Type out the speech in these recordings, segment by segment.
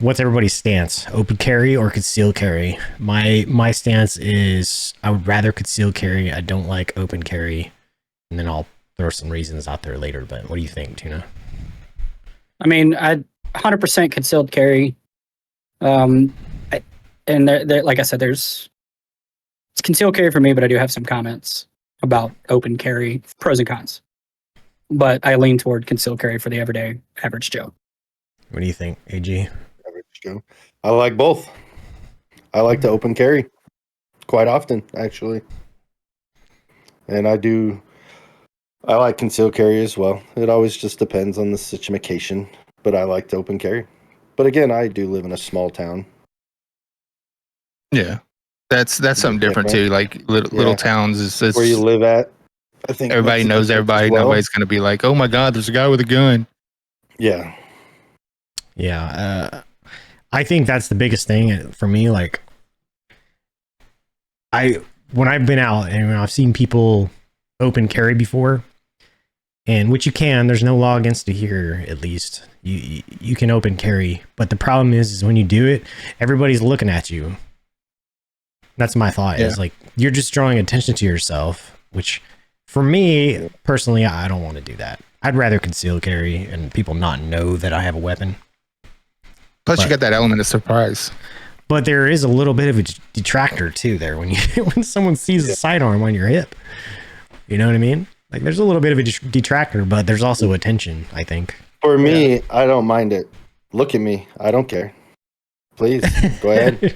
what's everybody's stance? Open carry or concealed carry? My stance is I would rather concealed carry. I don't like open carry, and then I'll throw some reasons out there later. But what do you think, Tuna? I mean, I 100% concealed carry. And there, like I said, it's concealed carry for me, but I do have some comments about open carry, pros and cons. But I lean toward concealed carry for the everyday average Joe. What do you think, AG? Average Joe. I like both. I like to open carry quite often, actually. And I like concealed carry as well. It always just depends on the situation, but I like to open carry. But again, I do live in a small town. Yeah, that's something different too. Like little towns is where you live at. I think everybody knows everybody. Well. Nobody's going to be like, "Oh my God, there's a guy with a gun." Yeah, yeah. I think that's the biggest thing for me. Like, when I've been out and I've seen people open carry before, and which you can. There's no law against it here, at least. You can open carry, but the problem is when you do it, everybody's looking at you. That's my thought. Is like you're just drawing attention to yourself, which for me personally, I don't want to do that. I'd rather conceal carry and people not know that I have a weapon. Plus, you got that element of surprise. But there is a little bit of a detractor too there when someone sees a sidearm on your hip. You know what I mean? Like there's a little bit of a detractor, but there's also attention, I think. For me, I don't mind it. Look at me. I don't care. Please, go ahead.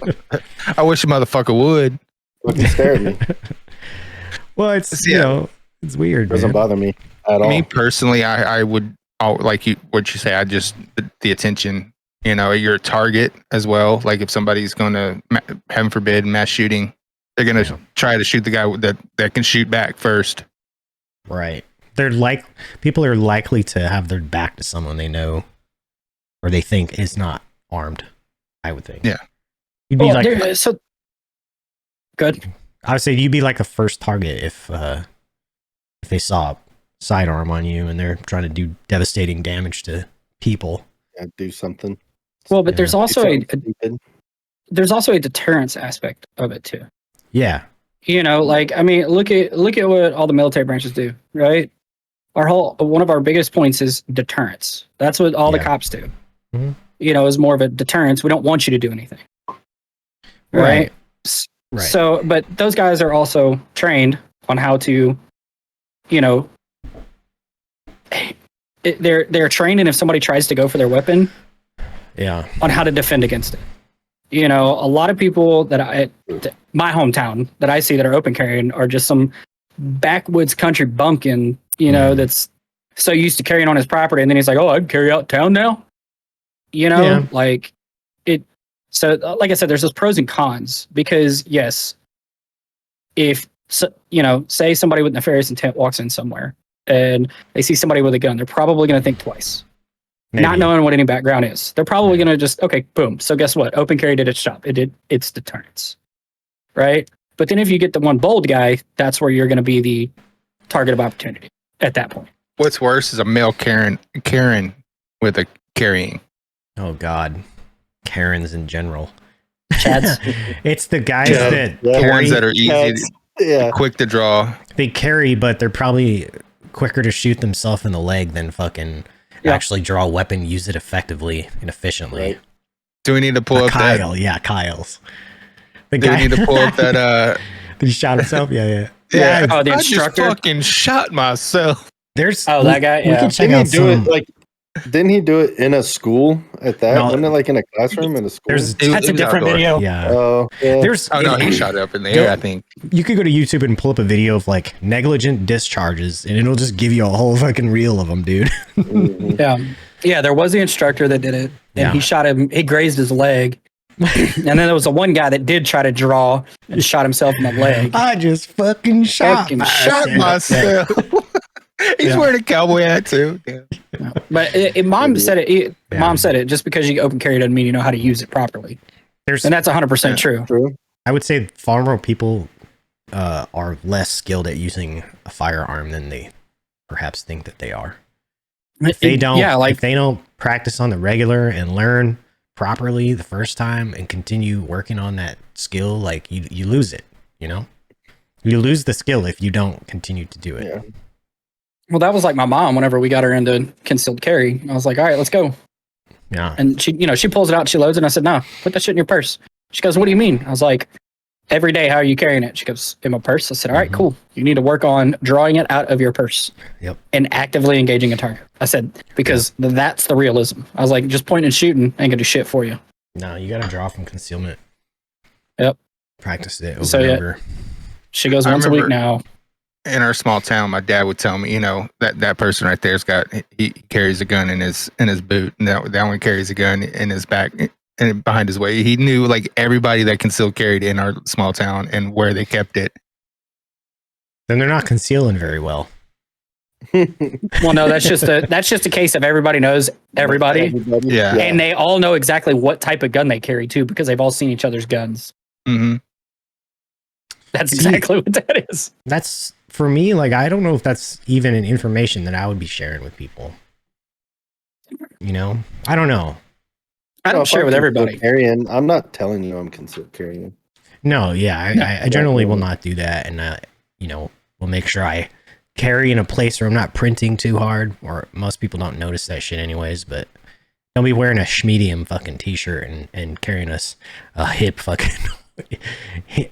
I wish a motherfucker would. Look and stare at me. Well, it's, it's weird. It doesn't bother me at all. Me personally, I would, like what you say, the attention, you're a target as well. Like if somebody's going to, heaven forbid, mass shooting, they're going to try to shoot the guy that can shoot back first. Right. People are likely to have their back to someone they know or they think is not armed, I would think. Yeah. You'd be good. I would say you'd be like the first target if they saw a sidearm on you and they're trying to do devastating damage to people. Yeah, do something. Well, but there's also a deterrence aspect of it too. Yeah. Look at what all the military branches do, right? One of our biggest points is deterrence. That's what all the cops do. Mm-hmm. Is more of a deterrence. We don't want you to do anything. Right. So, but those guys are also trained on how to, they're trained in if somebody tries to go for their weapon, on how to defend against it. A lot of people my hometown that I see that are open carrying are just some backwoods country bumpkin, that's so used to carrying on his property. And then he's like, oh, I can carry out town now. Like it. So like I said, there's those pros and cons because yes, if, say somebody with nefarious intent walks in somewhere and they see somebody with a gun, they're probably going to think twice. Maybe. Not knowing what any background is. They're probably going to just, okay, boom. So guess what? Open carry did its job. It did its deterrence. Right? But then if you get the one bold guy, that's where you're going to be the target of opportunity at that point. What's worse is a male Karen with a carrying. Oh, God. Karens in general. Chads. It's the guys that the ones that are easy, quick to draw. They carry, but they're probably quicker to shoot themselves in the leg than fucking actually draw a weapon, use it effectively and efficiently. Right. Do we need to pull up Kyle? that? Yeah, Kyle's. Do we need to pull up that? Did he shot himself? Yeah. Oh, the instructor. I just fucking shot myself. That guy. We can check out some. Didn't he do it in a school at that? No, wasn't it like in a classroom in a school? That's a different video. Yeah. He shot it up in the air, I think. You could go to YouTube and pull up a video of like negligent discharges and it'll just give you a whole fucking reel of them, dude. Mm-hmm. Yeah, there was the instructor that did it and he shot him, he grazed his leg. And then there was the one guy that did try to draw and shot himself in the leg. I just fucking shot myself. He's wearing a cowboy hat too. Yeah. But mom said it. Mom said it. Just because you open carry doesn't mean you know how to use it properly. And that's 100% true. I would say far more people are less skilled at using a firearm than they perhaps think that they are. If they don't, if they don't practice on the regular and learn properly the first time and continue working on that skill, like you lose it, you know? You lose the skill if you don't continue to do it. Yeah. Well, that was like my mom whenever we got her into concealed carry. I was like, all right, let's go. Yeah. And she, you know, she pulls it out, she loads it, and I said, no, put that shit in your purse. She goes, what do you mean? I was like, every day, how are you carrying it? She goes, in my purse. I said, all right, cool. You need to work on drawing it out of your purse. Yep. And actively engaging a target. I said, because that's the realism. I was like, just pointing and shooting ain't gonna do shit for you. No, you gotta draw from concealment. Yep. Practice it over So, and yeah. over. She goes once a week now. In our small town, my dad would tell me, you know, that person right there's got, he carries a gun in his boot. And that one carries a gun in his back and behind his way. He knew like everybody that concealed carried in our small town and where they kept it. Then they're not concealing very well. Well, no, that's just a case of everybody knows everybody. Yeah. And they all know exactly what type of gun they carry too, because they've all seen each other's guns. Mm-hmm. That's exactly what that is. That's, for me, like, I don't know if that's even an information that I would be sharing with people. You know? I don't know. I don't share with everybody. Carrying, I'm not telling you I'm concealed carrying. No, yeah, I generally will not do that, and you know, will make sure I carry in a place where I'm not printing too hard, or most people don't notice that shit anyways, but don't be wearing a schmedium fucking t-shirt and carrying a hip fucking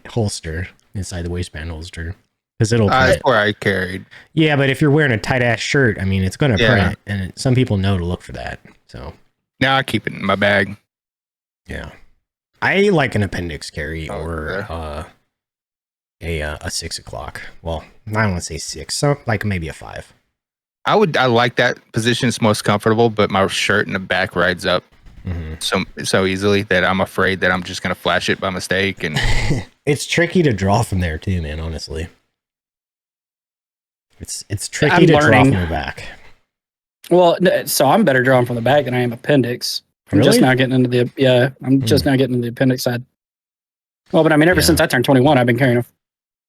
holster inside the waistband holster. Because it'll print. That's where I carried. Yeah, but if you're wearing a tight ass shirt, I mean, it's going to print, and some people know to look for that. So now I keep it in my bag. Yeah, I like an appendix carry or a 6 o'clock. Well, I don't want to say 6, so like maybe a 5. I like that position. It's most comfortable, but my shirt in the back rides up so easily that I'm afraid that I'm just gonna flash it by mistake. And it's tricky to draw from there too, man. Honestly, it's tricky to draw from the back. Well, so I'm better drawing from the back than I am appendix. I'm Really? just now getting into the just now getting into the appendix side. Well, but I mean, ever since I turned 21, I've been carrying a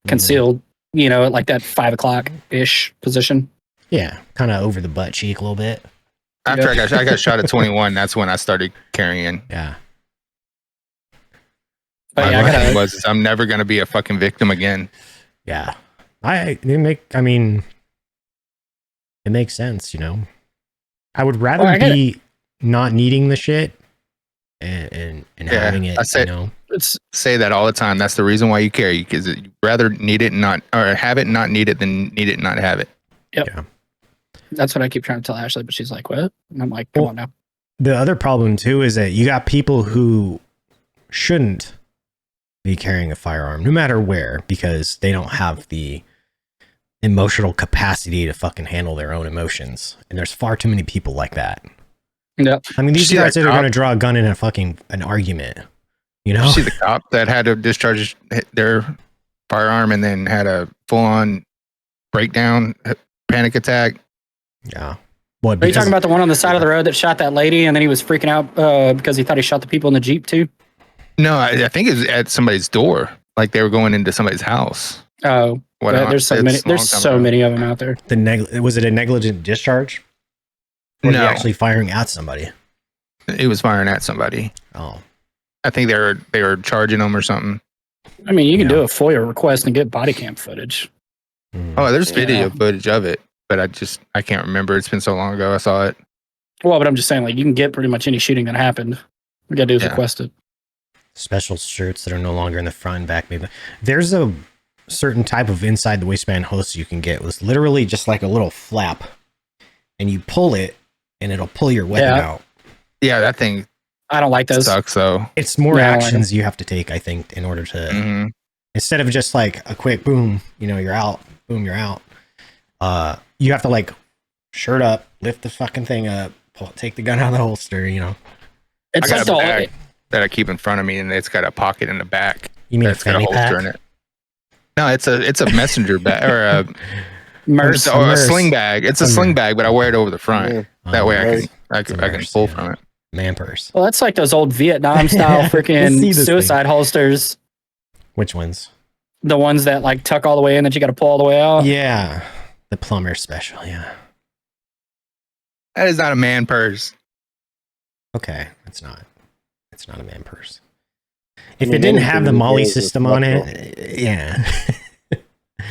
concealed, you know, like that 5 o'clock ish position. Yeah, kind of over the butt cheek a little bit. After I got shot at 21, that's when I started carrying. Yeah. But My thing was I'm never gonna be a fucking victim again. Yeah. It makes sense, you know. I would rather be not needing the shit and having it, you know. Say that all the time. That's the reason why you carry, because you'd rather need it and not, or have it and not need it than need it and not have it. Yep. Yeah. That's what I keep trying to tell Ashley, but she's like, what? And I'm like, come on now. The other problem too is that you got people who shouldn't be carrying a firearm no matter where, because they don't have the emotional capacity to fucking handle their own emotions. And there's far too many people like that. Yeah. I mean, these guys that are going to draw a gun in an argument, you know? You see the cop that had to discharge their firearm and then had a full-on breakdown, panic attack. Yeah. What? Are you talking about the one on the side of the road that shot that lady and then he was freaking out because he thought he shot the people in the Jeep too? No, I think it was at somebody's door. Like they were going into somebody's house. Oh, there's so many. There's so many of them out there. Was it a negligent discharge? Or was he actually firing at somebody? He was firing at somebody. Oh, I think they were charging him or something. I mean, you can do a FOIA request and get body cam footage. Oh, there's video footage of it, but I can't remember. It's been so long ago I saw it. Well, but I'm just saying, like, you can get pretty much any shooting that happened. All you gotta do is request it. Special shirts that are no longer in the front and back. Maybe there's a certain type of inside the waistband host you can get. It was literally just like a little flap, and you pull it, and it'll pull your weapon out. Yeah, that thing. I don't like those. Sucks though. It's more actions you have to take, I think, in order to instead of just like a quick boom, you know, you're out, boom, you're out. You have to like shirt up, lift the fucking thing up, take the gun out of the holster, you know. It's like a bag that I keep in front of me, and it's got a pocket in the back. You mean a fanny pack? In it. No, it's a messenger bag or a sling bag. It's a sling bag, but I wear it over the front. Yeah. That way I can pull from it. Man purse. Well, that's like those old Vietnam style freaking suicide holsters. Which ones? The ones that like tuck all the way in that you got to pull all the way out. Yeah, the plumber special. Yeah, that is not a man purse. Okay, it's not. It's not a man purse. If it didn't have the Molly system on buckle. it, yeah.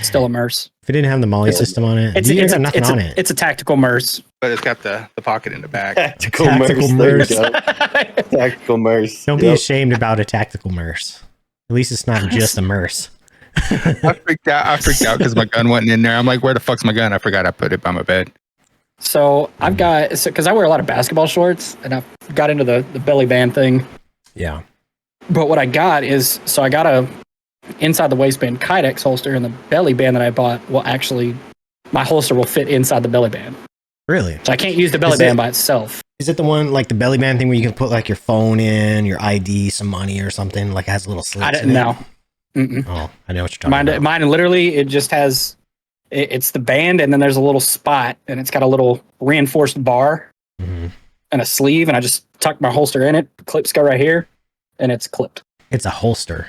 Still a Merce. If it didn't have the Molly system on it, you got nothing on it. It's a tactical Merce. But it's got the pocket in the back. Tactical Tactical Merce. There you Merce. go. Tactical Merce. Don't be ashamed about a tactical Merce. At least it's not just a Merce. I freaked out because my gun wasn't in there. I'm like, where the fuck's my gun? I forgot I put it by my bed. So I've got, because I wear a lot of basketball shorts, and I've got into the belly band thing. Yeah. But what I got is, so I got a inside the waistband Kydex holster, and the belly band that I bought will actually, my holster will fit inside the belly band. Really? So I can't use the belly band by itself. Is it the one like the belly band thing where you can put like your phone in, your ID, some money or something? Like it has a little slits. I didn't know. Oh, I know what you're talking about. Mine literally, it just has, it's the band, and then there's a little spot, and it's got a little reinforced bar and a sleeve, and I just tuck my holster in it. Clips go right here, and it's clipped. It's a holster.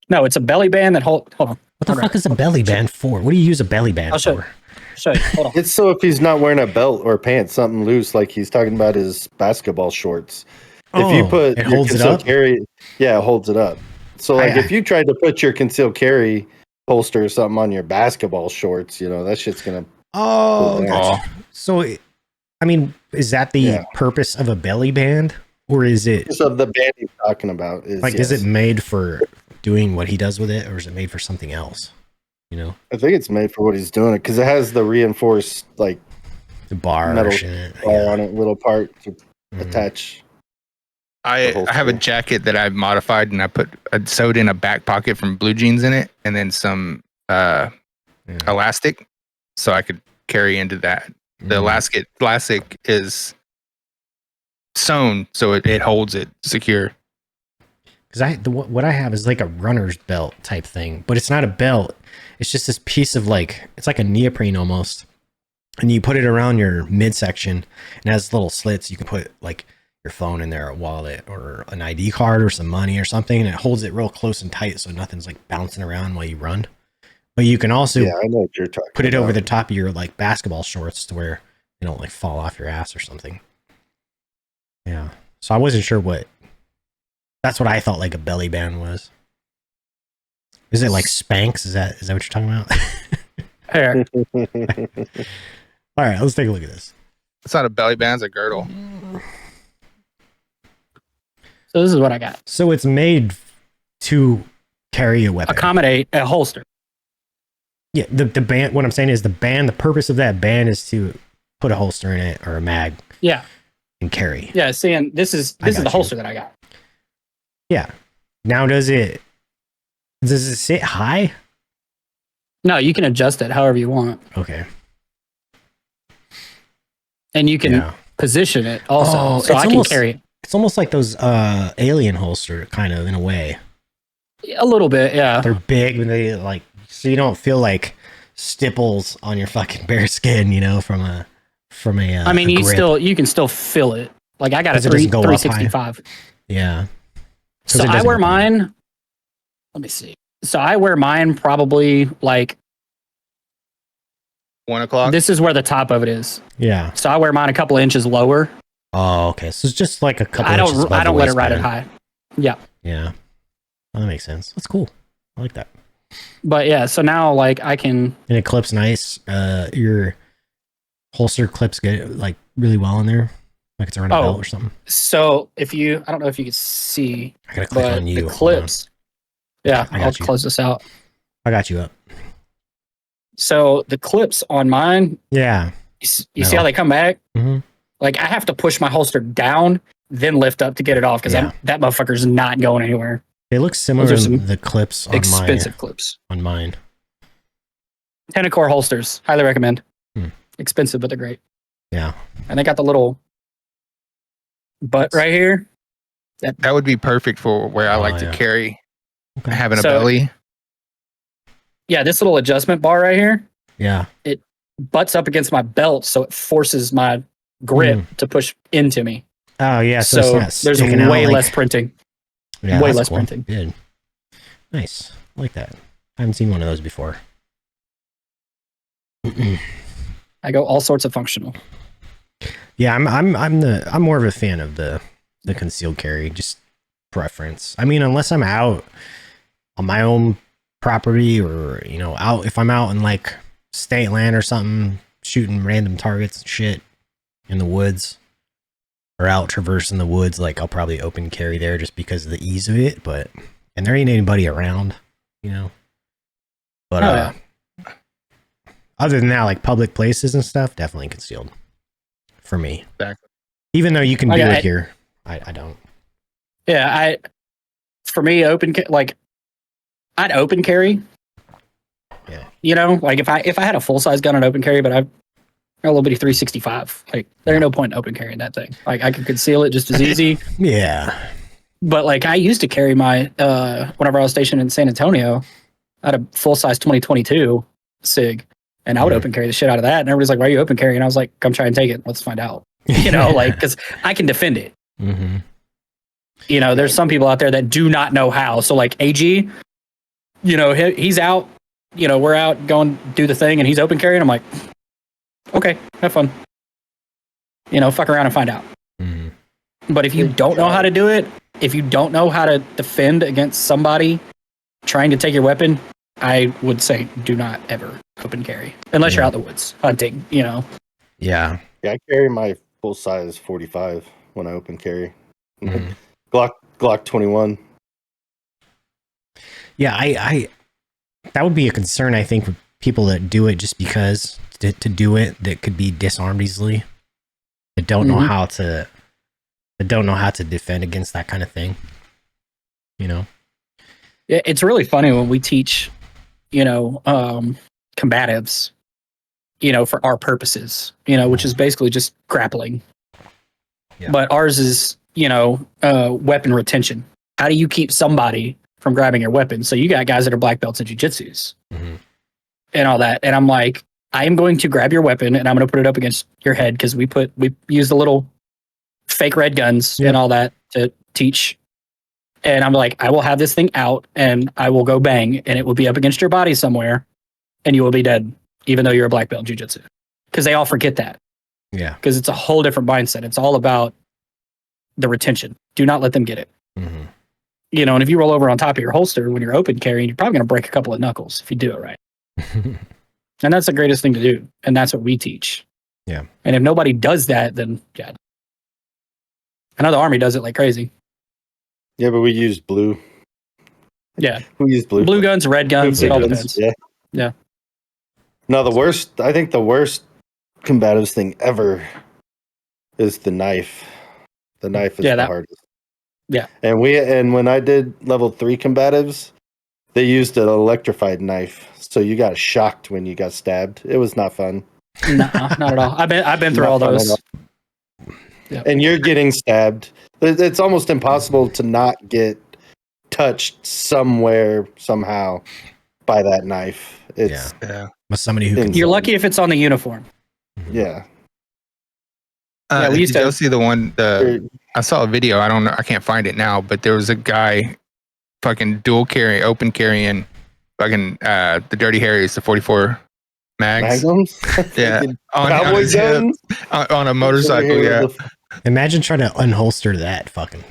No, it's a belly band that hold on. What the fuck is a belly band for? What do you use a belly band I'll for? Show you. Hold on. It's so if he's not wearing a belt or pants, something loose, like he's talking about his basketball shorts. If you put it your holds it concealed up? carry, yeah, it holds it up. So like if you tried to put your concealed carry holster or something on your basketball shorts, you know, that shit's gonna. Oh, gotcha. So, I mean, is that the purpose of a belly band, or is it Purpose of the band he's talking about is like, is it made for doing what he does with it, or is it made for something else? You know, I think it's made for what he's doing it because it has the reinforced like the bar metal shit. bar on it, little part to attach. I have a jacket that I've modified, and I sewed in a back pocket from blue jeans in it, and then some elastic, so I could carry into that. The elastic is sewn, so it holds it secure. Because what I have is like a runner's belt type thing, but it's not a belt. It's just this piece of like, it's like a neoprene almost, and you put it around your midsection, and it has little slits. You can put like your phone in there, a wallet, or an ID card, or some money, or something, and it holds it real close and tight, so nothing's like bouncing around while you run. But you can also I know what you're talking put it about. over the top of your like basketball shorts to where they don't like fall off your ass or something. Yeah. So I wasn't sure what. That's what I thought like a belly band was. Is it like Spanx? Is that what you're talking about? Here. All right, let's take a look at this. It's not a belly band, it's a girdle. So this is what I got. So it's made to carry a weapon. Accommodate a holster. Yeah, the band. What I'm saying is the band. The purpose of that band is to put a holster in it or a mag. Yeah. And carry. Yeah. Seeing this is the holster that I got. Yeah. Now does it sit high? No, you can adjust it however you want. Okay. And you can position it also, so I can carry it. It's almost like those alien holster, kind of in a way. A little bit, yeah. They're big, and they like, so you don't feel like stipples on your fucking bare skin, you know, from a. I mean, you can still feel it. Like I got a 365. Yeah. So I wear mine. Let me see. So I wear mine probably like 1 o'clock. This is where the top of it is. Yeah. So I wear mine a couple of inches lower. Oh, okay. So it's just like a couple. I don't let it ride it high. Yeah. Yeah. Well, that makes sense. That's cool. I like that. But yeah, so now like I can. And it clips nice. Your holster clips get like really well in there, like it's around a belt or something. So I don't know if you can see. I gotta click on you. The clips. Yeah, I'll close this out. I got you up. So the clips on mine. Yeah. You see how they come back? Mm-hmm. Like I have to push my holster down, then lift up to get it off because that motherfucker's not going anywhere. They look similar to the clips on expensive clips on mine. Tenacore holsters, highly recommend. Expensive, but they're great. Yeah, and they got the little butt right here. That would be perfect for where I like to carry, having a belly. Yeah, this little adjustment bar right here. Yeah, it butts up against my belt, so it forces my grip to push into me. Oh yeah, so there's way less printing. Yeah, way less cool. printing. Good. Nice. I like that. I haven't seen one of those before. I go all sorts of functional. Yeah, I'm more of a fan of the the concealed carry, just preference. I mean, unless I'm out on my own property or, you know, out if I'm out in like state land or something, shooting random targets and shit in the woods or out traversing the woods, like I'll probably open carry there just because of the ease of it. But and there ain't anybody around, you know. But other than that, like public places and stuff, definitely concealed for me. Exactly. Even though you can do it here, I don't. Yeah, for me, like I'd open carry. Yeah. You know, like if I had a full size gun, I'd open carry, but I've got a little bitty 365. Like there ain't no point in open carrying that thing. Like I could conceal it just as easy. Yeah. But like I used to carry my whenever I was stationed in San Antonio, I had a full size 2022 SIG, and I would open carry the shit out of that. And everybody's like, "Why are you open carrying?" And I was like, "Come try and take it. Let's find out." You know, like because I can defend it. Mm-hmm. You know, there's some people out there that do not know how. So like AG, you know, he's out. You know, we're out going do the thing, and he's open carrying. I'm like, okay, have fun. You know, fuck around and find out. Mm-hmm. But if you don't know how to do it, if you don't know how to defend against somebody trying to take your weapon, I would say do not ever open carry unless you're out in the woods hunting. You know. Yeah. Yeah, I carry my full size 45 when I open carry. Glock 21. Yeah, I that would be a concern, I think, for people that do it just because to do it that could be disarmed easily. That don't know how to defend against that kind of thing. You know? It's really funny when we teach, you know, combatives, you know, for our purposes, you know, which is basically just grappling. Yeah. But ours is, you know, weapon retention. How do you keep somebody from grabbing your weapon? So you got guys that are black belts in jujitsus and all that. And I'm like, I am going to grab your weapon and I'm going to put it up against your head because we use the little fake red guns and all that to teach. And I'm like, I will have this thing out and I will go bang and it will be up against your body somewhere and you will be dead, even though you're a black belt in jujitsu. Because they all forget that. Yeah. Because it's a whole different mindset. It's all about the retention. Do not let them get it. Mm-hmm. You know, and if you roll over on top of your holster when you're open carrying, you're probably going to break a couple of knuckles if you do it right. And that's the greatest thing to do. And that's what we teach. Yeah. And if nobody does that, then yeah. I know the Army does it like crazy. Yeah, but we use blue. Yeah. We use blue. Blue guns, red guns, it all depends. Yeah. Yeah. No, I think the worst combatives thing ever is the knife. The knife is the hardest. Yeah. And when I did level 3 combatives, they used an electrified knife. So you got shocked when you got stabbed. It was not fun. No, not at all. I've been through all those. Yep. And you're getting stabbed. It's almost impossible to not get touched somewhere, somehow by that knife. It's with somebody who can. You're lucky if it's on the uniform. Yeah. We used to see the one. I saw a video. I don't know. I can't find it now. But there was a guy, fucking open carrying, fucking the Dirty Harry's, the 44 Magnums. Yeah, on a motorcycle. Yeah. Imagine trying to unholster that fucking.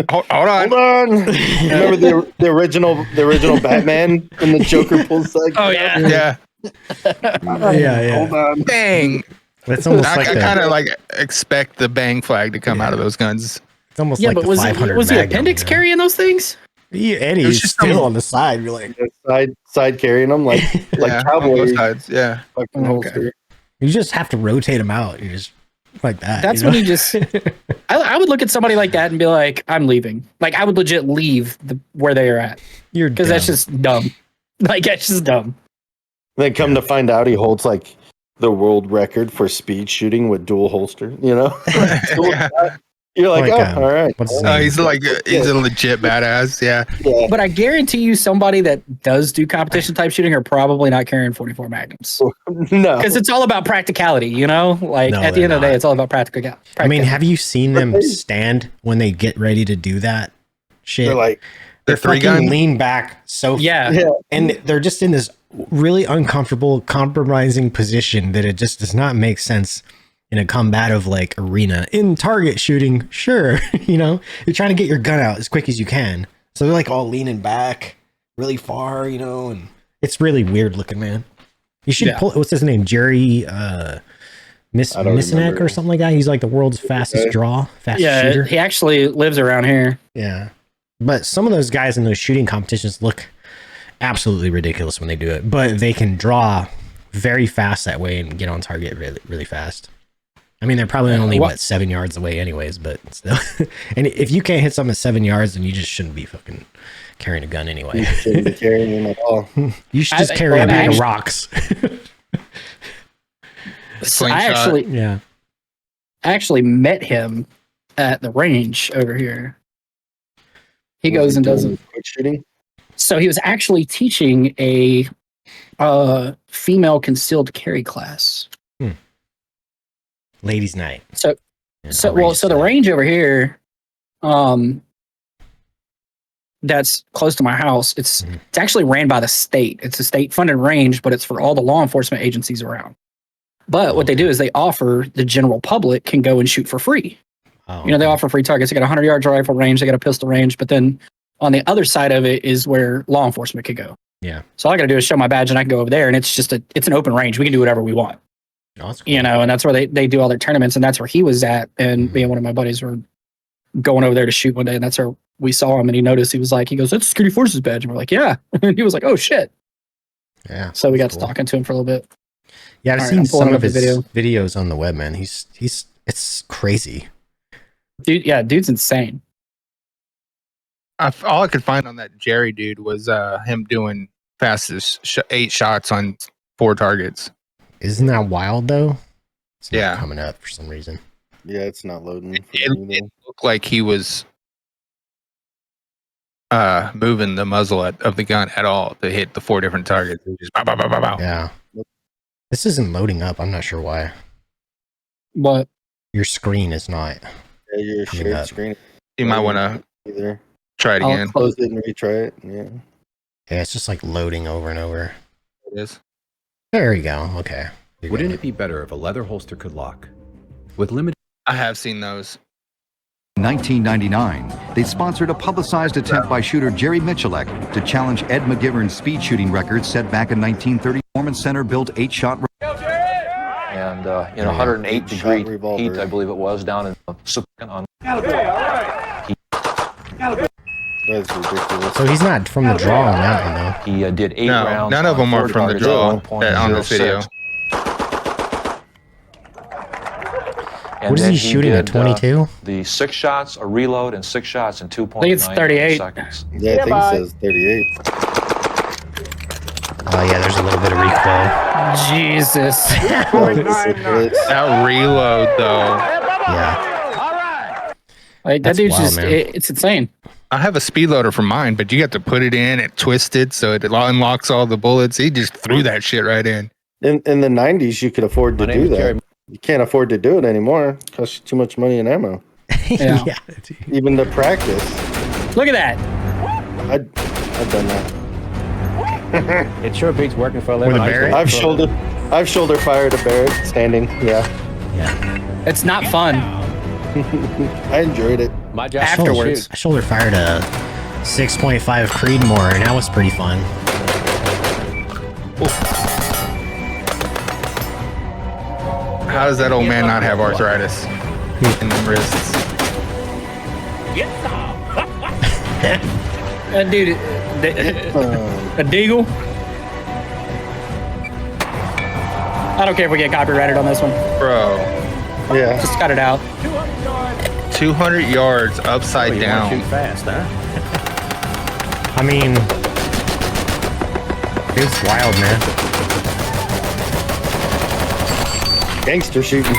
Hold on. Remember the original Batman when the Joker pulls like. Oh yeah. Yeah. Hold on. Bang. It's almost I kind of like expect the bang flag to come out of those guns. It's almost like but the 500 was the appendix carrying those things? Yeah, Eddie's just still on the side. You're like side carrying them like cowboys. Sides. Yeah. Okay. You just have to rotate them out. You just like that. That's when you just. I would look at somebody like that and be like, I'm leaving. Like I would legit leave where they are at. Because that's just dumb. Like that's just dumb. Then come to find out, he holds like the world record for speed shooting with dual holster. You know. You're like, all right. He's a legit badass. Yeah. But I guarantee you somebody that does do competition type shooting are probably not carrying 44 Magnums. No. Because it's all about practicality, you know? Like at the end of the day, it's all about practicality. I mean, have you seen them stand when they get ready to do that shit? They're like, they're fucking lean back so and they're just in this really uncomfortable, compromising position that it just does not make sense. in a combative like arena in target shooting, sure, you know, you're trying to get your gun out as quick as you can. So they're like all leaning back really far, you know, and it's really weird looking, man. You should pull, what's his name? Jerry Missinek or something like that. He's like the world's fastest shooter. He actually lives around here. Yeah. But some of those guys in those shooting competitions look absolutely ridiculous when they do it, but they can draw very fast that way and get on target really, really fast. I mean, they're probably only 7 yards away anyways, but still. And if you can't hit something at 7 yards, then you just shouldn't be fucking carrying a gun anyway. You shouldn't be carrying them at all. You should just carry a bag of rocks. So I actually met him at the range over here. He goes and does quick shooting. So he was actually teaching a female concealed carry class. Ladies' night. So the range over here, that's close to my house. It's actually ran by the state. It's a state funded range, but it's for all the law enforcement agencies around. But what they do is they offer the general public can go and shoot for free. They offer free targets. They got a 100-yard rifle range. They got a pistol range. But then on the other side of it is where law enforcement could go. Yeah. So all I got to do is show my badge and I can go over there. And it's an open range. We can do whatever we want. Oh, that's cool. You know, and that's where they do all their tournaments. And that's where he was at. And me and one of my buddies were going over there to shoot one day. And that's where we saw him. And he noticed, he goes, that's a security forces badge. And we're like, yeah. And he was like, oh, shit. Yeah. So we got to talking to him for a little bit. Yeah, I've seen some of his videos on the web, man. It's crazy. Dude's insane. All I could find on that Jerry dude was him doing fastest 8 shots on 4 targets. Isn't that wild though? It's not coming up for some reason. Yeah, it's not loading. It looked like he was moving the muzzle of the gun at all to hit the 4 different targets. Just bow, bow, bow, bow, bow. Yeah. This isn't loading up. I'm not sure why. What? Your screen is not. Yeah, your shared screen. You might want to try it again. Close it and retry it. Yeah. Yeah, it's just like loading over and over. It is. There you go. Okay. Wouldn't it be better if a leather holster could lock? With limited. I have seen those. In 1999, they sponsored a publicized attempt by shooter Jerry Michalek to challenge Ed McGivern's speed shooting record set back in 1930. Performance Center built 8-shot. And in 108-degree heat, I believe it was, down in on. That's ridiculous. So he's not from the draw on that one, though. He did 8 rounds. None of them are from the draw on this video. What is he shooting at 22? The 6 shots, a reload, and 6 shots in 2.9 I think it's 38 seconds. Yeah, I think it says 38. Oh yeah, there's a little bit of recoil. Jesus. That reload though. Yeah. Like, that dude's wild, it's insane. I have a speed loader for mine, but you have to put it in and twist it so it unlocks all the bullets. He just threw that shit right in. In the 90s, you could afford to do that. You can't afford to do it anymore. It costs you too much money in ammo. Yeah. Even to practice. Look at that. I've done that. It sure beats working for a living. I've shoulder fired a Barrett standing. Yeah. It's not fun. I enjoyed it. My job afterwards. I shoulder fired a 6.5 Creedmoor, and that was pretty fun. How does that old man not have arthritis in the wrists? Dude, a deagle. I don't care if we get copyrighted on this one. Bro. Yeah. Just cut it out. 200 yards upside down. Shoot fast, huh? I mean, it's wild, man. Gangster shooting.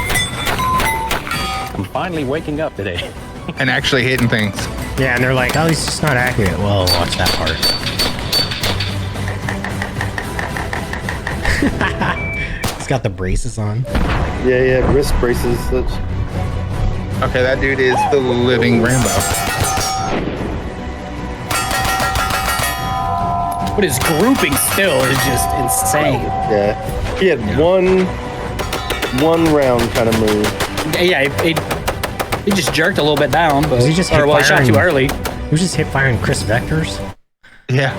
I'm finally waking up today. And actually hitting things. Yeah, and they're like, oh, he's just not accurate. Well, watch that part. He's got the braces on. Yeah, wrist braces. Okay, that dude is the living Rambo. But his grouping still is just insane. Yeah. He had one one round kind of move. Yeah, he just jerked a little bit down, but he just he shot too early. He was just hip firing Chris Vectors. Yeah.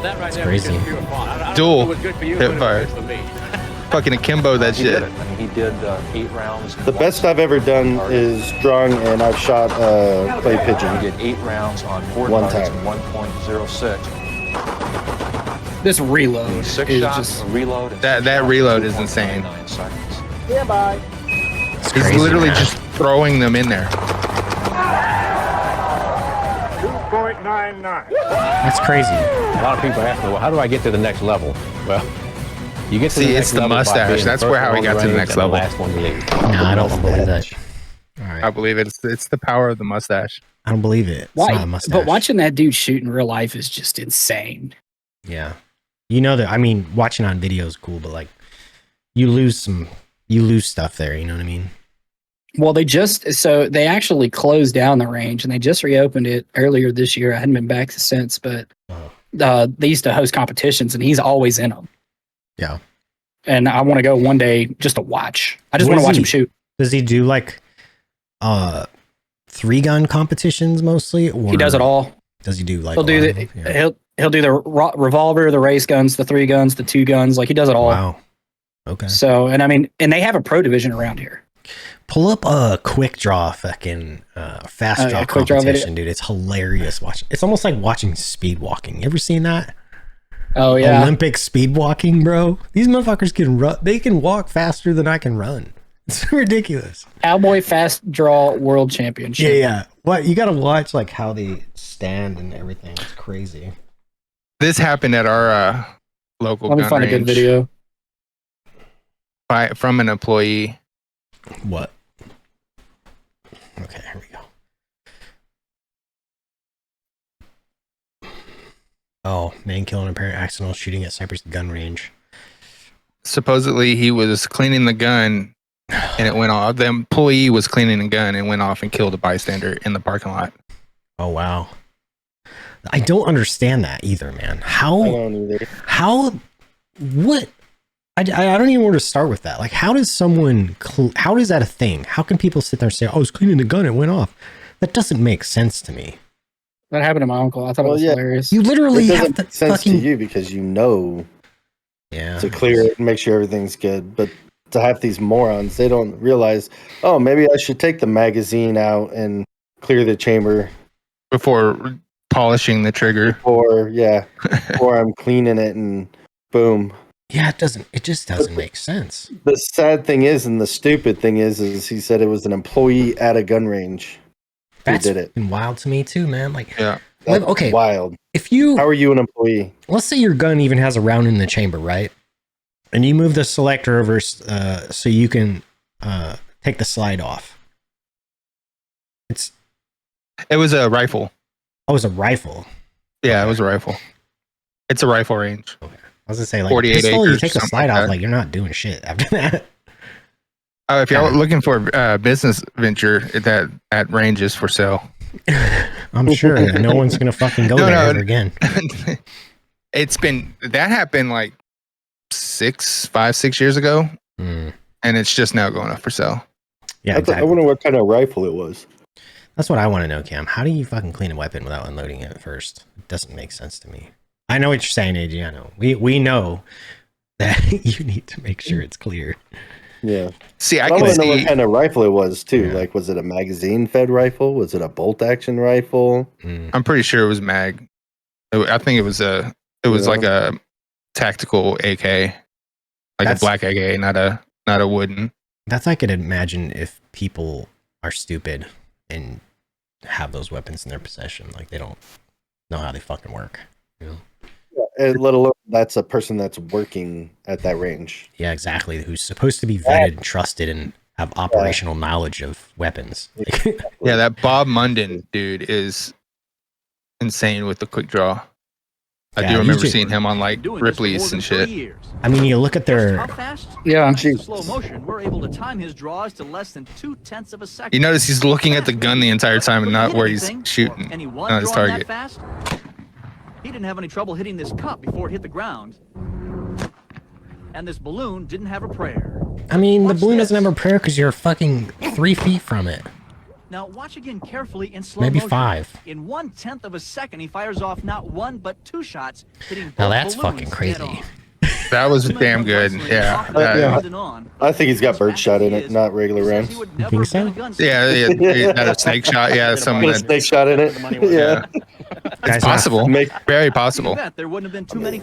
That right there crazy. was good for you. I don't know Dual if it was good for you, hit but it fire. was good for me. Fucking akimbo that He shit. did it. I mean, he did 8 rounds. The best I've ever done is strung, and I've shot clay He pigeon. did 8 rounds on 4 One targets time. in 1.06. This reload 6 is shots, just a reload. and That 6 that shots, reload is insane. 2.99 seconds. It's He's crazy, literally man. just throwing them in there. 2.99. That's crazy. A lot of people ask me, well, how do I get to the next level? Well, you get to See, the it's next the level by mustache. being the That's first where how he one got to the range next and the level. last one to leave. No, I don't believe that. All right. I believe it's the power of the mustache. I don't believe it. It's not a mustache. But watching that dude shoot in real life is just insane. Yeah. You know that, I mean, watching on video is cool, but like, you lose stuff there, you know what I mean? Well, they actually closed down the range and they just reopened it earlier this year. I hadn't been back since, but they used to host competitions and he's always in them. Yeah. And I want to go one day just to watch. I just want to watch him shoot. Does he do like 3-gun competitions mostly? Or He does it all. Does he do like He'll do he'll do the revolver, the race guns, the 3 guns, the 2 guns. Like he does it all. Wow. Okay. So, and I mean, and they have a pro division around here. Pull up a quick draw fucking fast draw quick draw competition, dude. It's hilarious watching. It's almost like watching speed walking. You ever seen that? Oh yeah. Olympic speed walking, bro. These motherfuckers can run. They can walk faster than I can run. It's ridiculous. Cowboy Fast Draw World Championship. Yeah. What you got to watch like how they stand and everything. It's crazy. This happened at our local Let me gun find a good range video. from an employee. What? Okay, here we go. Oh, man killed an apparent accidental shooting at Cypress gun range. Supposedly he was cleaning the gun and it went off. The employee was cleaning the gun and went off and killed a bystander in the parking lot. Oh wow. I don't understand that either, man. I don't either. What? I don't even know where to start with that. Like, how does someone, how is that a thing? How can people sit there and say, oh, I was cleaning the gun, it went off? That doesn't make sense to me. That happened to my uncle. I thought it was hilarious. You literally It have doesn't to make sense fucking... to you because you know Yeah. to clear it and make sure everything's good. But to have these morons, they don't realize, oh, maybe I should take the magazine out and clear the chamber Before polishing the trigger. or I'm cleaning it and boom. Yeah, it just doesn't make sense. The sad thing is, and the stupid thing is he said it was an employee at a gun range who That's did it. wild to me too, man. Like, Yeah. That's okay, wild. how are you an employee? Let's say your gun even has a round in the chamber, right? And you move the selector over so you can take the slide off. It was a rifle. Oh, it was a rifle. Yeah, it was a rifle. It's a rifle range. Okay. I was gonna say, like, 48 pistol, you acres, take the something slide like off, that. like you're not doing shit after that. If y'all looking for a business venture, that range is for sale. I'm sure that no one's gonna fucking go there ever again. That happened like 5-6 years ago, and it's just now going up for sale. Yeah, I exactly. wonder what kind of rifle it was. That's what I want to know, Cam. How do you fucking clean a weapon without unloading it first? It doesn't make sense to me. I know what you're saying, AG. I know. We know that you need to make sure it's clear. Yeah. See, I want can to know what see. kind of rifle it was too. Like, was it a magazine-fed rifle? Was it a bolt-action rifle? I'm pretty sure it was mag. I think it was like a tactical AK, like a black AK, not a wooden. That's I could imagine if people are stupid and have those weapons in their possession, like they don't know how they fucking work. You know? Let alone that's a person that's working at that range. Yeah, exactly. Who's supposed to be vetted and trusted and have operational knowledge of weapons. Yeah, that Bob Munden dude is insane with the quick draw. I do remember seeing him on like Ripley's and shit. I mean, you look at their... How fast? Yeah. In slow motion, we're able to time his draws to less than 0.2 of a second. You notice he's looking at the gun the entire time and not where he's shooting, not his target. That fast? He didn't have any trouble hitting this cup before it hit the ground. And this balloon didn't have a prayer. I mean, the Watch balloon this. doesn't have a prayer because you're fucking 3 feet from it. Now watch again carefully in slow Maybe motion. 5. In 1/10 of a second, he fires off not one but 2 shots, hitting both Now that's balloons fucking dead crazy. on. That was damn good. Yeah. I think he's got bird shot in it, not regular rounds. You think so? Yeah, had a snake shot. Yeah, some Put a snake shot in it. Yeah. Guys, It's possible. Make- Very You possible. bet there wouldn't have been too many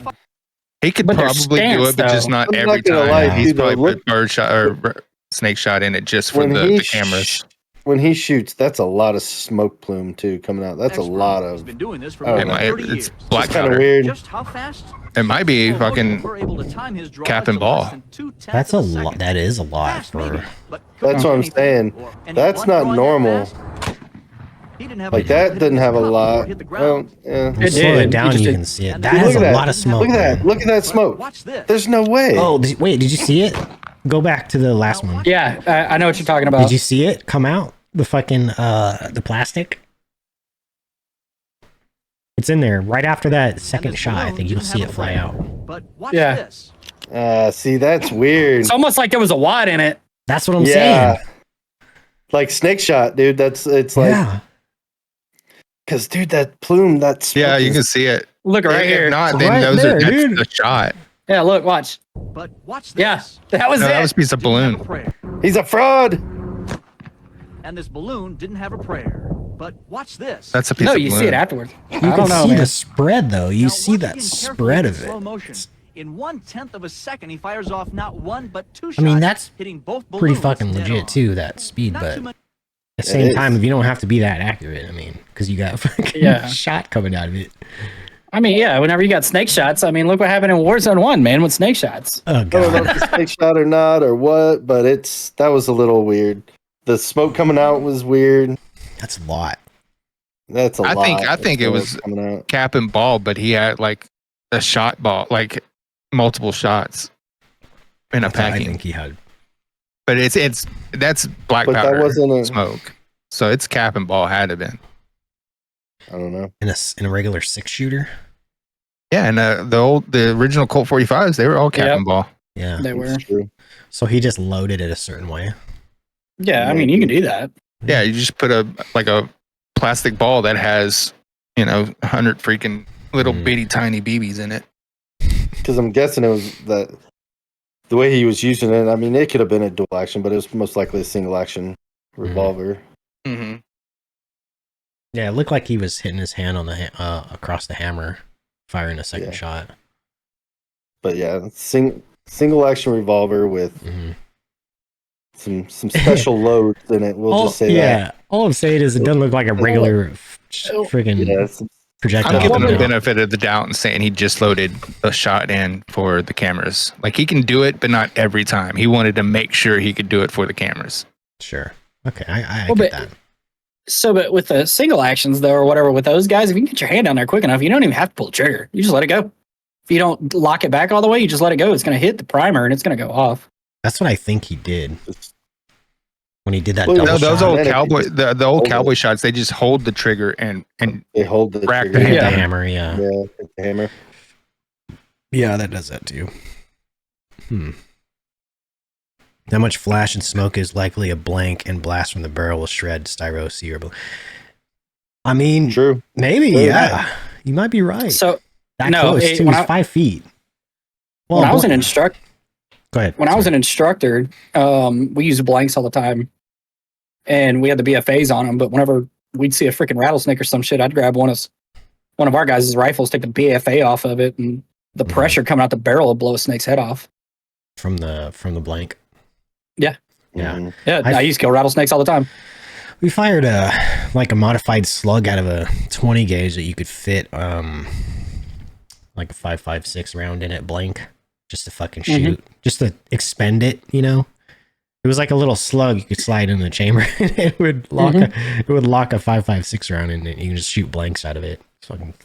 He could But they're probably do stance, it, but just though. not I'm every not gonna time. lie, He's dude, though, probably look- put bird shot or snake shot in it just for When the he cameras. when he shoots, that's a lot of smoke plume too coming out. That's a lot He's of. been doing this for Oh, more It than might, 30 it's years. black Kind of powder. weird. Just how fast? It might be Slow motion, fucking we're able to time his draws cap and to less ball. than 2/10 That's a of lot. second. That is a lot Fast, maybe, for. but could That's be what I'm anything, saying. or any That's one not drawing normal. fast. He didn't have Like a that hit didn't his have a cup before lot. it hit the Well, ground. yeah. You slow did. it down, You you just can see it. and That then has look a at lot that. of smoke. Look at that. man. Look at that smoke. Watch this. There's no way. Oh, wait, did you see it? Go back to the last one. Yeah, I know what you're talking about. Did you see it come out? The fucking the plastic. It's in there right after that second shot. I think you'll see it fly out. But watch Yeah. this. See, that's weird. It's almost like there was a wad in it. That's what I'm Yeah. saying. Like snake shot, dude. It's like, Yeah. because dude, that plume, that's yeah. You can see it. Look right If here. not, Right then there, that's dude. the shot. Yeah, look, watch. But watch this. Yeah, that was No, it. that was a piece of Didn't have a balloon. prayer. He's a fraud. And this balloon didn't have a prayer. But watch this. That's a piece No, of you balloon. see it afterwards. You I can don't know, see man. the spread though. You Now, see watch that again carefully spread in of slow it. motion. In 1/10 of a second, he fires off not one but 2 shots. I mean, that's hitting both pretty balloons fucking dead legit on. too. That speed, Not but too much- at the It same is. time, if you don't have to be that accurate, I mean, because you got a fucking Yeah. shot coming out of it. I mean, yeah, whenever you got snake shots, I mean, look what happened in Warzone 1, man, with snake shots. Oh I don't know god. if it's a snake shot or not or what, but that was a little weird. The smoke coming out was weird. That's a lot. That's a I lot. think of it smoke was coming out. cap and ball, but he had like a shot ball, like multiple shots in a That's what I packing. think he had. But that's black But that powder wasn't a- smoke. So it's cap and ball had to been. I don't know. In a regular 6-shooter. Yeah, and the original Colt 45s, they were all cap Yep. and ball. Yeah. They were. It's true. So he just loaded it a certain way. Yeah, I mean, you can do that. Yeah, you just put a plastic ball that has 100 freaking little bitty tiny BBs in it. Because I'm guessing it was that the way he was using it. I mean, it could have been a dual action, but it was most likely a single action revolver. Mm-hmm. Yeah, it looked like he was hitting his hand on the across the hammer, firing a second Yeah. shot. But yeah, single action revolver with Mhm. some special loads in it. We'll just say that. All I'm saying is it doesn't look like a regular friggin' Yeah, some- projectile. I'm giving him the No. benefit of the doubt and saying he just loaded a shot in for the cameras. Like he can do it, but not every time. He wanted to make sure he could do it for the cameras. Sure. Okay, I Well, get but- that. So, but with the single actions, though, or whatever, with those guys, if you can get your hand down there quick enough, you don't even have to pull the trigger. You just let it go. If you don't lock it back all the way, you just let it go. It's going to hit the primer and it's going to go off. That's what I think he did when he did that Well, double No, those shot. old Man, if you cowboy, just the old hold cowboy shots, they just hold the trigger and they hold the Rack trigger. the Hit hand the down. hammer, yeah. Yeah, hit the hammer. Yeah, that does that too. How much flash and smoke is likely a blank and blast from the barrel will shred styro C or I mean, True. maybe, Yeah. yeah. You might be right. So, that no, close it- too. when He's I- 5 feet. Well, when I was an bl- instructor, Go ahead. when I was an instructor, we used blanks all the time, and we had the BFAs on them. But whenever we'd see a freaking rattlesnake or some shit, I'd grab one of our guys' rifles, take the BFA off of it, and the Mhm. pressure coming out the barrel would blow a snake's head off. from the blank. Yeah. Yeah. Mhm. Yeah, I- I used to kill rattlesnakes all the time. We fired a modified slug out of a 20 gauge that you could fit like a 5.56 round in it blank just to fucking shoot, just to expend it, you know. It was like a little slug you could slide in the chamber and it would lock a 5.56 round in it. You can just shoot blanks out of it.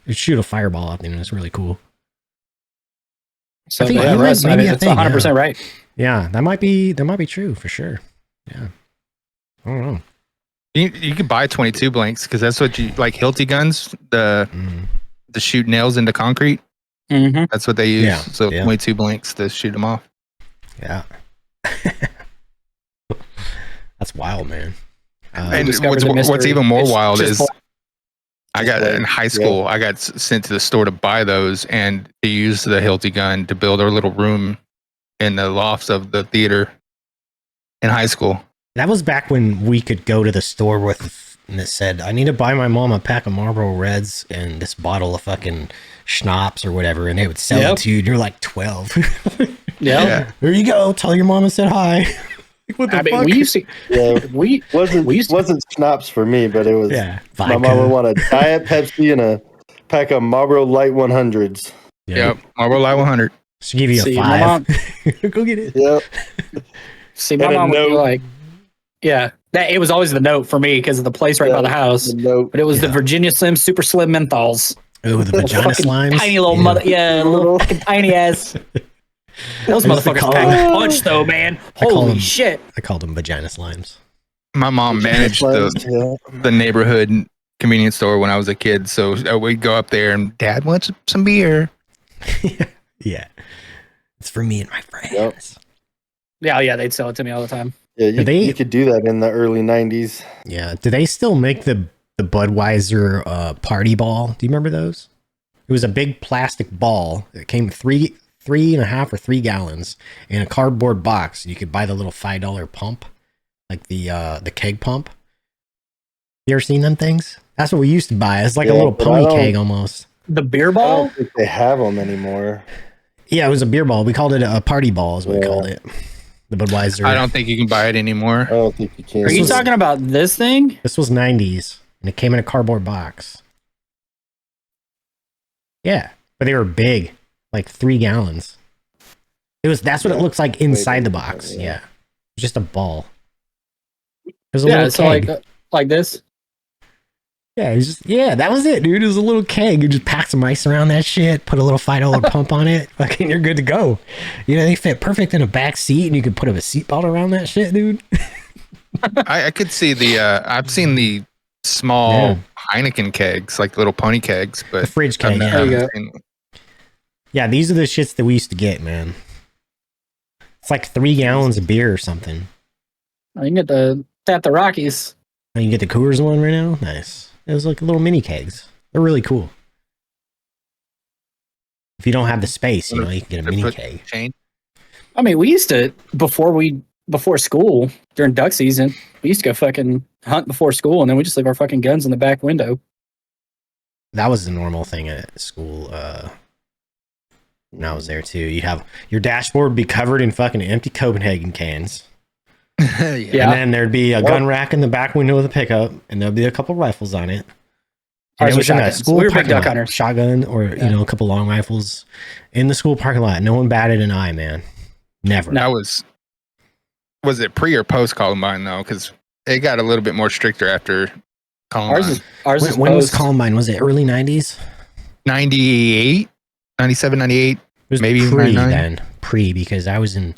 It'd shoot a fireball out there and it's really cool. So I think yeah, you might- Russ, I maybe mean, a it's thing, 100% right. Yeah, that might be true for sure. Yeah. I don't know. you could buy 22 blanks because that's what you like. Hilti guns, the shoot nails into concrete. Mm-hmm. That's what they use. Yeah, So yeah. 22 blanks to shoot them off. Yeah. That's wild, man. And discovered the what's mystery. even more It's wild just is like- I got in high school. I got sent to the store to buy those and to use the Hilti gun to build our little room in the lofts of the theater in high school. That was back when we could go to the store with, and it said, I need to buy my mom a pack of Marlboro Reds and this bottle of fucking schnapps or whatever, and they would sell it to you, and you're like 12. Yeah. There you go. Tell your mom I said hi. Like, what the I mean, fuck? we used to. Yeah, We wasn't schnapps for me, but it was. Yeah. My Vodka. mom would want a Diet Pepsi and a pack of Marlboro Light 100s. Yep. Marlboro Light 100. She'll give you See, a my 5. mom- Go get it. Yep. See, my And a mom would be note. like, yeah, that it was always the note for me because of the place right by the house. Nope. But it was the Virginia Slim Super Slim menthols. Oh, the vagina Fucking slimes. tiny little mother, little fucking tiny ass. Those I used to motherfuckers call pack them- a punch though, man. call Holy them- shit! I called them vagina slimes. My mom managed the neighborhood convenience store when I was a kid, so we'd go up there and Dad wants some beer. Yeah. It's for me and my friends. Yep. Yeah, they'd sell it to me all the time. Yeah, They- you could do that in the early 90s. Yeah. Do they still make the Budweiser party ball? Do you remember those? It was a big plastic ball that came 3.5 or 3 gallons in a cardboard box. You could buy the little $5 pump, like the keg pump. You ever seen them things? That's what we used to buy. It's like a little but I pony don't- keg almost. The beer I ball? don't think they have them anymore. Yeah, it was a beer ball. We called it a party ball, is what we called it. The Budweiser. I don't think you can buy it anymore. I don't think you can. Are you talking about this thing? This was 90s, and it came in a cardboard box. Yeah, but they were big, like 3 gallons. That's what it looks like inside the box. Yeah. Just a ball. It was a little So keg. like this. Yeah, that was it, dude. It was a little keg. You just pack some ice around that shit, put a little $5 pump on it, fucking you're good to go. You know, they fit perfect in a back seat, and you could put a seatbelt around that shit, dude. I could see I've seen the small Heineken kegs, like little pony kegs, but The fridge keg, I've yeah. There you go. seen- Yeah, these are the shits that we used to get, man. It's like 3 gallons of beer or something. You can get the Rockies. Oh, you can get the Coors one right now? Nice. It was like little mini kegs. They're really cool. If you don't have the space, you can get a mini keg. Chain. I mean, we used to before school during duck season. We used to go fucking hunt before school, and then we just leave our fucking guns in the back window. That was the normal thing at school. When I was there too. You'd have your dashboard be covered in fucking empty Copenhagen cans. Yeah. And then there'd be a gun rack in the back window of the pickup, and there'd be a couple rifles on it. And Ours it were was in a shotguns. school We were big parking duck lot. hunters. Shotgun or a couple long rifles in the school parking lot. No one batted an eye, man. Never. That was it pre or post Columbine though? Because it got a little bit more stricter after Columbine. Ours is When was post. Columbine? Was it early 90s? 98, 97, 98. It was Maybe pre 99? then. Pre, because I was in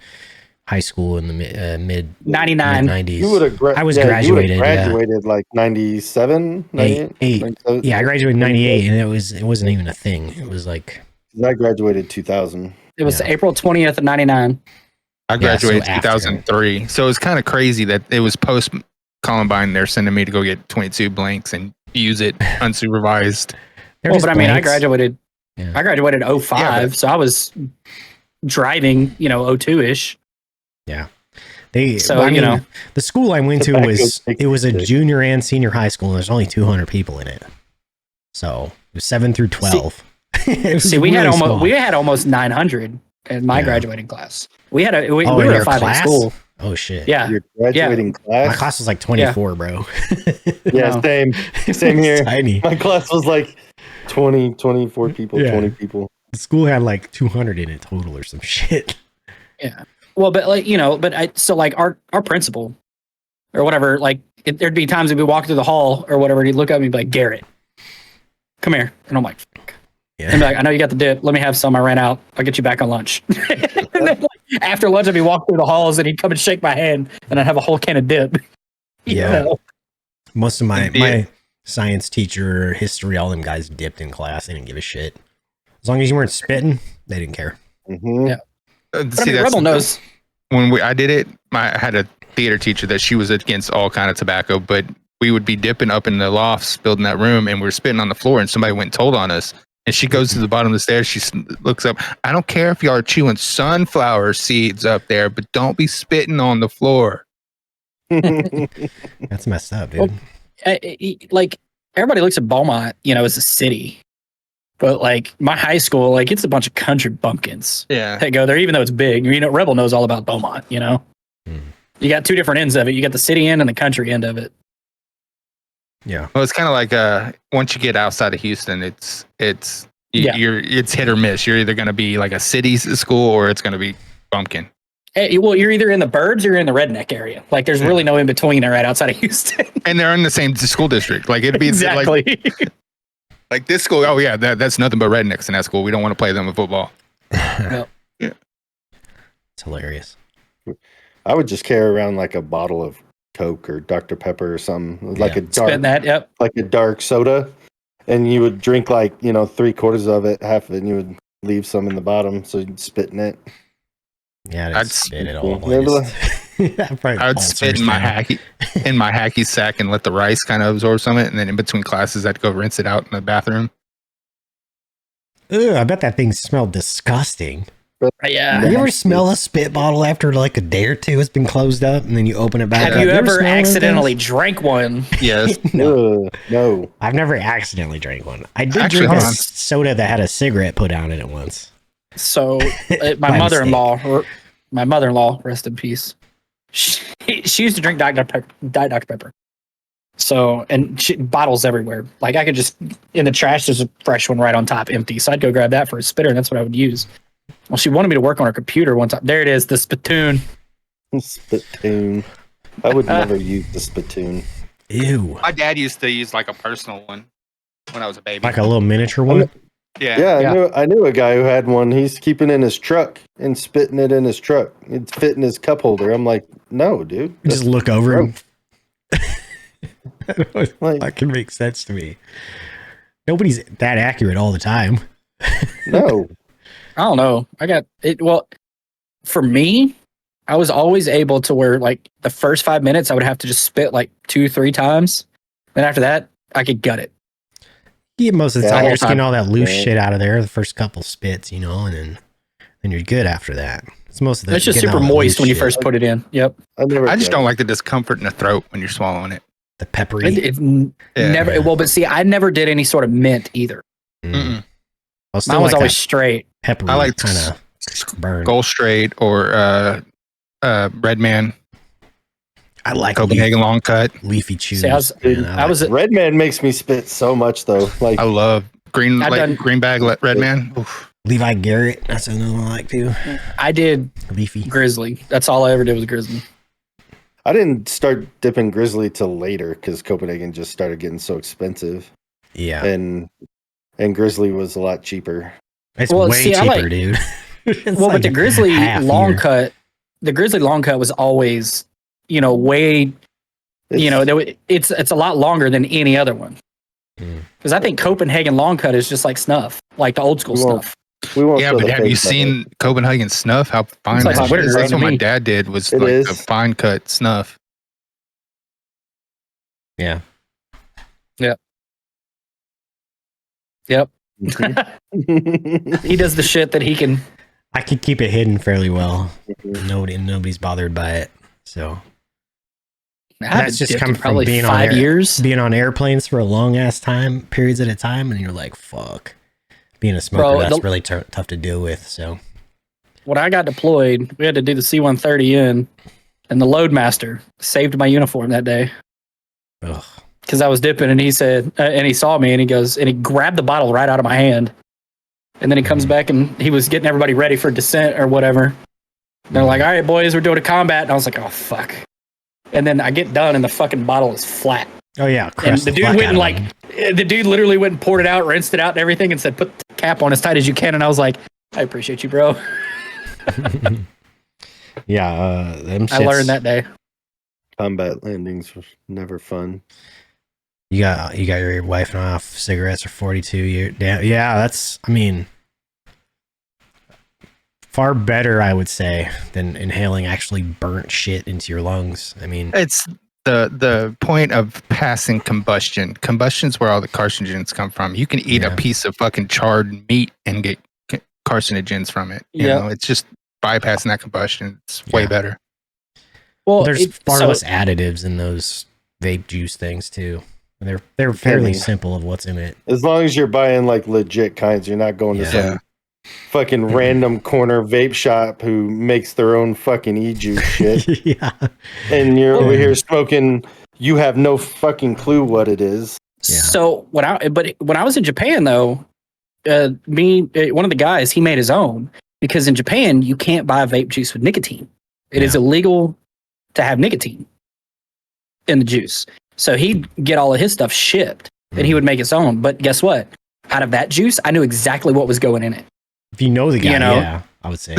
high school in the mid 99. 90s. You would have I was graduated, graduated like 97, 98? Eight. 97? Yeah, I graduated in 98, and it wasn't even a thing. It was like, I graduated 2000. It was Yeah. April 20th of 99. I graduated so after. 2003. So it was kind of crazy that it was post Columbine. They're sending me to go get 22 blanks and use it unsupervised. they're Well, just but I mean, I blanks. graduated. Yeah. I graduated 05, Yeah, but- so I was driving, 02-ish. So, I mean, the school I went to Tobacco was takes it was a it. junior and senior high school, and there's only 200 people in it. So it was 7 through 12. It was See, we had really small. almost 900 in my Yeah. graduating class. We had we Oh, in were your a 5A class? school. Oh shit! Yeah. Your graduating my class? class was like 24, bro. Yeah, No. same. It Same was here. Tiny. My class was like 20, 24 people, Yeah. 20 people. The school had like 200 in it total or some shit. Yeah. Well, but our principal or whatever, there'd be times we'd be walking through the hall or whatever, and he'd look at me and be like, Garrett, come here. And I'm like, fuck. Yeah. And be like, I know you got the dip. Let me have some. I ran out. I'll get you back on lunch. And then, after lunch, I'd be walking through the halls and he'd come and shake my hand and I'd have a whole can of dip. You Yeah. know? Most of my Yeah. science teacher, history, all them guys dipped in class. They didn't give a shit. As long as you weren't spitting, they didn't care. Mm-hmm. Yeah. See, But I mean, that's Rebel knows. I did it, I had a theater teacher that she was against all kind of tobacco, but we would be dipping up in the lofts, building that room, and we were spitting on the floor, and somebody went and told on us. And she goes to the bottom of the stairs. She looks up. I don't care if y'all are chewing sunflower seeds up there, but don't be spitting on the floor. That's messed up, dude. Well, like everybody looks at Beaumont, as a city, but like my high school, like it's a bunch of country bumpkins. Yeah, that go there, even though it's big. Rebel knows all about Beaumont. You got two different ends of it. You got the city end and the country end of it. Yeah. Well, it's kind of like once you get outside of Houston, it's it's hit or miss. You're either going to be like a city school or it's going to be bumpkin. Hey, well, you're either in the burbs or you're in the redneck area. Like, there's really no in between right outside of Houston. And they're in the same school district. Like, it'd be exactly like this school. Oh yeah, that's nothing but rednecks in that school. We don't want to play them in football. No. Yeah, it's hilarious. I would just carry around like a bottle of Coke or Dr. Pepper or something, like a dark, like a dark soda, and you would drink like 3/4 of it, half of it, and you would leave some in the bottom, so you'd spit in it. Yeah, I'd spit it all. I'd spit in my hacky sack and let the rice kind of absorb some of it, and then in between classes, I'd go rinse it out in the bathroom. Ugh, I bet that thing smelled disgusting. Yeah. You ever smell a spit bottle after like a day or two it's been closed up and then you open it back up? Have you ever accidentally drank one? Yes. No. I've never accidentally drank one. I did drink a soda that had a cigarette put out in it once. So my mother-in-law, rest in peace. She used to drink Diet Dr. Pepper. So, and bottles everywhere. Like I could just, in the trash, there's a fresh one right on top, empty. So I'd go grab that for a spitter, and that's what I would use. Well, she wanted me to work on her computer one time. There it is, the spittoon. Spittoon. I would never use the spittoon. Ew. My dad used to use like a personal one when I was a baby. Like a little miniature one? Yeah. I knew a guy who had one. He's keeping it in his truck and spitting it in his truck. It's fitting his cup holder. I'm like, no, dude. Just look over him. That can make sense to me. Nobody's that accurate all the time. No. I don't know. I got it. Well, for me, I was always able to where like the first 5 minutes I would have to just spit like 2-3 times. Then after that, I could gut it. Yeah, most of the time you're just getting all that loose shit out of there. The first couple spits, and then you're good after that. It's most of the. It's just super moist when you first put it in. Yep. I just don't like the discomfort in the throat when you're swallowing it. The peppery. Never. Well, but see, I never did any sort of mint either. Mm-mm. Mine was always straight. Peppery. I like kind of burn. Gold Straight or Redman. I like Copenhagen Long Cut, leafy chews. See, I was Redman makes me spit so much though. Like I love green bag Redman. Oof. Levi Garrett. That's another one I like too. I did leafy Grizzly. That's all I ever did was Grizzly. I didn't start dipping Grizzly till later because Copenhagen just started getting so expensive. Yeah, and Grizzly was a lot cheaper. It's way cheaper, dude. Well, but the Grizzly long cut, was always, way, it's a lot longer than any other one. Because I think Copenhagen long cut is just like snuff, like the old school stuff. Yeah, but have you seen Copenhagen snuff? How fine like that is. That's what my dad did. Was like the fine cut snuff. Yeah. Yep. He does the shit that he can. I could keep it hidden fairly well. Nobody's bothered by it. So that's just come from being 5 years, being on airplanes for a long ass periods at a time, and you're like, fuck. Being a smoker, that's really tough to deal with. So when I got deployed, we had to do the C-130 in, and the Loadmaster saved my uniform that day. Ugh. Because I was dipping, and he said, and he saw me, and he goes, and he grabbed the bottle right out of my hand, and then he comes back, and he was getting everybody ready for descent or whatever. And they're like, "All right, boys, we're doing a combat," and I was like, "Oh fuck!" And then I get done, and the fucking bottle is flat. Oh yeah, and the dude went and the dude literally went and poured it out, rinsed it out, and everything, and said, "Put the cap on as tight as you can." And I was like, "I appreciate you, bro." Yeah, I learned that day. Combat landings were never fun. You got your wife and off cigarettes for 42 years. Yeah, that's 42 far better, I would say, than inhaling actually burnt shit into your lungs. I mean, it's the point of passing combustion. Combustion's where all the carcinogens come from. You can eat a piece of fucking charred meat and get carcinogens from it. You know, it's just bypassing that combustion. It's way better. Well, there's far less additives in those vape juice things too. They're fairly simple of what's in it. As long as you're buying like legit kinds, you're not going to some fucking random corner vape shop who makes their own fucking e-juice shit. And you're over here smoking. You have no fucking clue what it is. So when I was in Japan though, one of the guys, he made his own, because in Japan you can't buy vape juice with nicotine. It is illegal to have nicotine in the juice. So he'd get all of his stuff shipped and he would make his own. But guess what? Out of that juice, I knew exactly what was going in it. If you know the guy, I would say.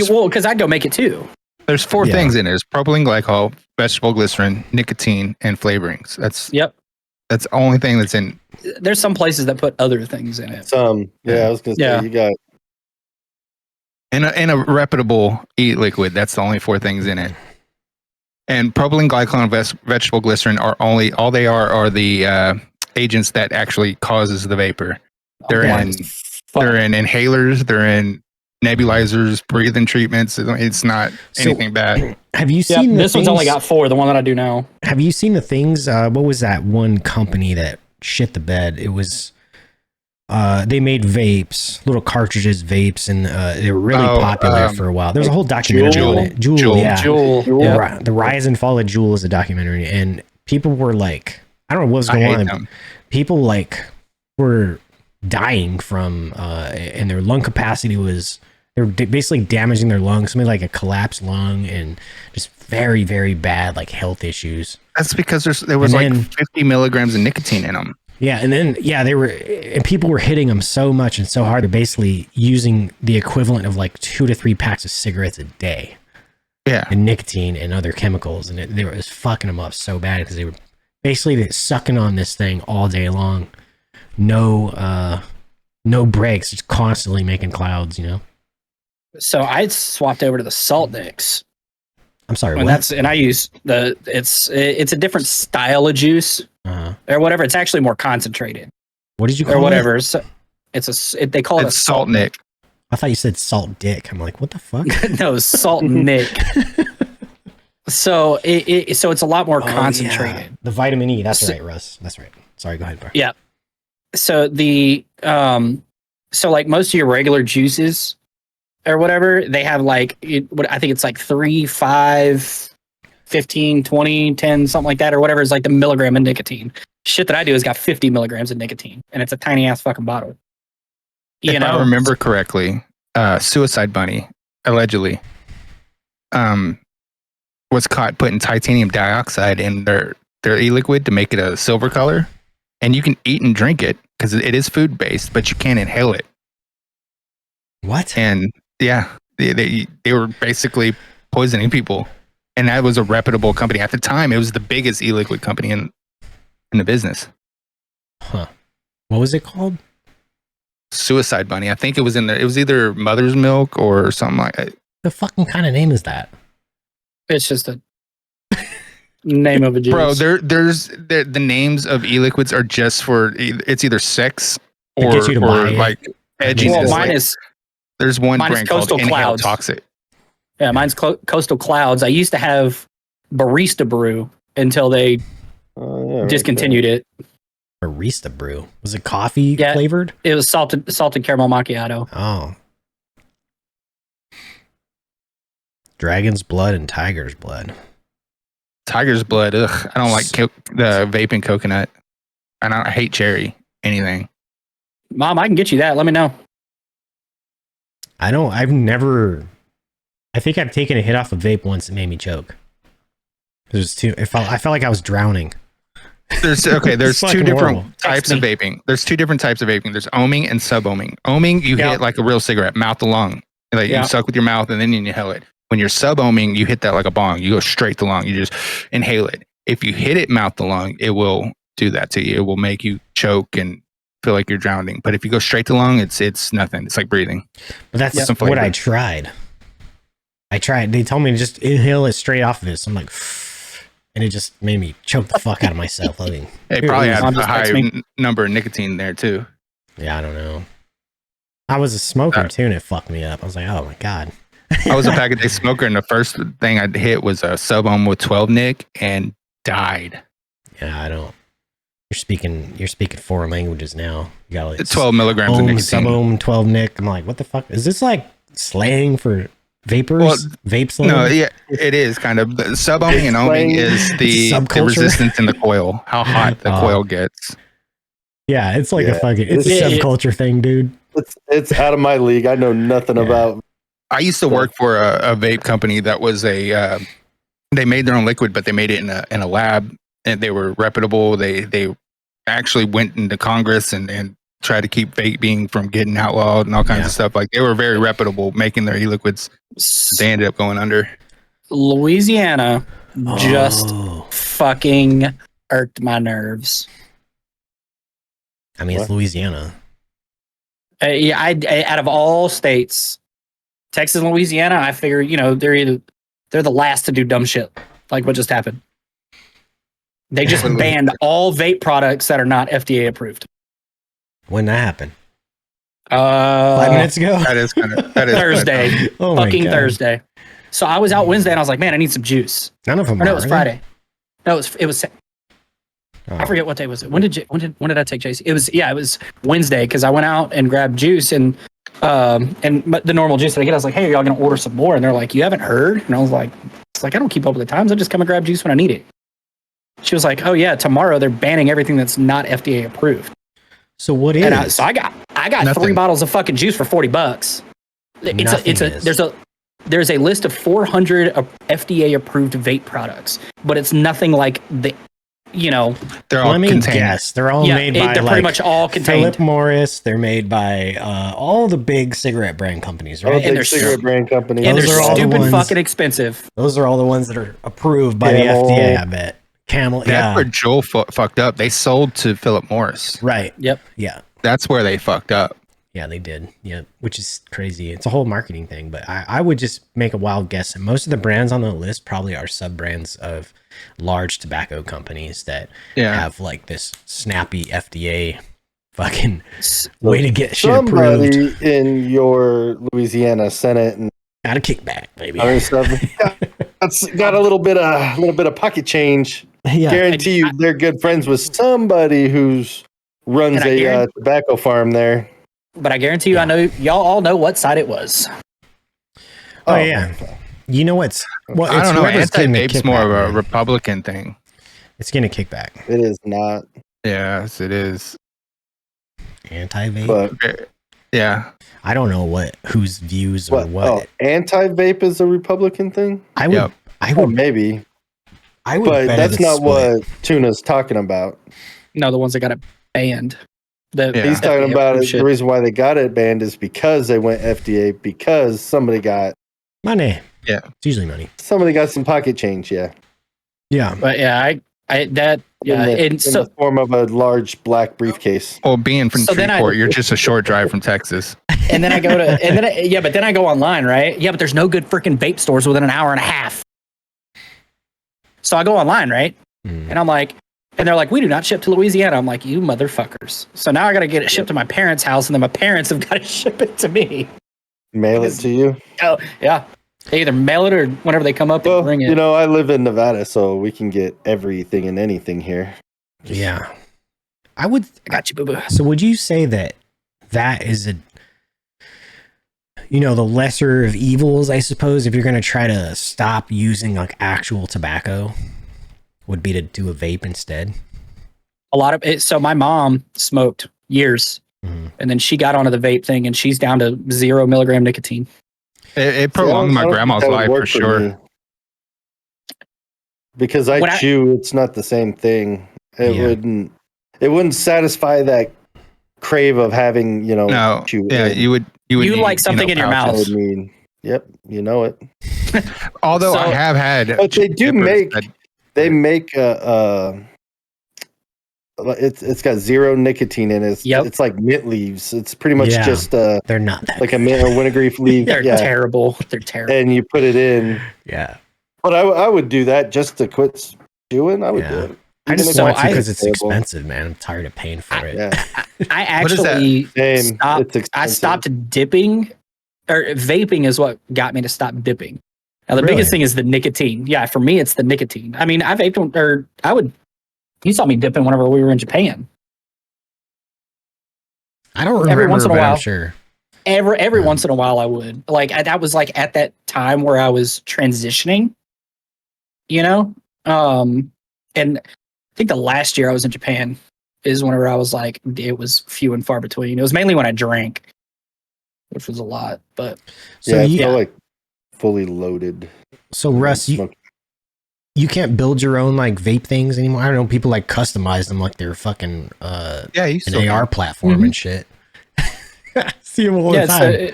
Well, because I'd go make it too. There's 4 things in it. There's propylene glycol, vegetable glycerin, nicotine, and flavorings. That's the only thing that's in. There's some places that put other things in it. I was gonna say you got in a reputable e-liquid. That's the only 4 things in it. And propylene glycol and vegetable glycerin are all they are the agents that actually causes the vapor. They're in inhalers, they're in nebulizers, breathing treatments. It's not anything bad. Have you seen this one's only got 4, the one that I do now. Have you seen the things? What was that one company that shit the bed? It was they made vapes, little cartridges vapes, and they were really popular for a while. There was a whole documentary on it. Juul. The Rise and Fall of Juul is a documentary, and people were like, I don't know what was going on. People like were dying from, and their lung capacity was, they were basically damaging their lungs, something like a collapsed lung, and just very, very bad like health issues. That's because there was like 50 milligrams of nicotine in them. Yeah, and then and people were hitting them so much and so hard. They're basically using the equivalent of like 2 to 3 packs of cigarettes a day. Yeah, and nicotine and other chemicals, and it was fucking them up so bad because they were basically sucking on this thing all day long. No breaks, just constantly making clouds. So I swapped over to the Salt Nicks. I'm sorry, and I use it's a different style of juice. Or whatever. It's actually more concentrated. What did you call it? Or whatever. So they call it a Salt Nick. I thought you said Salt Dick. I'm like, what the fuck? No, Salt Nick. So it's a lot more concentrated. Yeah. The vitamin E. That's right, Russ. That's right. Sorry, go ahead, bro. Yeah. So so like most of your regular juices or whatever, they have like I think it's like 3, 5, 15, 20, 10, something like that, or whatever is like the milligram of nicotine. Shit that I do has got 50 milligrams of nicotine, and it's a tiny ass fucking bottle. If I remember correctly, Suicide Bunny allegedly was caught putting titanium dioxide in their e-liquid to make it a silver color, and you can eat and drink it because it is food based, but you can't inhale it. What? And yeah, they were basically poisoning people. And that was a reputable company. At the time, it was the biggest e-liquid company in the business. Huh. What was it called? Suicide Bunny. I think it was in there. It was either Mother's Milk or something like that. The fucking kind of name is that? It's just a name of a juice. Bro, there's the names of e-liquids are just for, it's either sex or like edginess. Well, there's one brand called Coastal Inhale Toxic. Yeah, mine's Coastal Clouds. I used to have Barista Brew until they discontinued it. Barista Brew? Was it coffee flavored? It was salted caramel macchiato. Oh. Dragon's blood and tiger's blood. Tiger's blood. Ugh. I don't like the vaping coconut. I hate cherry. Anything. Mom, I can get you that. Let me know. I think I've taken a hit off a vape once. It made me choke. I felt like I was drowning. There's two different types of vaping. There's 2 different types of vaping. There's ohming and sub-ohming. Ohming, you hit like a real cigarette, mouth to lung. Like you suck with your mouth and then you inhale it. When you're sub-ohming, you hit that like a bong. You go straight to lung. You just inhale it. If you hit it mouth to lung, it will do that to you. It will make you choke and feel like you're drowning. But if you go straight to lung, it's nothing. It's like breathing. But that's what I tried. I tried. They told me to just inhale it straight off of it. So I'm like, and it just made me choke the fuck out of myself. I mean, it probably had a high number of nicotine there too. Yeah, I don't know. I was a smoker too, and it fucked me up. I was like, oh my God. I was a pack a day smoker, and the first thing I hit was a sub-ohm with 12 nic and died. Yeah, I don't. You're speaking foreign languages now. You got like 12 milligrams of nicotine. Sub-ohm, 12 nic. I'm like, what the fuck? Is this like slang for vapors? Well, vape slang? No, yeah, it is kind of. Sub-ohming and ohming is the resistance in the coil, how hot the coil gets. Yeah, it's like a fucking, it's a subculture thing, dude. It's out of my league. I know nothing about. I used to work for a vape company that was they made their own liquid, but they made it in a lab, and they were reputable. They actually went into Congress and tried to keep vaping from getting outlawed and all kinds of stuff. Like, they were very reputable making their e-liquids. They ended up going under. Louisiana just fucking irked my nerves. I mean, it's Louisiana. Out of all states, Texas and Louisiana, I figure, they're the last to do dumb shit like what just happened. They just banned all vape products that are not FDA approved. When that happened? 5 minutes ago. That is Thursday. Fucking Thursday. So I was out Wednesday and I was like, man, I need some juice. None of them. Or no, it was Friday. No, it was. I forget what day was it. When did I take JC? It was Wednesday, because I went out and grabbed juice and the normal juice that I get. I was like, hey, are y'all gonna order some more? And they're like, you haven't heard? And I was like, I don't keep up with the times. I just come and grab juice when I need it. She was like, oh yeah, tomorrow they're banning everything that's not FDA approved. So what is? And I got 3 bottles of fucking juice for $40. There's a list of 400 FDA approved vape products, but it's nothing like the. They're all contained. Guess. They're all made by they're pretty much all contained. Philip Morris. They're made by all the big cigarette brand companies, right? And they're cigarette brand companies. And they're stupid fucking expensive. Those are all the ones that are approved by the FDA, I bet. Camel. That's where Joel fucked up. They sold to Philip Morris. Right. Yep. Yeah. That's where they fucked up. Yeah, they did. Yeah, which is crazy. It's a whole marketing thing, but I would just make a wild guess. And most of the brands on the list probably are sub-brands of large tobacco companies that have like this snappy FDA fucking way to get shit approved. Somebody in your Louisiana Senate and got a kickback, baby. Got a little bit of pocket change. Yeah. Guarantee you, they're good friends with somebody who's runs a tobacco farm there. But I guarantee you, I know y'all all know what side it was. Oh yeah, you know what's? Well, I don't know. Anti-vape's more of a Republican thing. It's getting a kickback. It is not. Yes, it is. Anti-vape. But, yeah, I don't know whose views or what. Oh, anti-vape is a Republican thing. I would. Maybe. I would. But that's not what Tuna's talking about. No, the ones that got it banned. He's talking about it. The reason why they got it banned is because they went FDA, because somebody got money. Yeah, it's usually money. Somebody got some pocket change. Yeah. But in the form of a large black briefcase. Well, being from Freeport, you're just a short drive from Texas. And then I go to, but then I go online, right? Yeah, but there's no good freaking vape stores within an hour and a half. So I go online, right? And I'm like. And they're like, we do not ship to Louisiana. I'm like, you motherfuckers. So now I got to get it shipped to my parents' house, and then my parents have got to ship it to me. Mail it to you? Oh, yeah. They either mail it or whenever they come up and bring it. I live in Nevada, so we can get everything and anything here. Yeah. I got you, boo-boo. So would you say that is the lesser of evils, I suppose, if you're going to try to stop using like actual tobacco? Would be to do a vape instead. A lot of it. So my mom smoked years, and then she got onto the vape thing, and she's down to 0 milligram nicotine. It prolonged my grandma's life for sure. Because I chew, it's not the same thing. It wouldn't satisfy that crave of having chew. Yeah, you would like something in your mouth. Yep, you know it. Although I have had, but they do make. They make a it's got zero nicotine in it. It's like mint leaves. It's pretty much just they're not that like a mint or winegreaf leaf. They're terrible. They're terrible. And you put it in. Yeah. But I would do that just to quit chewing. I would do it. I just want to because it's expensive, man. I'm tired of paying for it. I actually stopped dipping, or vaping is what got me to stop dipping. Now the biggest thing is the nicotine. Yeah, for me it's the nicotine. I mean, I vaped, or you saw me dipping whenever we were in Japan. I don't remember, every once in a while. I'm sure. Every once in a while I would. Like that was like at that time where I was transitioning, you know? And I think the last year I was in Japan is whenever I was like, it was few and far between. It was mainly when I drank, which was a lot. But so I feel like fully loaded. So Russ, you can't build your own like vape things anymore. I don't know. People like customize them like they're fucking an AR platform and shit. See them all the time.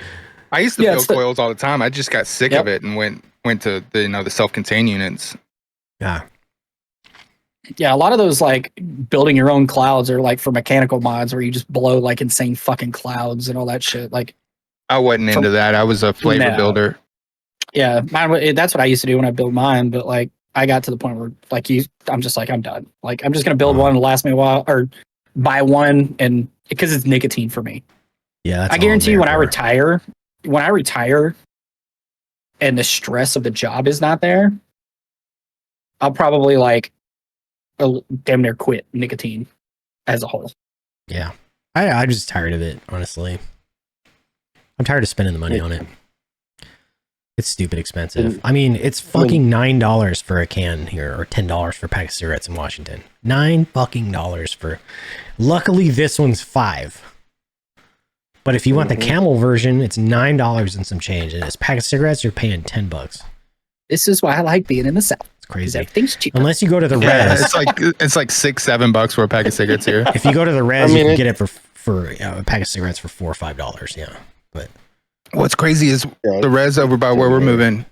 I used to build coils all the time. I just got sick of it and went to the self-contained units. Yeah. Yeah, a lot of those like building your own clouds are like for mechanical mods where you just blow like insane fucking clouds and all that shit. Like, I wasn't into that. I was a flavor builder. Yeah, that's what I used to do when I build mine. But like, I got to the point where like I'm just like, I'm done. Like, I'm just gonna build one to last me a while, or buy one, and because it's nicotine for me. Yeah, I guarantee you when I retire, and the stress of the job is not there, I'll probably like damn near quit nicotine as a whole. Yeah. I'm just tired of it, honestly. I'm tired of spending the money on it. It's stupid expensive. I mean, it's fucking $9 for a can here, or $10 for a pack of cigarettes in Washington. $9 for. Luckily, this one's $5. But if you want the Camel version, it's $9 and some change. And this pack of cigarettes, you're paying $10. This is why I like being in the South. It's crazy. Everything's cheap. Unless you go to the res. It's like $6-7 for a pack of cigarettes here. If you go to the res, you can get it for a pack of cigarettes for $4 or $5. Yeah, but what's crazy is the res over by where we're moving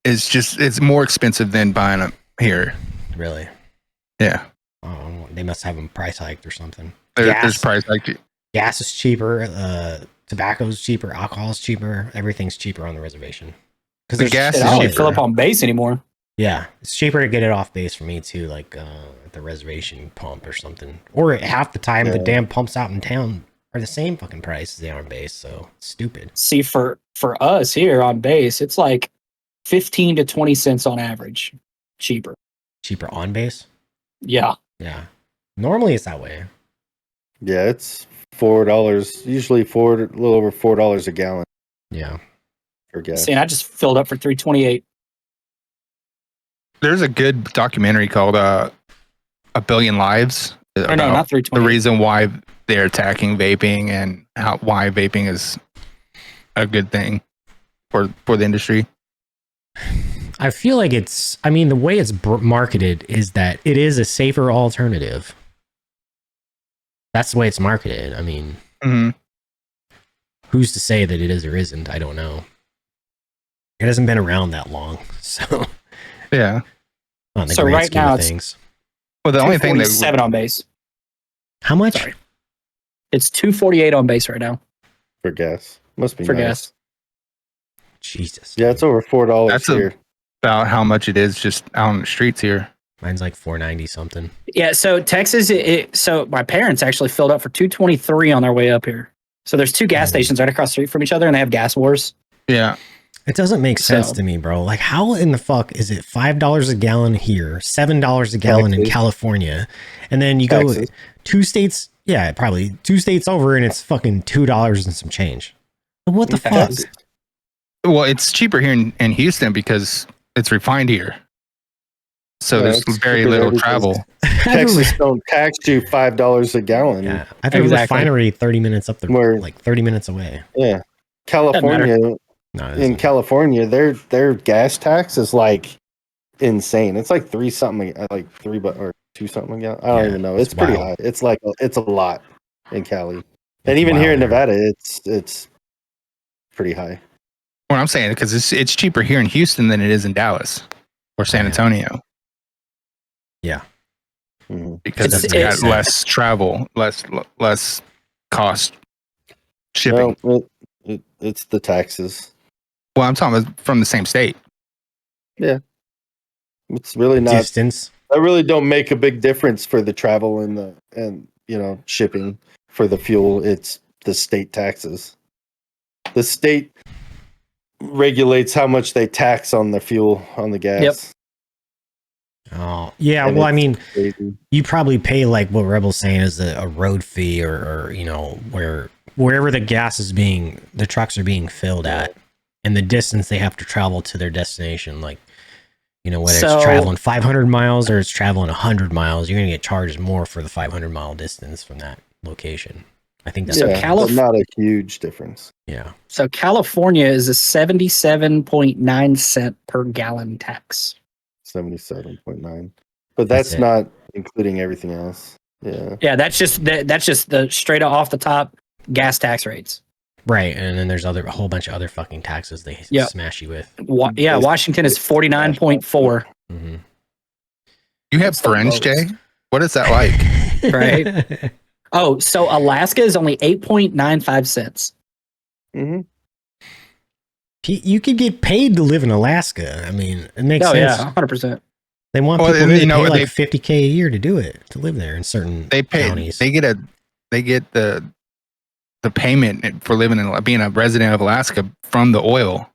is it's more expensive than buying them here. Really? Yeah. Oh, they must have them price hiked or something. There's price hiked. Gas is cheaper. Tobacco's cheaper. Alcohol's cheaper. Everything's cheaper on the reservation. Because the gas is cheaper. I don't fill up on base anymore. Yeah, it's cheaper to get it off base for me too, like at the reservation pump or something. Or half the time, the damn pumps out in town are the same fucking price as they are on base. So it's stupid. See, for us here on base, it's like 15 to 20 cents on average cheaper. Cheaper on base? Yeah. Yeah. Normally it's that way. Yeah, it's $4. Usually a little over $4 a gallon. Yeah. For gas. See, and I just filled up for $3.28. There's a good documentary called "A Billion Lives." Or no, not $3.28. The reason why they're attacking vaping and why vaping is a good thing for the industry. I feel like the way it's marketed is that it is a safer alternative. That's the way it's marketed. I mean, who's to say that it is or isn't? I don't know. It hasn't been around that long, so yeah. So right now things. Well, the only thing that 7 on base. How much? Sorry. It's $2.48 on base right now for gas. Must be for nice. gas. Jesus. Yeah, it's over $4 That's here. About how much it is just out on the streets here. Mine's like $4.90 something. Yeah, so Texas. So my parents actually filled up for $2.23 on their way up here. So there's 2 gas stations right across the street from each other, and they have gas wars. Yeah. It doesn't make sense to me, bro. Like, how in the fuck is it $5 a gallon here, $7 a gallon in California, and then you go 2 states? Yeah, probably 2 states over, and it's fucking $2 and some change. What the fuck? Well, it's cheaper here in Houston because it's refined here, so there's very little travel. Texas don't tax you $5 a gallon. Yeah, I have a refinery 30 minutes up the like 30 minutes away. Yeah, California. In California, their gas tax is like insane. It's like $3 or $2 a gallon. I don't even know. It's pretty high. It's like it's a lot in Cali, and even here in Nevada, it's pretty high. What I'm saying, because it's cheaper here in Houston than it is in Dallas or San Antonio. Yeah. because It's- you got it's- less travel, less cost shipping. No, it's the taxes. Well, I'm talking about from the same state. It's really not. Distance. I really don't make a big difference for the travel and shipping for the fuel. It's the state taxes. The state regulates how much they tax on the fuel, on the gas. Yep. Oh, yeah. And Well, I it's mean, crazy. you probably pay like what Rebel's saying is a road fee or wherever the trucks are being filled at, and the distance they have to travel to their destination. Like, whether it's traveling 500 miles or it's traveling 100 miles, you're going to get charged more for the 500-mile distance from that location. I think that's but not a huge difference. Yeah. So California is a 77.9 cent per gallon tax. 77.9, but that's not including everything else. Yeah, that's just the straight off the top gas tax rates. Right, and then there's a whole bunch of other fucking taxes they smash you with. Washington is 49.4. Mm-hmm. You have French, Jay? What is that like? Right. Oh, so Alaska is only 8.95 cents. Mm-hmm. You could get paid to live in Alaska. I mean, it makes sense. Yeah, 100%. They want people to pay like $50K a year to do it, to live there in certain counties. They get the payment for being a resident of Alaska from the oil.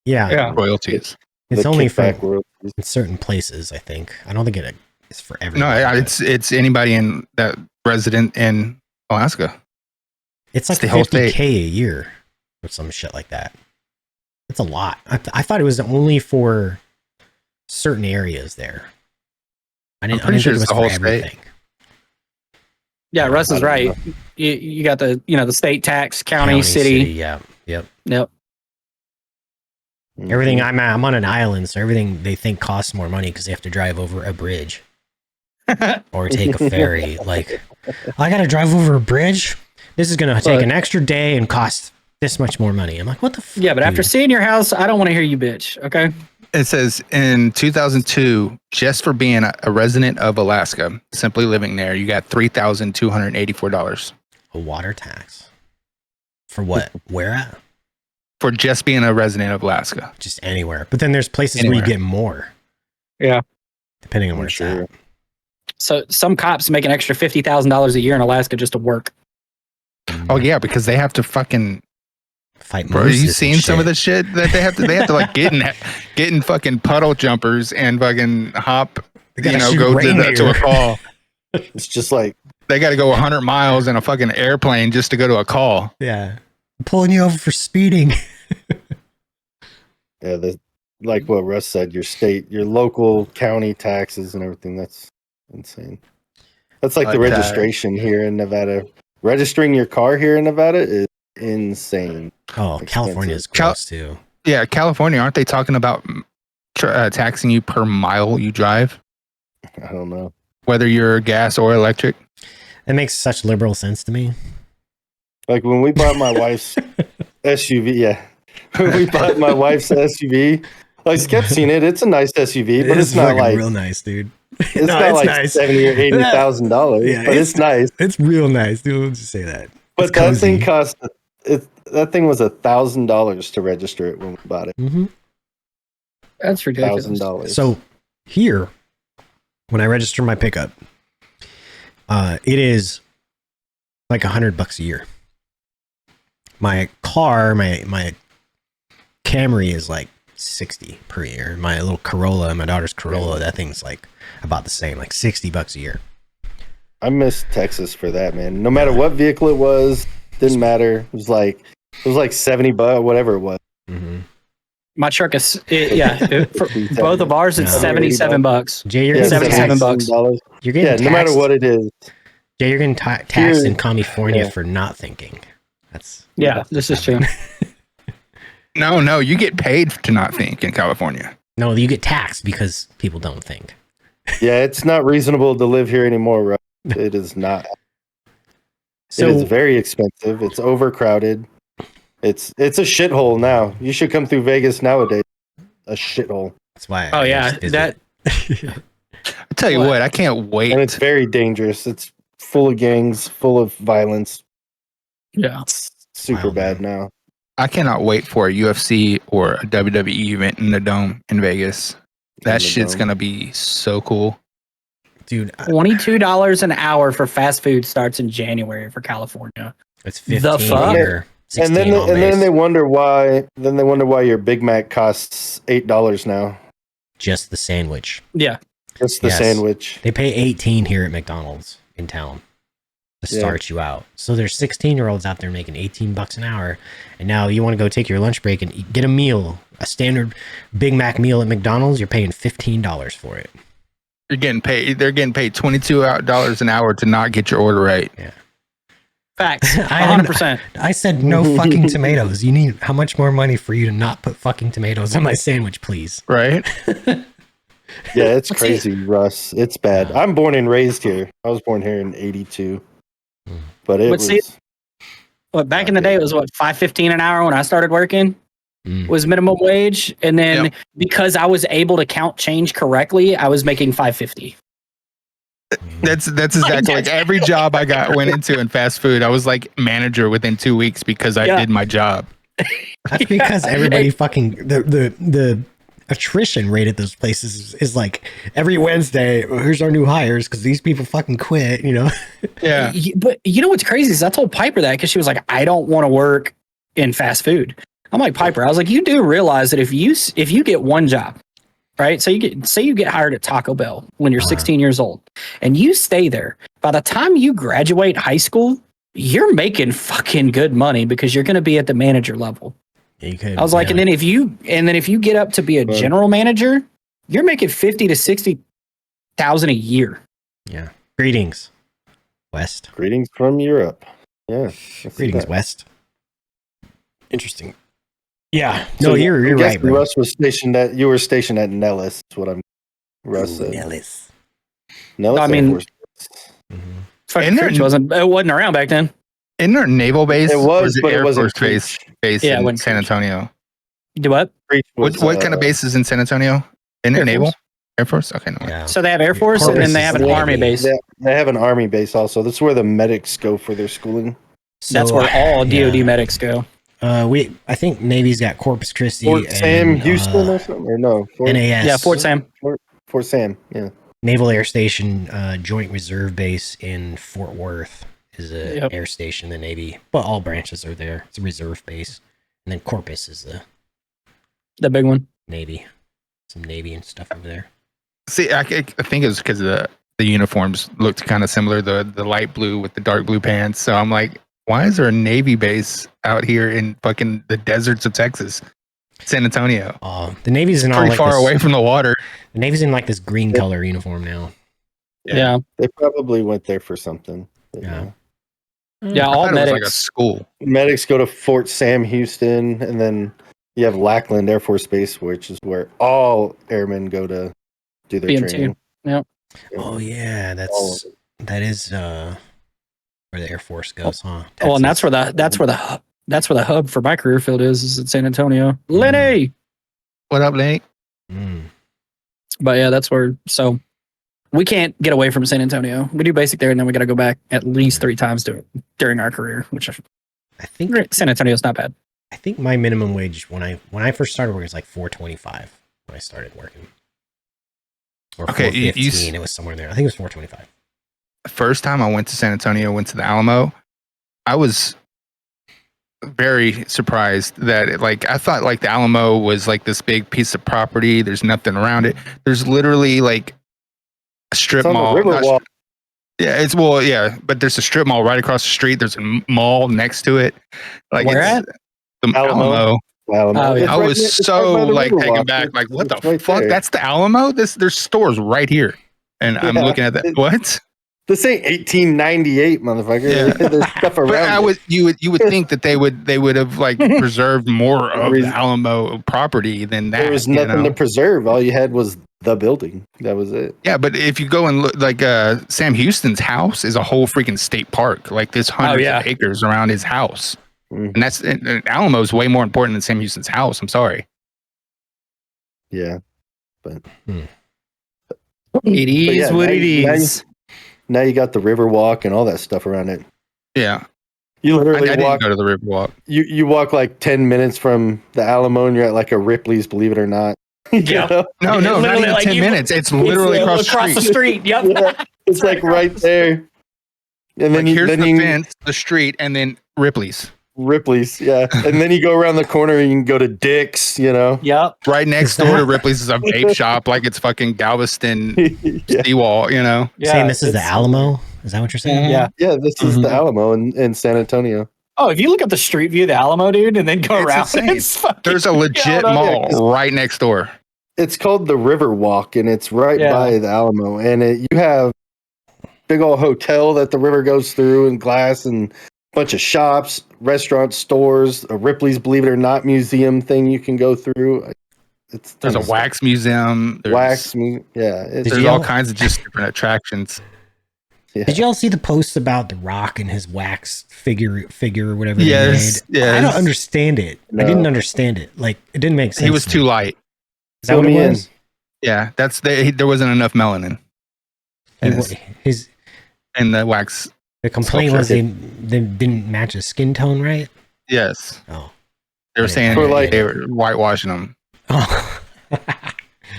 Yeah. Royalties. It's only for in certain places, I think. I don't think it's for everyone. No, it's anybody in that resident in Alaska. It's like the whole state. $50K a year or some shit like that. That's a lot. I thought it was only for certain areas there. I didn't think it was for everything. Yeah, Russ is right. You got the state tax, county, city. Yeah. Yep. Mm-hmm. Everything I'm on an island, so everything they think costs more money because they have to drive over a bridge or take a ferry. Like, I got to drive over a bridge. This is going to take an extra day and cost this much more money. I'm like, what the fuck? Yeah, but after seeing your house, I don't want to hear you bitch. Okay. It says in 2002, just for being a resident of Alaska, simply living there, you got $3,284. A water tax. For what? Where at? For just being a resident of Alaska. Just anywhere. But then there's places where you get more. Yeah. Depending on where it's at. So some cops make an extra $50,000 a year in Alaska just to work. Oh yeah, because they have to fucking fight. Bro, you seen some of the shit that they have to? They have to like get in fucking puddle jumpers and fucking hop. Go to a call. It's just like they got to go 100 miles in a fucking airplane just to go to a call. Yeah, I'm pulling you over for speeding. Yeah, like what Russ said, your local county taxes and everything. That's insane. That's like the registration here in Nevada. Registering your car here in Nevada is insane. Oh, California is close too. Yeah, California. Aren't they talking about taxing you per mile you drive? I don't know. Whether you're gas or electric. It makes such liberal sense to me. Like when we bought my wife's SUV, yeah. When we bought my wife's SUV, like Skep's seen it. It's a nice SUV, but it's not like real nice, dude. It's not like nice. $70,000 or $80,000. Yeah, but it's nice. It's real nice, dude. Let's just say that. But that thing cost. That thing was $1,000 to register it when we bought it. Mm-hmm. That's ridiculous. $1,000. So here, when I register my pickup, it is like $100 a year. My car, my Camry is like $60 per year. My little Corolla, my daughter's Corolla, that thing's like about the same, like $60 a year. I miss Texas for that, man. No matter what vehicle it was, didn't matter. It was like $70, whatever it was. Mm-hmm. My truck is for both of ours it's $77. Jay, you're getting $77. You're getting taxed. No matter what it is. Jay, you're getting taxed in California for not thinking. This is true. No, you get paid to not think in California. No, you get taxed because people don't think. Yeah, it's not reasonable to live here anymore, right? It is not. So, it is very expensive. It's overcrowded. It's a shithole now. You should come through Vegas nowadays. A shithole. That's why. Oh yeah, that I tell you what, I can't wait. And it's very dangerous. It's full of gangs, full of violence. Yeah. It's super bad now. I cannot wait for a UFC or a WWE event in the Dome in Vegas. That shit's going to be so cool. Dude, $22 an hour for fast food starts in January for California. It's 15 here. And then they wonder why. Then they wonder why your Big Mac costs $8 now. Just the sandwich. Yeah, just the sandwich. They pay 18 here at McDonald's in town to start you out. So there's 16-year-olds out there making $18 an hour, and now you want to go take your lunch break and get a meal, a standard Big Mac meal at McDonald's. You're paying $15 for it. You're getting paid. They're getting paid $22 an hour to not get your order right. Yeah. Facts. 100%. I said no fucking tomatoes. You need how much more money for you to not put fucking tomatoes on my sandwich, please? Right? Yeah, it's crazy, Russ. It's bad. I'm born and raised here. I was born here in '82, but it was. Back in the day, it was $5.15 an hour when I started working. Was minimum wage, and then because I was able to count change correctly, I was making $5.50. That's exactly like every job I went into in fast food. I was like manager within 2 weeks because I did my job. That's because everybody fucking the attrition rate at those places is like every Wednesday. Here's our new hires because these people fucking quit. You know. Yeah. But you know what's crazy is I told Piper that because she was like, I don't want to work in fast food. I'm like, Piper, I was like, you do realize that if you get one job, right? So you get hired at Taco Bell when you're 16 years old and you stay there. By the time you graduate high school, you're making fucking good money because you're going to be at the manager level. Yeah, I was like, and then if you get up to be a general manager, you're making 50 to 60,000 a year. Yeah. Greetings, West. Greetings from Europe. Yeah. Greetings, West. Interesting. Yeah. No, you're right, bro. Russ was stationed at. You were stationed at Nellis. That's what Russ said. Nellis. I mean, it wasn't around back then. Isn't there a naval base? It was, but Air it wasn't Force base in San Antonio. Do what? What kind of base is in San Antonio? Isn't it naval? Air Force? Okay, no. Yeah. So they have Air Force and then they have an Army base. They have an Army base also. That's where the medics go for their schooling. So, that's where all DoD medics go. I think Navy's got Corpus Christi, Fort Sam, Houston, or something, or no? NAS. Yeah, Fort Sam. Fort Sam. Yeah. Naval Air Station, Joint Reserve Base in Fort Worth is an air station. The Navy, but all branches are there. It's a reserve base, and then Corpus is the big one. Navy, some Navy and stuff over there. See, I think it was because the uniforms looked kind of similar. The light blue with the dark blue pants. So I'm like, why is there a Navy base out here in fucking the deserts of Texas, San Antonio? The Navy's in pretty far away from the water. The Navy's in like this green color uniform now. Yeah, they probably went there for something. Yeah. Yeah, all medics. It was like a school. Medics go to Fort Sam, Houston, and then you have Lackland Air Force Base, which is where all airmen go to do their training. Yep. Oh yeah, that is where the Air Force goes, huh? Texas. Oh, and that's where the hub for my career field is in San Antonio. Lenny, what up, Lenny? But yeah, that's where. So we can't get away from San Antonio. We do basic there, and then we got to go back at least 3 times during our career, which I think San Antonio's not bad. I think my minimum wage when I first started working was like $4.25 when I started working. Or okay, $4.15. It was somewhere there. I think it was $4.25. The first time I went to San Antonio, went to the Alamo, I was very surprised that I thought like the Alamo was like this big piece of property. There's nothing around it. There's literally like a strip mall. But there's a strip mall right across the street. There's a mall next to it. Like where at? The Alamo. Oh, yeah. I was so taken back. Like, what the fuck? There. That's the Alamo? There's stores right here. And I'm looking at that. What? This ain't 1898, motherfucker. Yeah. There's stuff around. But you would think that they would have like preserved more of the Alamo property than that. There was nothing to preserve. All you had was the building. That was it. Yeah, but if you go and look, like Sam Houston's house is a whole freaking state park. Like there's hundreds of acres around his house. And Alamo is way more important than Sam Houston's house. I'm sorry. Yeah, but It is what it is. Now you got the river walk and all that stuff around it. Yeah. You literally I didn't walk. go to the river walk. You walk like 10 minutes from the Alamo, and you're at like a Ripley's. Believe it or not. Yeah. No, not even 10 minutes. It's literally across the street. Yep. Yeah, it's like right there. And then here's the fence, the street, and then Ripley's. Yeah. And then you go around the corner and you can go to Dick's, Yep. Right next door to Ripley's is a vape shop, like it's fucking Galveston seawall, Saying this is the Alamo? Is that what you're saying? Yeah. Yeah, this is the Alamo in San Antonio. Oh, if you look up the street view of the Alamo, dude, and then go around, there's a legit mall right next door. It's called the River Walk, and it's right by the Alamo. And you have big old hotel that the river goes through, and glass, and a bunch of shops, restaurants, stores, a Ripley's Believe It or Not museum thing you can go through. There's a wax museum. There's all kinds of just different attractions. Yeah. Did you all see the posts about The Rock and his wax figure or whatever? Yes. I don't understand it. No. I didn't understand it. Like, it didn't make sense. He was too light. Is that what it was? Yeah, there wasn't enough melanin. And the wax. The complaint was they didn't match his skin tone, right? Yes. Oh. They were saying they were whitewashing him. Oh.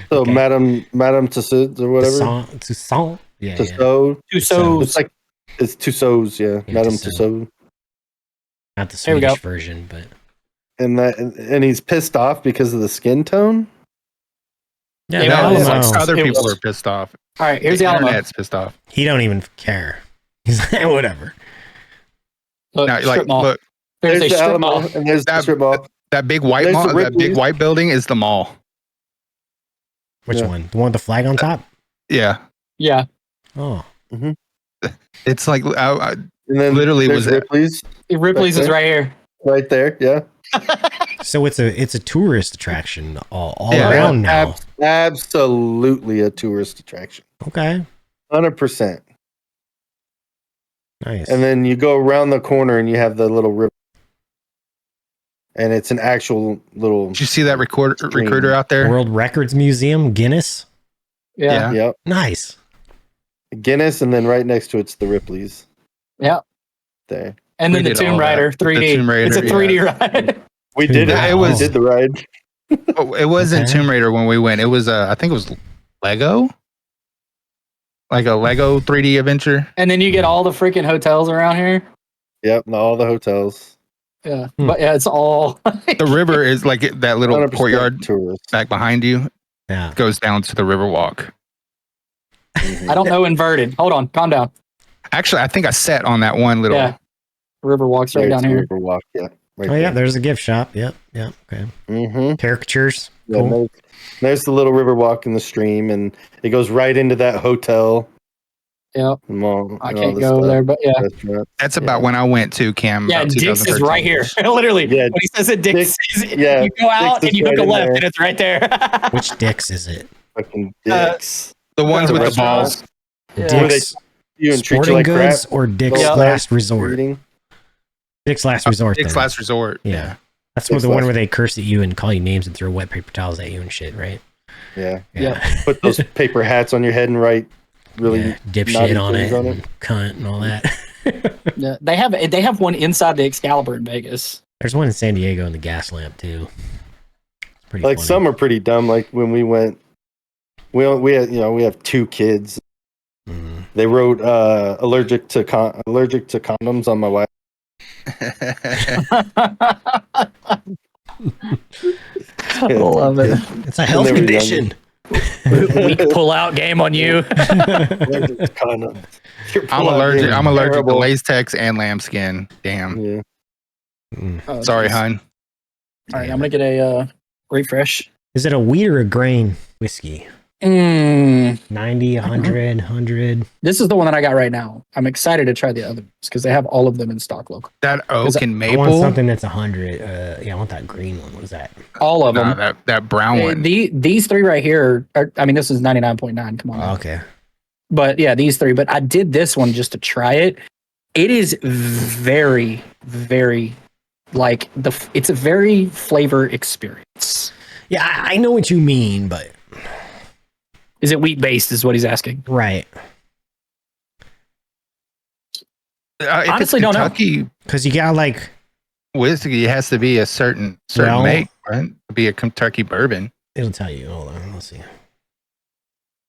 So okay. Madame Tussauds or whatever. Tussauds. Yeah. Tussauds. It's Tussauds, yeah. Madame Tussauds. Not the Swedish version, but. And he's pissed off because of the skin tone. Yeah, other people are pissed off. All right, here's the Alamo. Internet's pissed off. He don't even care. He's like, whatever. Look, look. There's the Alamo, and there's the strip mall. That big white mall, that big white building is the mall. Which one? The one with the flag on top? Yeah. Yeah. Oh. Mm-hmm. It's like and then literally was Ripley's. Ripley's is right here. Right there, yeah. So it's a tourist attraction all around now. Absolutely a tourist attraction. Okay. 100%. Nice. And then you go around the corner and you have the little river. And it's an actual little. Did you see that recruiter out there? World Records Museum, Guinness. Yeah. Yep. Nice. Guinness, and then right next to it's the Ripley's. Yeah. There. And then the Tomb Raider 3D. The Tomb Raider, it's a 3D ride. We did it. We did the ride. It wasn't Tomb Raider when we went. It was I think it was Lego. Like a Lego 3D adventure. And then you get all the freaking hotels around here. Yep, all the hotels. Yeah, but yeah, it's all. The river is like that little courtyard tourist back behind you. Yeah, goes down to the river walk. Mm-hmm. I don't know inverted. Hold on, calm down. Actually, I think I sat on that one little. Yeah, river walks right down here. River walk, yeah. Right there. There's a gift shop. Yep. Okay. Mm-hmm. Caricatures. Yeah, cool. There's the little river walk in the stream, and it goes right into that hotel. Yep. Mall, I can't go there, but yeah. That's about when I went to Cam. Yeah, Dick's is right here. Literally. Yeah, when he says it, Dick's you go out Dick's and you hook a left, there. and it's right there. Which Dick's is it? Fucking Dick's. The ones with the balls. Yeah. Dick's Sporting like Goods crap? or Dick's Last Resort? Dick's Last Resort. Dick's Last Resort. Yeah. That's the one where they curse at you and call you names and throw wet paper towels at you and shit, right? Yeah. Yeah. Put those paper hats on your head and write really dipshit on it, and cunt and all that. Yeah, they have one inside the Excalibur in Vegas. There's one in San Diego in the Gas Lamp too. It's pretty like funny. some are pretty dumb. Like when we went, we have 2 kids. Mm-hmm. They wrote allergic to condoms on my wife. I love it. It's a health condition. Weak pull-out game on you. I'm allergic to latex and lambskin. Damn. Yeah. Oh, sorry, hun. All right, I'm gonna get a refresh. Is it a wheat or a grain whiskey? 90, 100. This is the one that I got right now. I'm excited to try the others because they have all of them in stock local. That oak and maple. I want something that's 100. I want that green one. What is that? All of them. That brown one. These 3 right here. This is 99.9. Come on. Okay. But yeah, these 3. But I did this one just to try it. It is very, very it's a very flavor experience. Yeah, I know what you mean, but Is it wheat based? Is what he's asking. Right. Honestly, don't know. Because you got like whiskey has to be a certain make, right? To be a Kentucky bourbon. It'll tell you. Hold on, let's see.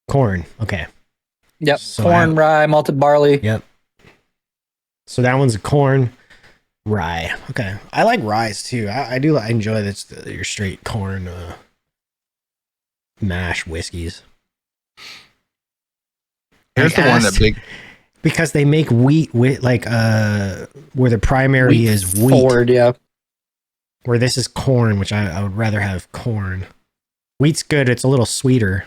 Corn. Okay. Yep. So corn, rye, malted barley. Yep. So that one's a corn, rye. Okay. I like ryes too. I enjoy this. Your straight corn mash whiskeys. Here's the one that big. Because they make wheat with like where the primary Wheat is wheat. Forward, yeah. Where this is corn, which I would rather have corn. Wheat's good. It's a little sweeter.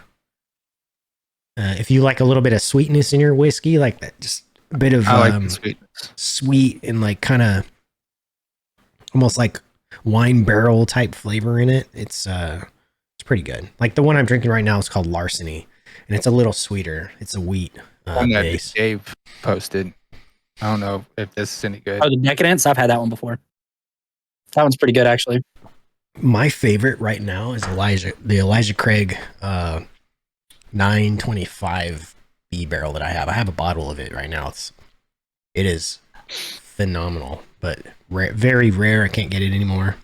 If you like a little bit of sweetness in your whiskey, like that, just a bit of sweet and like kind of almost like wine barrel type flavor in it. It's pretty good. Like the one I'm drinking right now is called Larceny, and it's a little sweeter. It's a wheat one that base. Dave posted. I don't know if this is any good. Oh, the Decadence. I've had that one before. That one's pretty good, actually. My favorite right now is the Elijah Craig 925 B barrel that I have. I have a bottle of it right now. It is phenomenal, but very rare. I can't get it anymore.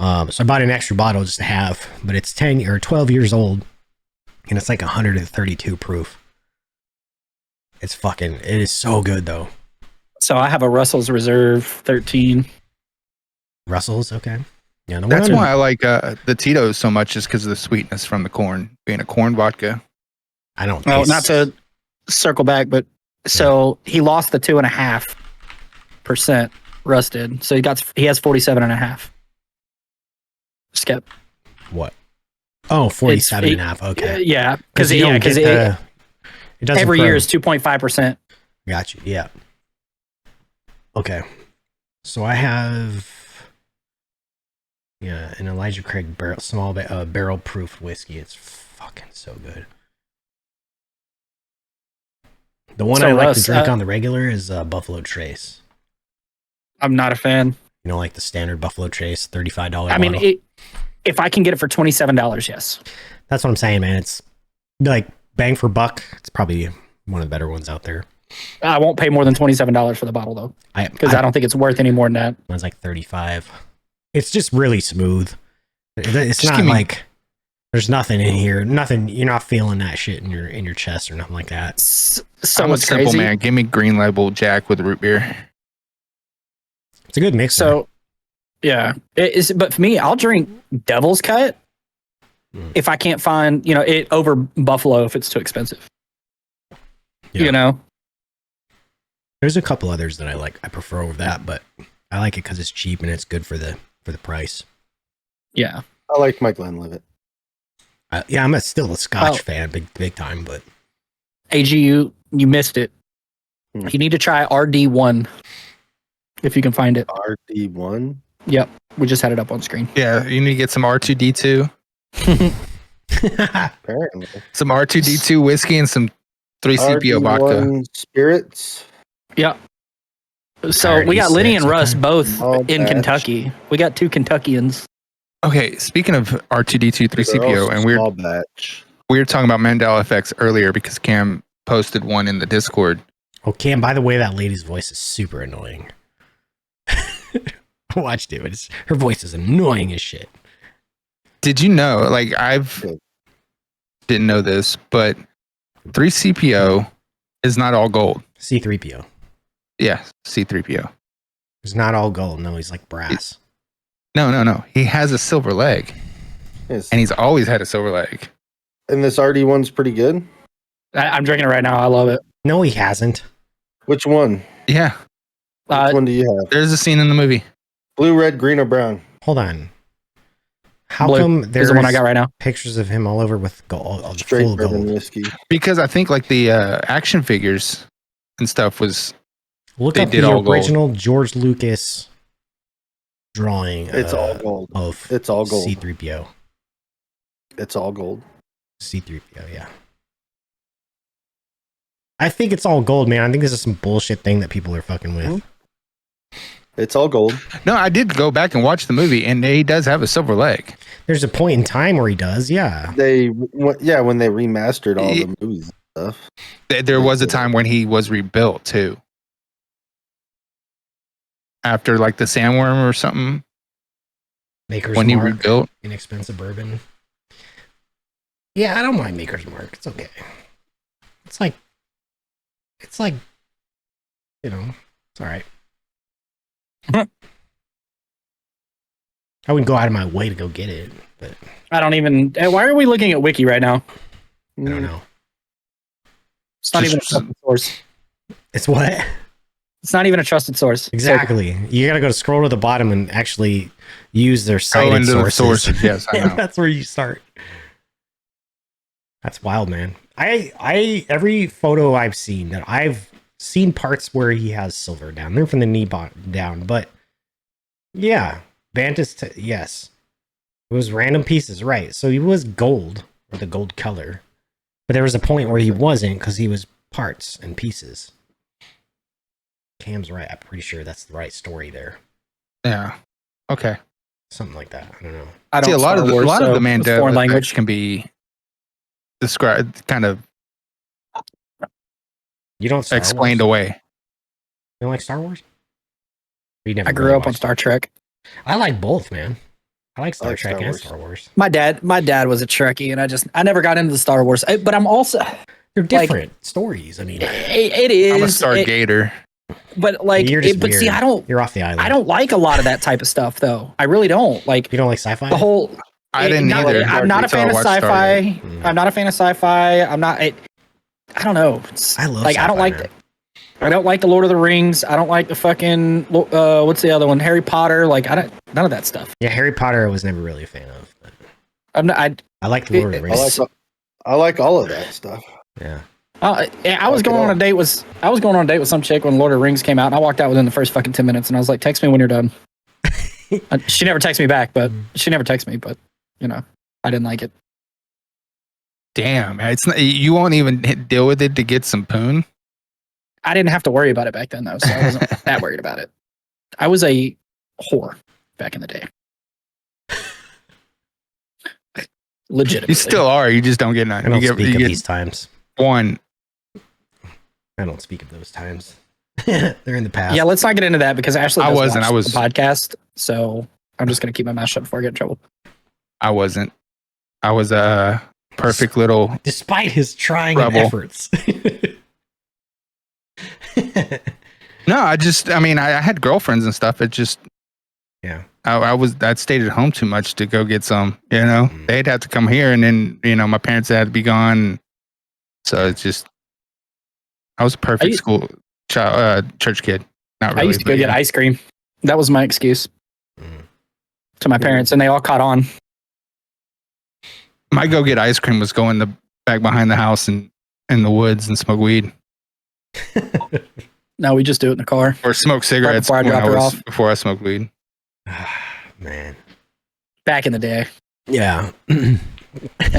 So I bought an extra bottle just to have, but it's 10 or 12 years old, and it's like 132 proof. It is so good though. So I have a Russell's Reserve 13. Russell's, okay. Yeah, that's why I like the Tito's so much, is because of the sweetness from the corn, being a corn vodka. I don't. Well, not to circle back, but so he lost the 2.5% rusted. So he has 47.5. Skip. What? Oh, 47.5. Okay. Yeah, because it doesn't every year is 2.5%. Got you. Yeah. Okay. So I have an Elijah Craig barrel proof whiskey. It's fucking so good. The one I like to drink on the regular is Buffalo Trace. I'm not a fan. You know, like the standard Buffalo Trace, $35 bottle. I mean, if I can get it for $27, yes. That's what I'm saying, man. It's like bang for buck. It's probably one of the better ones out there. I won't pay more than $27 for the bottle, though, because I don't think it's worth any more than that. Mine's like $35. It's just really smooth. It's not like there's nothing in here. Nothing. You're not feeling that shit in your chest or nothing like that. So I'm a simple man. Give me Green Label Jack with root beer. It's a good mix. So, yeah, but for me, I'll drink Devil's Cut if I can't find it over Buffalo if it's too expensive. Yeah. There's a couple others that I prefer over that, but I like it because it's cheap and it's good for the price. Yeah, I like my Glenlivet. I'm still a Scotch fan, big time. But AG, you missed it. You need to try RD1 if you can find it. RD1. Yep, we just had it up on screen. Yeah, you need to get some R2D2. Apparently, some R2D2 whiskey and some 3CPO vodka. Spirits. Yep. So we got Lenny and Russ both in Kentucky. We got two Kentuckians. Okay, speaking of R2D2 3CPO, and we were talking about Mandela effects earlier because Cam posted one in the Discord. Oh, Cam, by the way, that lady's voice is super annoying. I watched it. Her voice is annoying as shit. Did you know, didn't know this, but 3CPO is not all gold. C3PO. Yeah, C3PO. He's not all gold. No, he's like brass. No. He has a silver leg. Yes. And he's always had a silver leg. And this RD1's pretty good? I'm drinking it right now. I love it. No, he hasn't. Which one? Yeah. Which one do you have? There's a scene in the movie. Blue, red, green, or brown? Hold on. How come there's the one I got right now? Pictures of him all over with gold, straight full bourbon gold whiskey? Because I think the action figures and stuff was. Look up the original George Lucas drawing. It's all gold. It's all gold. C3PO. It's all gold. C3PO, yeah. I think it's all gold, man. I think this is some bullshit thing that people are fucking with. It's all gold. No, I did go back and watch the movie, and he does have a silver leg. There's a point in time where he does, yeah. when they remastered all the movies and stuff. There was a time when he was rebuilt too. After like the Sandworm or something. Maker's when Mark, he rebuilt. Inexpensive bourbon. Yeah, I don't mind Maker's Mark. It's okay. It's like, you know, it's all right. I wouldn't go out of my way to go get it, but I don't even. Why are we looking at Wiki right now? I don't know. It's not even a trusted source. It's what? It's not even a trusted source. Exactly. You got to go to scroll to the bottom and actually use their cited sources. Yes, I know. That's where you start. That's wild, man. I every photo I've seen that I've seen parts where he has silver down. They're from the knee down, but yeah, Bantus. Yes, it was random pieces, right? So he was gold or the gold color, but there was a point where he wasn't because he was parts and pieces. Cam's right. I'm pretty sure that's the right story there. Yeah. Okay. Something like that. I don't know. I don't see a lot of the foreign Mandela language can be described kind of You don't explained away. You don't like Star Wars? You never I grew up on Star Trek. I like both, man. I like Star Trek and Star Wars. My dad was a Trekkie, and I never got into the Star Wars. But I'm also they're different stories. I mean, it is. I'm a Stargater. But like, you're just but weird. see, You're off the island. I don't like a lot of that type of stuff, though. I really don't like. You don't like sci-fi? The whole. I didn't either. I'm not a fan of sci-fi. I'm not a fan of sci-fi. I'm not. I don't know. I love. Like, I don't like. I don't like the Lord of the Rings. I don't like the fucking. What's the other one? Harry Potter. Like, none of that stuff. Yeah, Harry Potter. I was never really a fan of. But I'm not. I like the Lord of the Rings. I like all of that stuff. Yeah. I was going on a date with some chick when Lord of the Rings came out, and I walked out within the first fucking 10 minutes, and I was like, "Text me when you're done." She never texted me back, but you know, I didn't like it. Damn, it's not, you won't even deal with it to get some poon. I didn't have to worry about it back then, though, so I wasn't that worried about it. I was a whore back in the day. Legitimately. You still are. You just don't get none. I don't speak of these times. One. I don't speak of those times. They're in the past. Yeah, let's not get into that because Ashley I was the podcast, so I'm just gonna keep my mouth shut before I get in trouble. I wasn't. I was a perfect little. Despite his trying efforts. No, I mean, I had girlfriends and stuff. It just. Yeah. I'd stayed at home too much to go get some. You know, they'd have to come here, and then my parents had to be gone. So it's just. I was a perfect church kid. Not really. I used to go get ice cream. That was my excuse to my parents, and they all caught on. My go get ice cream was go in the back behind the house and in the woods and smoke weed. No, we just do it in the car or smoke cigarettes before I smoked weed. Man, back in the day. Yeah. And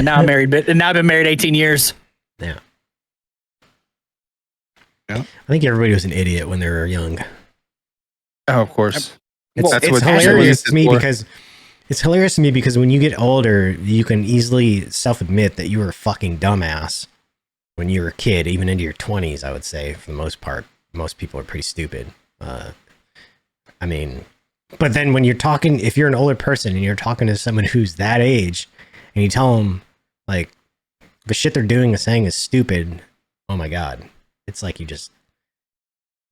now I'm married, and now I've been married 18 years. Yeah. I think everybody was an idiot when they were young. Oh, of course. It's hilarious to me because when you get older, you can easily self-admit that you were a fucking dumbass when you were a kid, even into your 20s, I would say, for the most part. Most people are pretty stupid. I mean, but then when you're talking, if you're an older person and you're talking to someone who's that age and you tell them, like, the shit they're doing and saying is stupid, oh my God. It's like you just...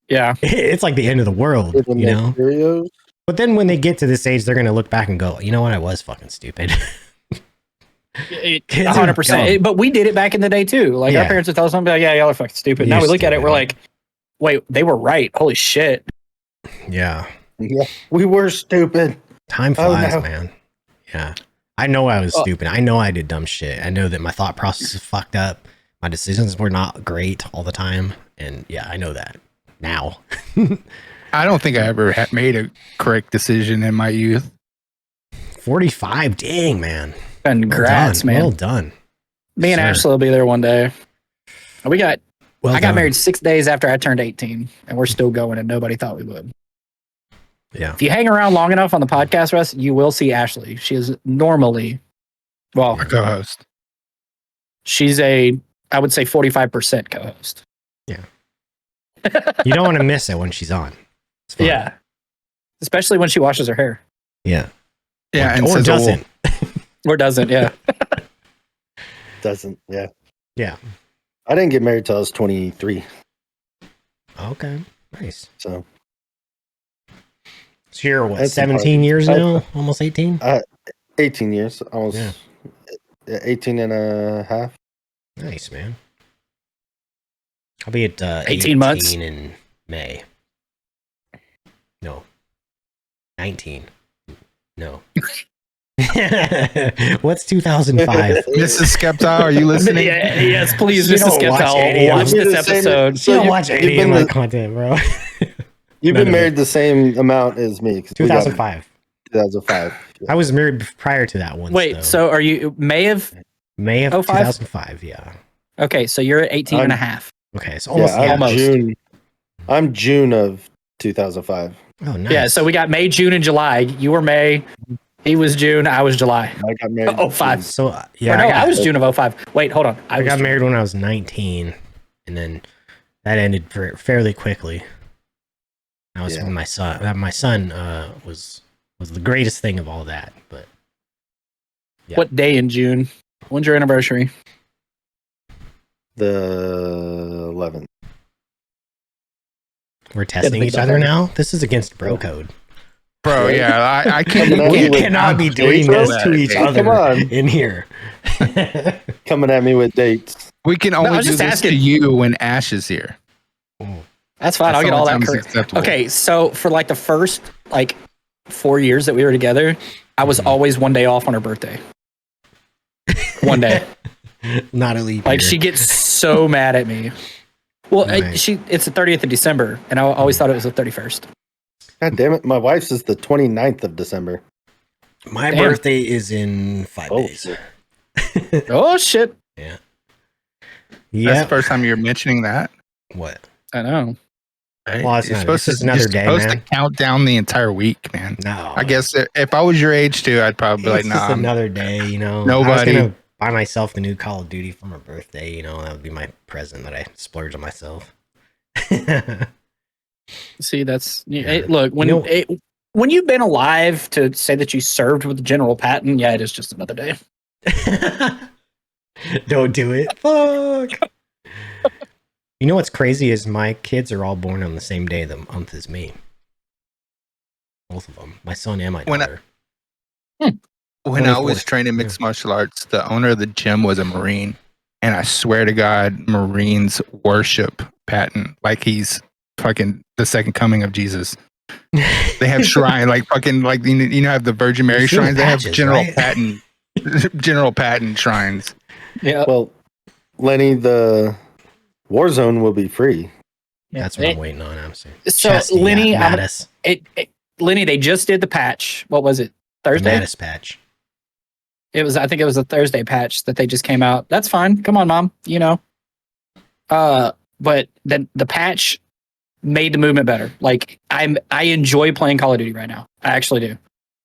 Yeah. It's like the end of the world, you know? Cheerios? But then when they get to this age, they're going to look back and go, you know what? I was fucking stupid. 100%. But we did it back in the day, too. Like, our parents would tell us something like, yeah, y'all are fucking stupid. Now we look at it, we're like, wait, they were right. Holy shit. Yeah. Yeah, we were stupid. Time flies, man. Yeah. I know I was stupid. I know I did dumb shit. I know that my thought process is fucked up. My decisions were not great all the time. And yeah, I know that now. I don't think I ever made a correct decision in my youth. 45, dang, man. Congrats, man. Well done. Me and Ashley will be there one day. I got married 6 days after I turned 18, and we're still going, and nobody thought we would. Yeah. If you hang around long enough on the podcast, Russ, you will see Ashley. She is normally, well, Our co-host. she's I would say 45% co-host. Yeah. You don't want to miss it when she's on. It's fun. Yeah. Especially when she washes her hair. Yeah. Yeah, Or, and or says, doesn't. Or doesn't, yeah. Doesn't, yeah. Yeah. I didn't get married till I was 23. Okay. Nice. So you're what, That's 17 years now? Almost 18? 18 years, almost. Yeah. 18 and a half. Nice, man. I'll be at 18 months in May. No. 19. No. What's 2005? Mrs. Skepta, are you listening? Yes, please, You Mrs. don't watch Skepta. any Watch of this the same- episode. So You don't you- watch you've any of been my the- content, bro. You've None been of married the same amount as me. 'Cause we got 2005. 2005. I was married prior to that one. Wait, so are you May of? May of 05? 2005, yeah. Okay, so you're at 18 and a half. Okay, it's almost, Yeah, I'm almost. June of 2005. Oh, nice. Yeah, so we got May, June, and July. You were May. He was June. I was July. I got married. Oh, 05. So, Or yeah, no, I got- was June of 05. Wait, hold on. I got married when I was 19, and then that ended fairly quickly. That was when my son was the greatest thing of all that. But yeah. What day in June? When's your anniversary? The 11th. We're testing each other now. This is against bro code. Bro, yeah, I can't. We cannot be doing this to each other Come on. in here. Coming at me with dates. We can I only was do just this asking. to you when Ash is here. That's fine. That's I'll get all that sometimes correct. acceptable. Okay, so for like the first 4 years that we were together, I was always one day off on her birthday. One day. Not a leap Like year. she gets so mad at me. Well, Right. it's the 30th of December, and I always thought it was the 31st. God damn it. My wife's is the 29th of December. My Damn. birthday is in 5 Oh, days. shit. Oh shit! Yeah. That's Yeah. the first time you're mentioning that. What? I know. Right? Well, it's You're not- supposed it's just to, another you're day, supposed man. to count down the entire week, man. No. I guess if I was your age too, I'd probably be like, it's nah. just I'm- another day, you know. I was Nobody- gonna buy myself the new Call of Duty for my birthday, you know. That would be my present that I splurge on myself. See, that's Yeah. look when You know- when you've been alive to say that you served with General Patton. Yeah, it is just another day. Don't do it. Fuck. You know what's crazy is my kids are all born on the same day of the month as me. Both of them. My son and my When I- daughter. When I 24th. was training mixed martial arts, the owner of the gym was a Marine. And I swear to God, Marines worship Patton like he's fucking the second coming of Jesus. They have shrine, like fucking, like, you know, have the Virgin Mary You're feeling shrines. They have patches, General right? Patton, General Patton shrines. Yeah, Well, Lenny, the Warzone will be free. That's what I'm waiting on, honestly. So, Chesty, Lenny, yeah, I'm- Mattis. Lenny, they just did the patch. What was it? Thursday. Mattis patch. I think it was a Thursday patch that they just came out. That's fine. Come on, Mom. You know. But then the patch made the movement better. Like I enjoy playing Call of Duty right now. I actually do.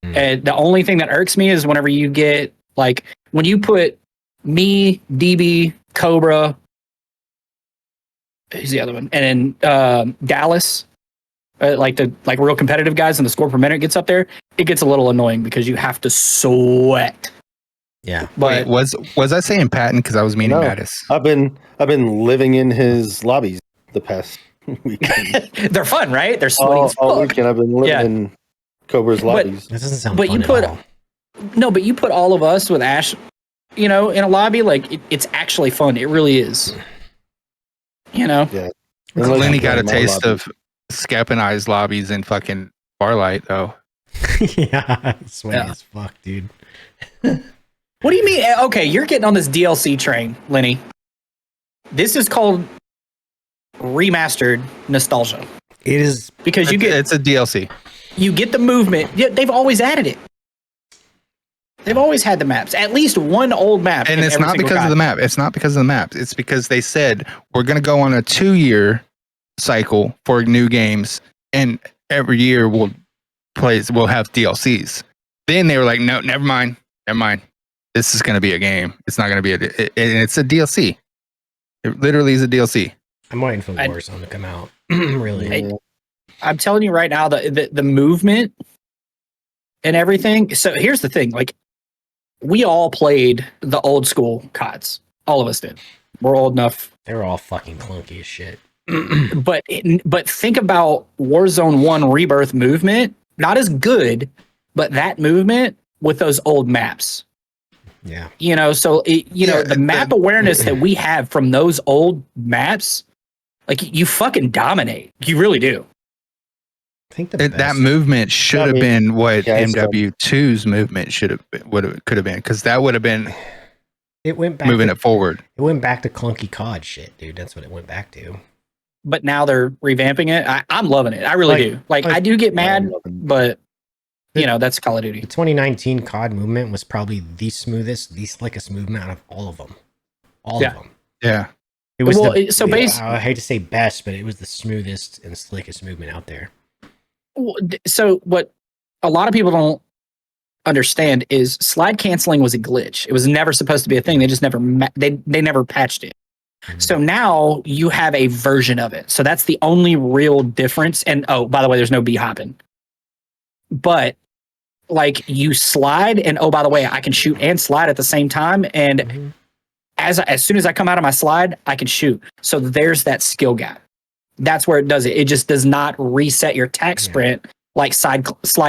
Mm. And the only thing that irks me is whenever you get like when you put me, DB, Cobra, who's the other one, and then Dallas, like real competitive guys, and the score per minute gets up there. It gets a little annoying because you have to sweat. Yeah. But Wait, was I saying Patton because I was meaning No. Mattis? I've been living in his lobbies the past weekend. they're fun, right? They're sweaty all as fuck. weekend I've been living Yeah. in Cobra's lobbies. That doesn't sound But fun you at put- all. No, but you put all of us with Ash, you know, in a lobby, like it's actually fun. It really is. You know, Unless Lenny you got play a my taste lobby. of Scap and I's lobbies in fucking Farlight, though. Yeah. Sweaty Yeah. as fuck, dude. what do you mean? Okay, you're getting on this DLC train, Lenny. This is called remastered nostalgia It is. because It's a DLC. you get the movement. Yeah, they've always added it. They've always had the maps. At least one old map. And in it's every not single because of guide. the map. It's not because of the map. It's because they said we're going to go on a 2-year cycle for new games, and every year we'll will have DLCs. Then they were like, no, never mind. This is going to be a game. It's not going to be and it's a DLC. It literally is a DLC. I'm waiting for Warzone to come out. Really. I'm telling you right now, the movement and everything. So here's the thing: like, we all played the old school CODs. All of us did. We're old enough. They were all fucking clunky as shit. But think about Warzone 1 Rebirth movement. Not as good, but that movement with those old maps. Yeah. So the map awareness that we have from those old maps, like, you fucking dominate. You really do. I think that movement should have been what MW2's movement could have been, because that would have been it went back moving it forward. It went back to clunky COD shit, dude. That's what it went back to. But now they're revamping it. I'm loving it. I really do. Like, I do get mad, but that's Call of Duty. The 2019 COD movement was probably the smoothest, the slickest movement out of all of them. All of them. Yeah. It was I hate to say best, but it was the smoothest and slickest movement out there. So what a lot of people don't understand is slide canceling was a glitch. It was never supposed to be a thing. They just never they never patched it. Mm-hmm. So now you have a version of it. So that's the only real difference. And oh, by the way, there's no B hopping. But like, you slide, and oh, by the way, I can shoot and slide at the same time. And as soon as I come out of my slide, I can shoot. So there's that skill gap. That's where it does it. It just does not reset your attack sprint like slide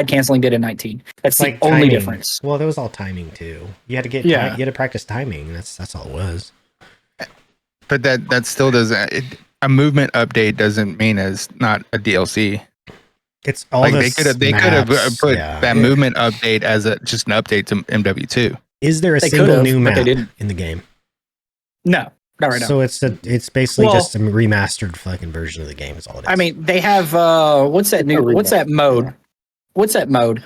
canceling did in 19. That's like the only difference. Well, that was all timing too. You had to you had to practice timing. That's all it was. But that still doesn't. A movement update doesn't mean it's not a DLC. It's all like they could have put that movement update as just an update to MW2. Is there a single new map in the game? No, not right now. So it's basically just a remastered fucking version of the game. Is all it is. I mean, they have what's that mode? What's that mode?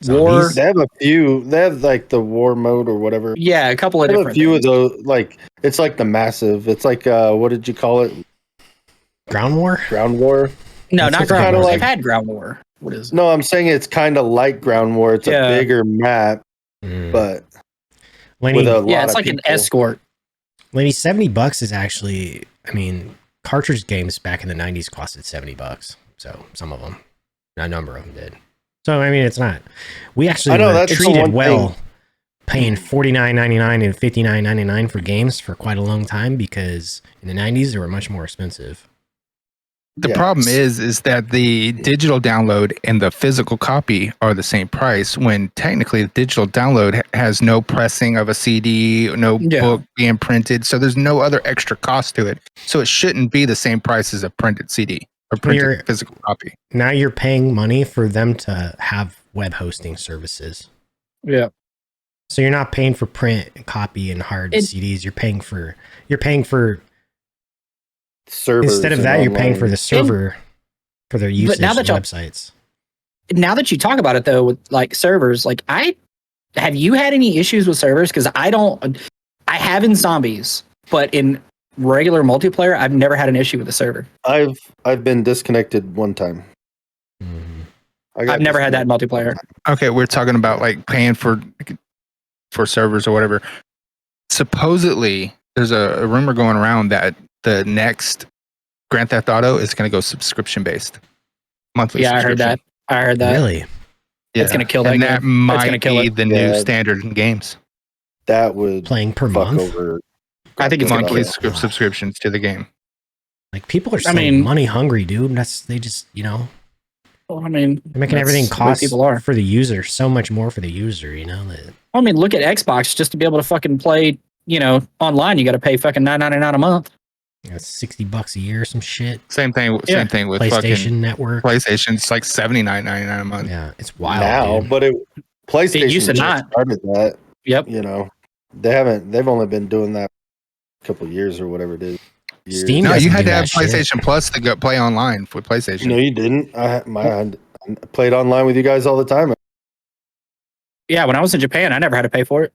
War. They have a few. They have like the war mode or whatever. Yeah, a couple of different. A few of those. Like, it's like the massive. It's like what did you call it? Ground War. Ground War. No, not Ground War. I've had Ground War. What is it? No, I'm saying it's kind of like Ground War. It's a bigger map, but Lenny, with a lot it's of like people. an escort. Lenny, $70 is actually. I mean, cartridge games back in the 90s costed $70. So some of them, a number of them did. So I mean, it's not. We actually were treated well, paying $49.99 and $59.99 for games for quite a long time, because in the 90s they were much more expensive. The problem is that the digital download and the physical copy are the same price, when technically the digital download has no pressing of a CD, no book being printed. So there's no other extra cost to it. So it shouldn't be the same price as a printed CD or printed physical copy. Now you're paying money for them to have web hosting services. Yeah. So you're not paying for print, copy, and hard CDs. You're paying for servers. Instead of that, you're paying for the server for their usage of websites. Now that you talk about it, though, with like servers, like have you had any issues with servers? Because I have in zombies, but in regular multiplayer, I've never had an issue with the server. I've been disconnected one time. I've never had that in multiplayer. Okay, we're talking about like paying for servers or whatever. Supposedly, there's a rumor going around that the next Grand Theft Auto is going to go subscription based, monthly. Yeah, I heard that. Really? Yeah, it's going to kill that. And game. that might be the new standard in games. That would playing per month. I think it's monthly subscriptions to the game. Like, people are so money hungry, dude. They just Well, I mean, they're making everything cost for the user so much more for the user. I mean, look at Xbox. Just to be able to fucking play, online, you got to pay fucking $9.99 a month. That's $60 a year or some shit. Same thing with PlayStation fucking Network. PlayStation's like $79.99 a month. Yeah, it's wild now, dude. But PlayStation it used to not started that. Yep. They've only been doing that a couple years or whatever it is. Steam. No, you had to have PlayStation Plus to go play online for PlayStation. No, you didn't. I played online with you guys all the time. Yeah, when I was in Japan, I never had to pay for it.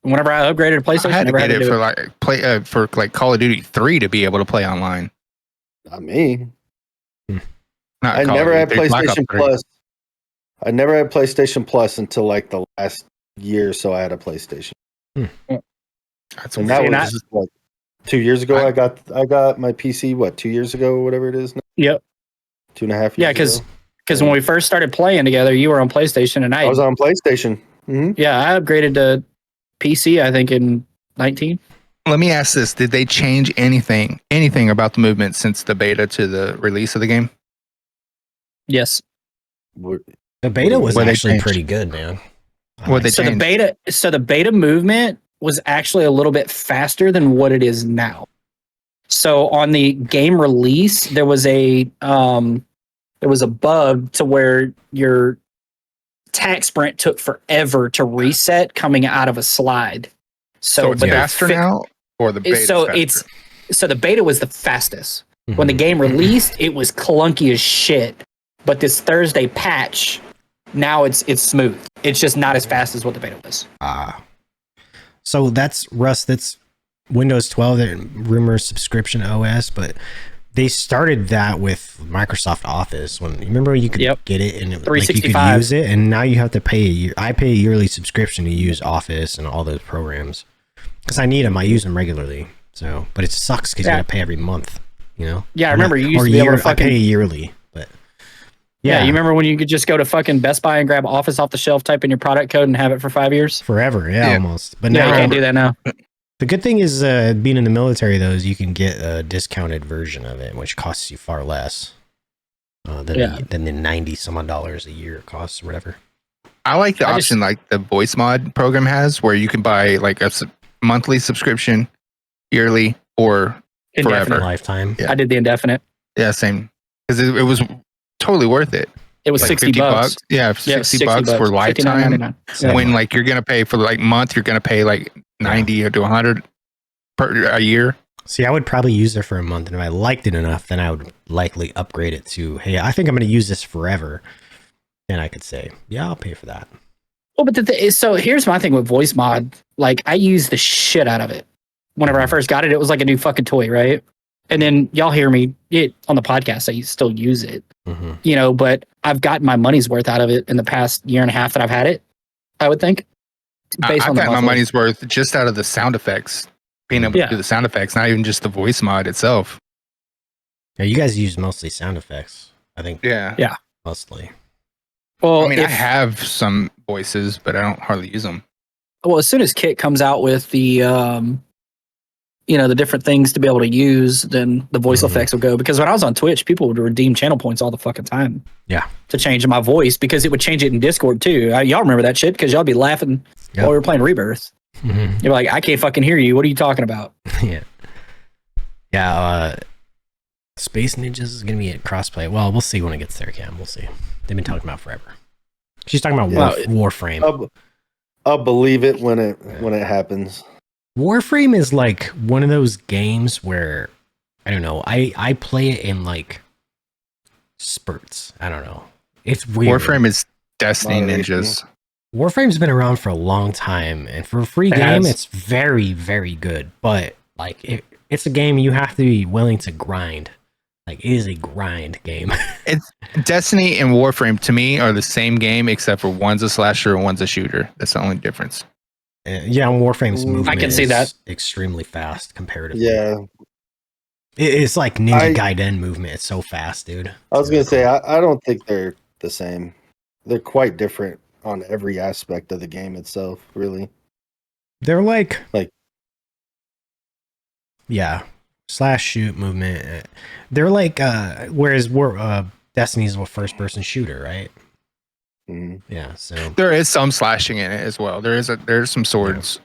Whenever I upgraded a PlayStation, I had to get it for Call of Duty 3 to be able to play online. Not me. I never had PlayStation Plus. I never had PlayStation Plus until like the last year or so. I had a PlayStation. That's and that was what 2 years ago. I got my PC. What 2 years ago, whatever it is now. Yep. 2.5 years. Yeah, because when we first started playing together, you were on PlayStation and I was on PlayStation. Mm-hmm. Yeah, I upgraded to PC. I think in 19. Let me ask this: did they change anything about the movement since the beta to the release of the game? Yes. The beta was actually pretty good, man. The beta movement was actually a little bit faster than what it is now. So on the game release, there was a bug to where your attack sprint took forever to reset coming out of a slide. So it's faster now, or the beta? So the beta was the fastest. Mm-hmm. When the game released, it was clunky as shit. But this Thursday patch, now it's smooth. It's just not as fast as what the beta was. So that's Russ. That's Windows 12. That rumors subscription OS, but they started that with Microsoft Office. When you remember you could get it and like you could use it, and now you have to pay. I pay a yearly subscription to use Office and all those programs because I need them. I use them regularly. So, but it sucks because you got to pay every month. You know? Yeah, I remember you used to be able to fucking I pay yearly, but. Yeah, you remember when you could just go to fucking Best Buy and grab Office off the shelf, type in your product code, and have it for 5 years? Forever, almost. But now you can't do that now. The good thing is being in the military, though, is you can get a discounted version of it, which costs you far less than the 90 some odd dollars a year it costs or whatever. I like the option like the voice mod program has, where you can buy like a monthly subscription, yearly, or forever. Lifetime. I did the indefinite. Yeah, same. Because it was totally worth it. It was like $60 bucks. Yeah, 60 bucks for lifetime. When like you're gonna pay for like month, you're gonna pay like 90 to 100 per a year. See, I would probably use it for a month, and if I liked it enough, then I would likely upgrade it to, hey, I think I'm going to use this forever. Then I could say, yeah, I'll pay for that. Well, but so here's my thing with voice mod. Like, I use the shit out of it. Whenever I first got it, it was like a new fucking toy, right? And then y'all hear me on the podcast. I still use it, you know, but I've gotten my money's worth out of it in the past year and a half that I've had it, I would think. I've got my money's worth just out of the sound effects, being able to do the sound effects, not even just the voice mod itself. Yeah, you guys use mostly sound effects, I think. Yeah. Mostly. Well, I mean, I have some voices, but I don't hardly use them. Well, as soon as Kit comes out with the, the different things to be able to use, then the voice effects will go. Because when I was on Twitch, people would redeem channel points all the fucking time. Yeah. To change my voice, because it would change it in Discord too. Y'all remember that shit? Because y'all be laughing while we were playing Rebirth. You're like, I can't fucking hear you. What are you talking about? Yeah. Space Ninjas is going to be at crossplay. Well, we'll see when it gets there, Cam. We'll see. They've been talking about forever. She's talking about Warframe. I'll believe it when it happens. Warframe is like one of those games where, I don't know, I play it in like spurts. I don't know. It's weird. Warframe is Destiny Ninjas. Warframe's been around for a long time, and for a free game, it's very, very good. But like, it's a game you have to be willing to grind. Like, it is a grind game. It's Destiny and Warframe to me are the same game, except for one's a slasher and one's a shooter. That's the only difference. Yeah, Warframe's movement I can see that. Extremely fast comparatively. Yeah. It's like Ninja Gaiden movement. It's so fast, dude. I was going to say, I don't think they're the same. They're quite different on every aspect of the game itself, really. They're like slash shoot movement. They're like, whereas Destiny's a first-person shooter, right? Yeah, so there is some slashing in it as well. There's some swords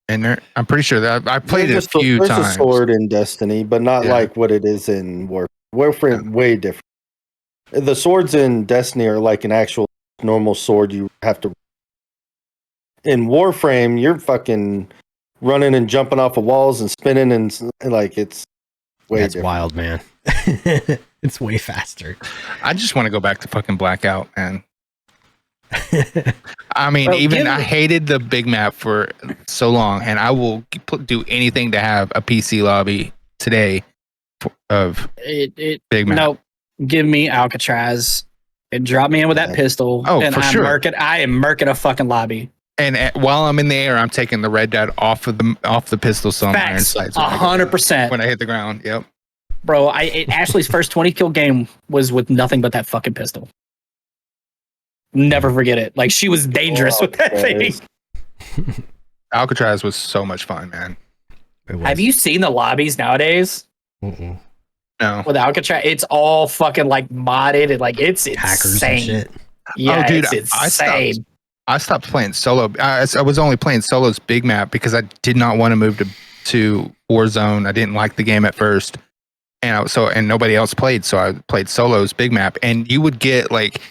in there. I'm pretty sure that I played it a few times. There's a sword in Destiny, but not like what it is in Warframe. Warframe way different. The swords in Destiny are like an actual normal sword you have to. In Warframe, you're fucking running and jumping off of walls and spinning and like it's way different. Wild, man. It's way faster. I just want to go back to fucking Blackout, man. I mean, I hated the big map for so long, and I will do anything to have a PC lobby today of big map. give me Alcatraz and drop me in with that pistol. Oh, and for sure. I am murking a fucking lobby. And while I'm in the air, I'm taking the red dot off the pistol, so I'm iron sights 100%. when I hit the ground. Yep. Bro, Ashley's first 20 kill game was with nothing but that fucking pistol. Never forget it. Like, she was dangerous with that thing. Alcatraz was so much fun, man. Have you seen the lobbies nowadays? No. With Alcatraz, it's all fucking like modded and like it's Hackers insane. and shit. Yeah, Oh, dude, it's insane. I stopped playing solo. I was only playing solo's big map because I did not want to move to Warzone. I didn't like the game at first, and nobody else played, so I played solo's big map. And you would get like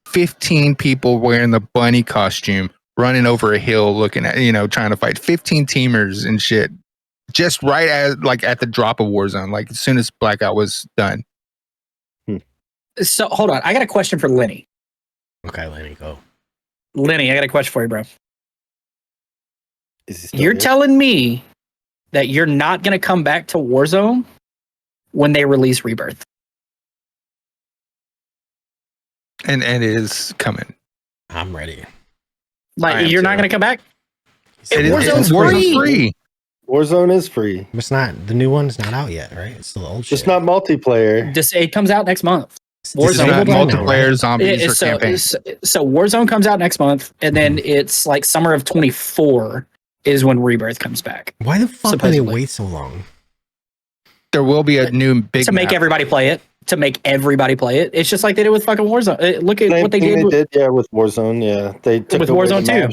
15 people wearing the bunny costume, running over a hill, looking at trying to fight 15 teamers and shit. Just right at the drop of Warzone, like as soon as Blackout was done. So hold on, I got a question for Lenny. Okay, Lenny, go. Lenny, I got a question for you, bro. You're telling me that you're not going to come back to Warzone when they release Rebirth? And it is coming. I'm ready. Like, you're not going to come back? Warzone's free. Warzone is free. It's not, the new one's not out yet, right? It's still the old shit. It's not multiplayer. It comes out next month. Warzone multiplayer zombies or campaign. So Warzone comes out next month, and then it's like summer of 24 is when Rebirth comes back. Why the fuck do they wait so long? There will be a new big to make everybody play it. To make everybody play it. It's just like they did with fucking Warzone. Look at what they did. With Warzone. Yeah, they took with Warzone too.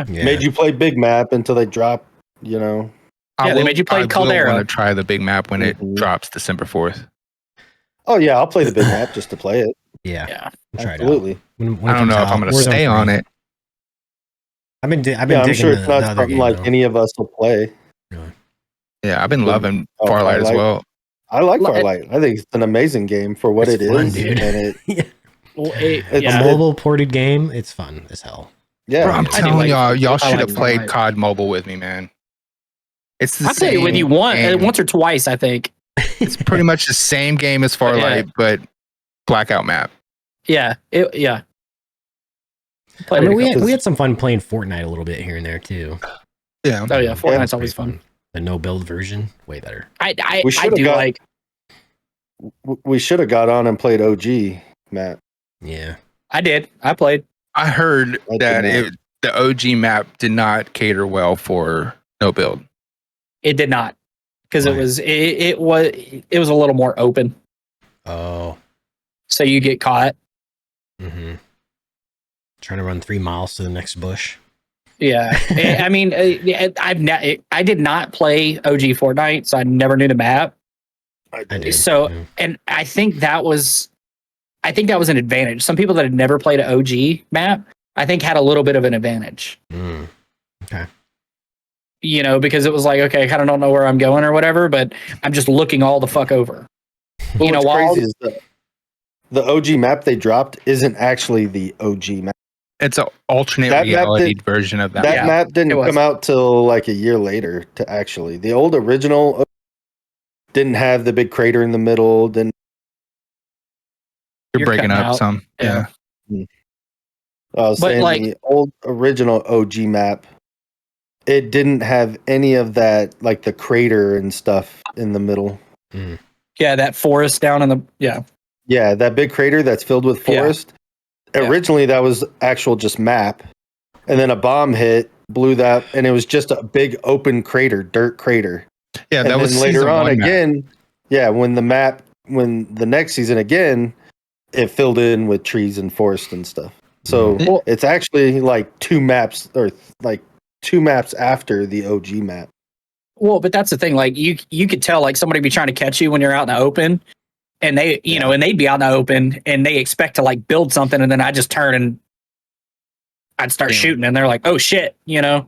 Made you play big map until they drop. They made you play Caldera. I want to try the big map when it drops December 4th. Oh yeah, I'll play the big map just to play it. Yeah, absolutely. I don't know if I'm going to stay on it. I've been I'm sure it's not something like any of us will play. Yeah, I've been loving Farlight as well. I like Farlight. I think it's an amazing game for what it is. Dude. And it's a mobile ported game. It's fun as hell. Yeah, bro, I'm telling y'all should have played COD Mobile with me, man. It's the I played it with you once or twice, I think. It's pretty much the same game as Farlight, but Blackout map. Yeah, yeah. I mean, we had some fun playing Fortnite a little bit here and there too. Yeah. Oh yeah, Fortnite's always fun. The no build version, way better. We should have got on and played OG, Matt. Yeah, I did. I played. I heard that the OG map did not cater well for no build. It did not, because it was a little more open. Oh, so you get caught. Mm-hmm. Trying to run 3 miles to the next bush. Yeah, I mean, I did not play OG Fortnite, so I never knew the map. I did. So, and I think that was an advantage. Some people that had never played an OG map, I think, had a little bit of an advantage. Okay. Because it was like, okay, I kind of don't know where I'm going or whatever, but I'm just looking all the fuck over. What's crazy is the OG map they dropped isn't actually the OG map. It's an alternate reality version of that. That map didn't come out till like a year later. The old original didn't have the big crater in the middle. You're breaking up some. Yeah. I was saying the old original OG map, it didn't have any of that, like the crater and stuff in the middle. Yeah, that forest down in the Yeah, that big crater that's filled with forest. Originally, that was actual just map, and then a bomb hit, blew that, and it was just a big open crater, dirt crater. Yeah, and that was later on again. Map. Yeah, when the next season again, it filled in with trees and forest and stuff. So it's actually like 2 maps after the OG map. Well, but that's the thing. Like you could tell, like somebody be trying to catch you when you're out in the open. And they, and they'd be out in the open and they expect to like build something. And then I just turn and I'd start shooting and they're like, oh shit, Yeah,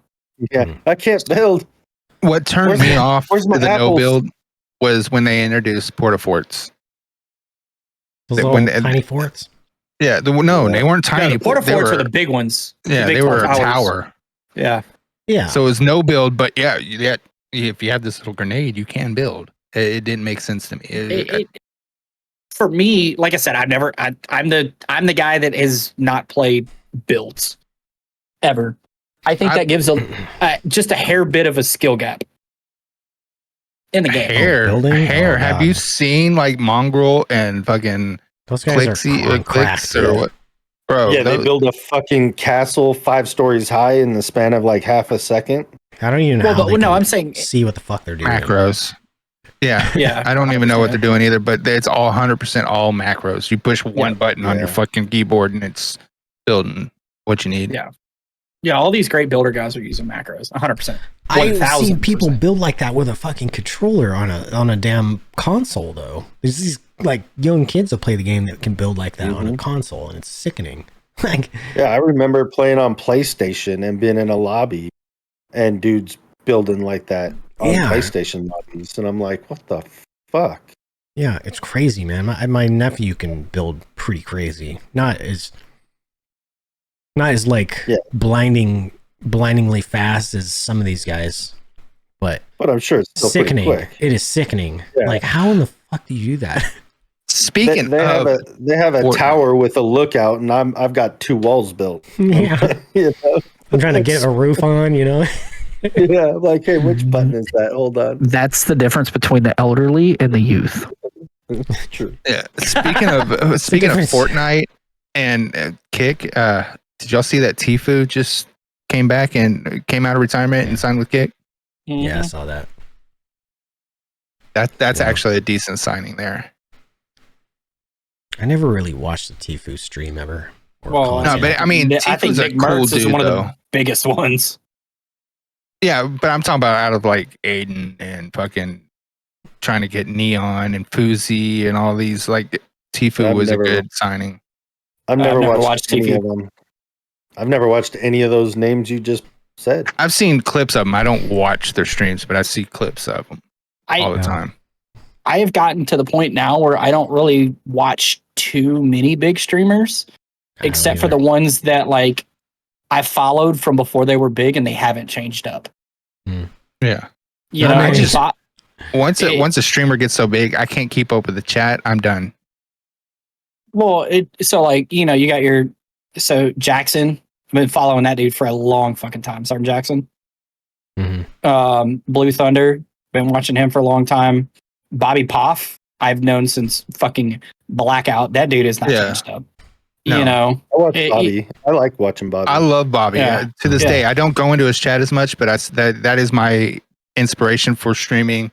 I can't build. What turned me off to the no build was when they introduced porta-forts. Those little tiny forts? Yeah, they weren't tiny. The porta-forts were the big ones. Yeah, they were a tower. Yeah. Yeah. So it was no build, but if you have this little grenade, you can build. It didn't make sense to me. for me, like I said, I'm the guy that has not played builds ever. I think that gives just a hair bit of a skill gap in the game. Hair. Have you seen like Mongrel and fucking those guys are Clicks or what? Bro, yeah, they build a fucking castle 5 stories high in the span of like half a second. I don't even know. I'm saying see what the fuck they're doing. Macros. Yeah. I don't even know what they're doing either, but it's all 100% all macros. You push one button on your fucking keyboard and it's building what you need. Yeah, all these great builder guys are using macros. 100%. I've seen people build like that with a fucking controller on a damn console though. There's these like young kids that play the game that can build like that on a console, and it's sickening. Like, yeah, I remember playing on PlayStation and being in a lobby and dudes building like that on PlayStation lobbies, and I'm like, what the fuck? Yeah, it's crazy, man. My nephew can build pretty crazy. Not as like blindingly fast as some of these guys, but I'm sure it's still sickening. Pretty quick. It is sickening. Yeah. Like, how in the fuck do you do that? Speaking they have a tower with a lookout, and I've got 2 walls built. Yeah, I'm trying to get a roof on, Yeah, I'm like, hey, which button is that? Hold on. That's the difference between the elderly and the youth. True. Yeah. Speaking of Fortnite and Kick, did y'all see that Tfue just came back and came out of retirement and signed with Kick? Yeah, I saw that. That's actually a decent signing there. I never really watched the Tfue stream ever. No, but I mean, I think Nick Mertz is one of the biggest ones. Yeah, but I'm talking about out of like Aiden and fucking trying to get Neon and Fuzi and all these, like Tfue was a good signing. I've never watched any of them. I've never watched any of those names you just said. I've seen clips of them. I don't watch their streams, but I see clips of them all the time. I have gotten to the point now where I don't really watch too many big streamers, except for the ones that like I followed from before they were big and they haven't changed up. Yeah. You know, once a streamer gets so big, I can't keep up with the chat. I'm done. Well, you got Jackson. I've been following that dude for a long fucking time. Sergeant Jackson. Blue Thunder. Been watching him for a long time. Bobby Poff, I've known since fucking Blackout. That dude is not changed up. No. You know, I watch Bobby. I like watching Bobby. I love Bobby. To this day, I don't go into his chat as much, but that is my inspiration for streaming.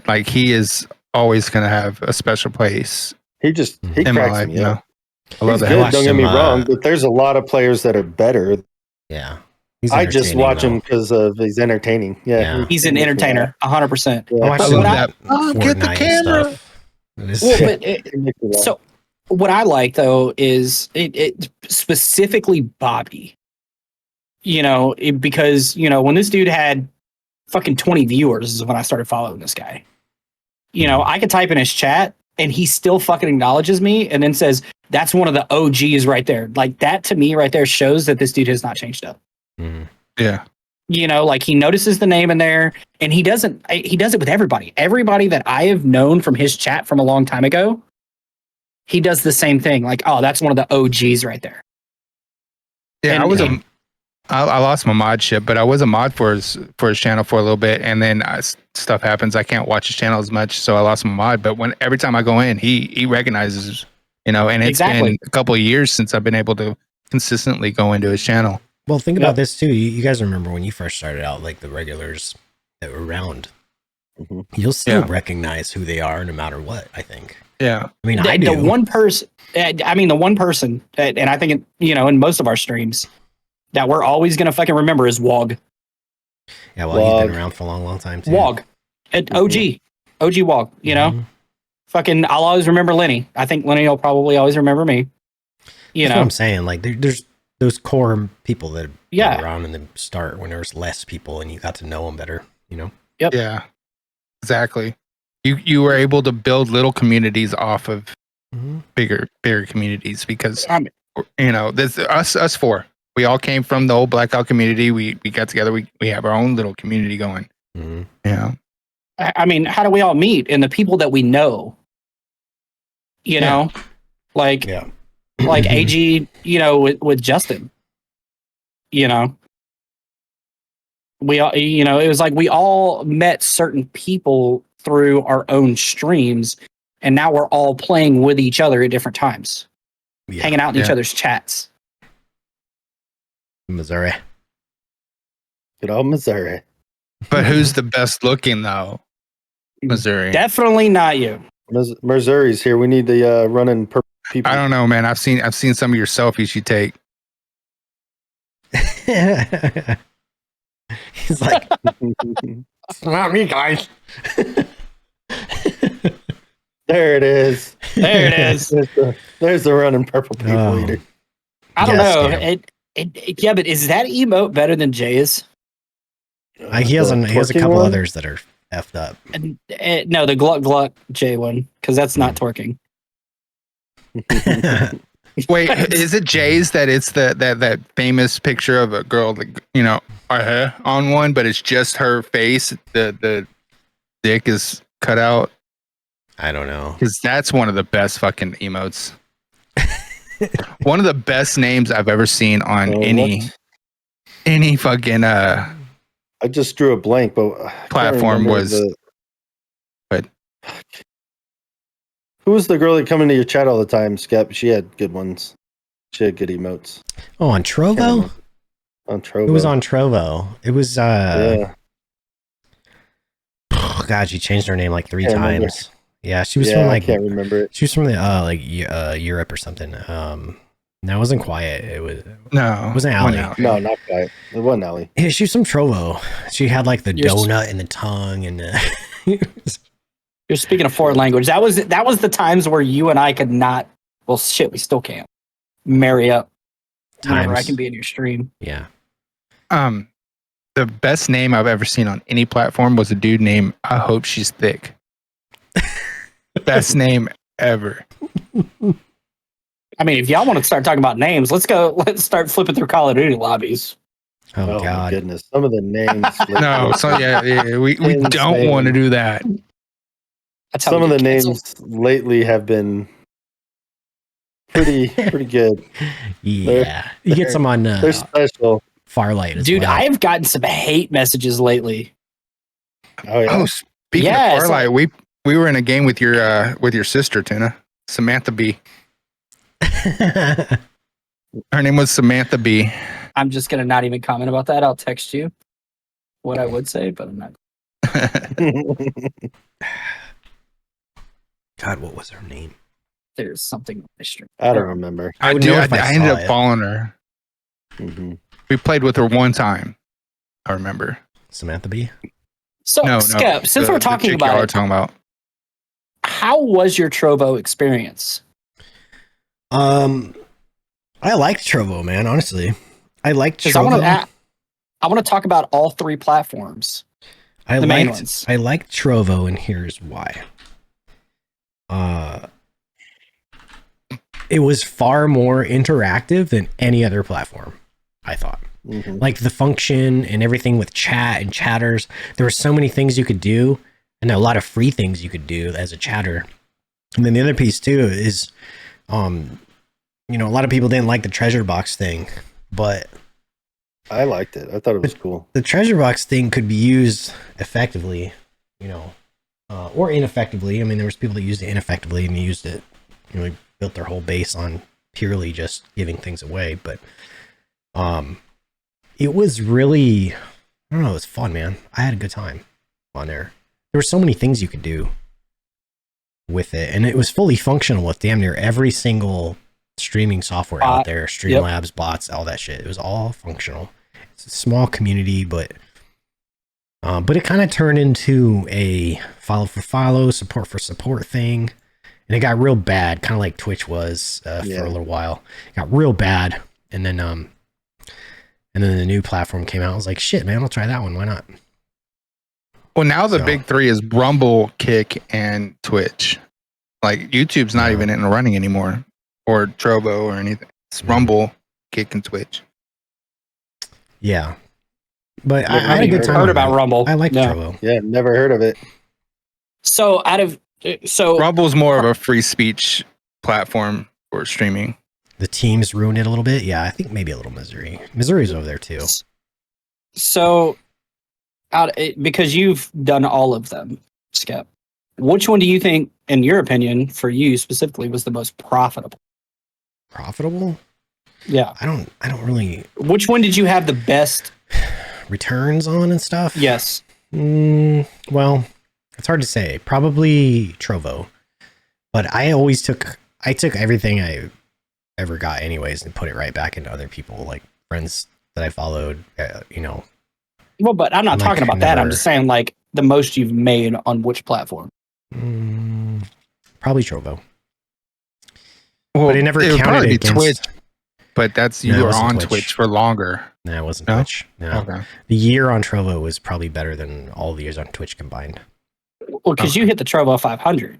Like, he is always going to have a special place. He cracks me up. I love that. Good, don't get me wrong, but there's a lot of players that are better. Yeah. I just watch him because of he's entertaining. Yeah. He's an entertainer, 100%. I love that. Get the camera. So what I like though is it specifically Bobby. You know, because when this dude had fucking 20 viewers is when I started following this guy. You know, I could type in his chat and he still fucking acknowledges me and then says, that's one of the OGs right there. Like, that to me right there shows that this dude has not changed up. Yeah. You know, like, he notices the name in there and he does it with everybody. Everybody that I have known from his chat from a long time ago, he does the same thing. Like, oh, that's one of the OGs right there. Yeah, I lost my mod ship, but I was a mod for his channel for a little bit, and then stuff happens. I can't watch his channel as much, so I lost my mod. But every time I go in, he recognizes, and it's been a couple of years since I've been able to consistently go into his channel. Well, think about this too. You guys remember when you first started out, like the regulars that were around. You'll still recognize who they are no matter what. I think. Yeah, I mean, I do. The one person, and I think in most of our streams, that we're always gonna fucking remember is Wog. Yeah, well, he's been around for a long, long time too. Wog, OG Wog. You know, fucking. I'll always remember Lenny. I think Lenny will probably always remember me. That's what I'm saying. Like, there's those core people that were around in the start when there was less people and you got to know them better. Yep. Yeah. Exactly. You were able to build little communities off of bigger communities because this us four. We all came from the old Blackout community. We got together. We have our own little community going. Yeah. I mean, how do we all meet? And the people that we know, You know, like AG, you know, with Justin. You know, we all, you know, it was like we all met certain people through our own streams, and now we're all playing with each other at different times, hanging out in each other's chats. Missouri. Good old Missouri. But who's the best looking though? Missouri. Definitely not you. Missouri's here. We need the running purple people. I don't know, man. I've seen some of your selfies you take. He's like, it's not me, guys. There it is. There it is. There's the running purple people eater. I don't know. Yeah, but is that emote better than Jay's? He has a couple others that are effed up. No, the Gluck Gluck J one, because that's not twerking. Wait, is it Jay's that it's that famous picture of a girl that, you know, on one, but it's just her face, the dick is cut out? I don't know, because that's one of the best fucking emotes. One of the best names I've ever seen on any fucking I just drew a blank, but platform was. But who was the girl that come into your chat all the time, Skep? She had good ones. She had good emotes. Oh, on Trovo? On Trovo. It was on Trovo. It was yeah. Oh, God, she changed her name like 3 times. Remember. Yeah, she was from like. I can't remember it. She was from the Europe or something. No, it wasn't Quiet. It wasn't Allie. No, not Quiet. It wasn't Allie. Yeah, she was from Trovo. She had like the donut in the tongue, and you're speaking a foreign language. That was the times where you and I could not. Well, shit, we still can't marry up. Whenever I can be in your stream. Yeah. The best name I've ever seen on any platform was a dude named I Hope She's Thick. Best name ever. I mean, if y'all want to start talking about names, let's start flipping through Call of Duty lobbies. Oh God, my goodness! Some of the names. No, so we don't want to do that. Some of the names lately have been pretty good. Yeah, you get some on. They're special. Farlight, dude. I have gotten some hate messages lately. Oh yeah. Oh, speaking of Farlight, we were in a game with your sister, Tuna, Samantha B. Her name was Samantha B. I'm just gonna not even comment about that. I'll text you what I would say, but I'm not. God, what was her name? There's something on my stream. I don't remember. I ended up following her. Mm-hmm. We played with her one time. I remember. Samantha B. So, Skep, since we're talking about it, how was your Trovo experience? I liked Trovo, man. Honestly, I liked Trovo. I want to talk about all 3 platforms. I liked Trovo, and here's why. It was far more interactive than any other platform, I thought. Mm-hmm. Like the function and everything with chat and chatters. There were so many things you could do, and a lot of free things you could do as a chatter. And then the other piece too is, you know, a lot of people didn't like the treasure box thing, but I liked it. I thought it was cool. The treasure box thing could be used effectively, you know, or ineffectively. I mean, there was people that used it ineffectively and used it, you know, built their whole base on purely just giving things away. But it was really, I don't know, it was fun, man. I had a good time on there. There were so many things you could do with it, and it was fully functional with damn near every single streaming software out there, Streamlabs, bots, all that shit. It was all functional. It's a small community, but it kind of turned into a follow for follow, support for support thing, and it got real bad, kind of like Twitch was for a little while. It got real bad, and then the new platform came out. I was like, shit, man, I'll try that one. Why not? Well, now the big 3 is Rumble, Kick, and Twitch. Like YouTube's not even in the running anymore, or Trovo or anything. It's Rumble, Kick, and Twitch. Yeah, but I had a good time. Heard about Rumble? I like Trovo. Yeah, never heard of it. So Rumble's more of a free speech platform for streaming. The teams ruined it a little bit. Yeah, I think maybe a little Missouri. Missouri's over there too. So, because you've done all of them, Skep, which one do you think, in your opinion, for you specifically, was the most profitable? Profitable? Yeah. I don't really. Which one did you have the best returns on and stuff? Yes. Well, it's hard to say. Probably Trovo. But I took everything I ever got anyways and put it right back into other people, like friends that I followed, Well, but I'm not talking about that. I'm just saying, like, the most you've made on which platform? Probably Trovo. Well, but it never counted against Twitch. But that's you were on Twitch for longer. No, it wasn't Twitch. No. Okay. The year on Trovo was probably better than all the years on Twitch combined. Well, because you hit the Trovo 500.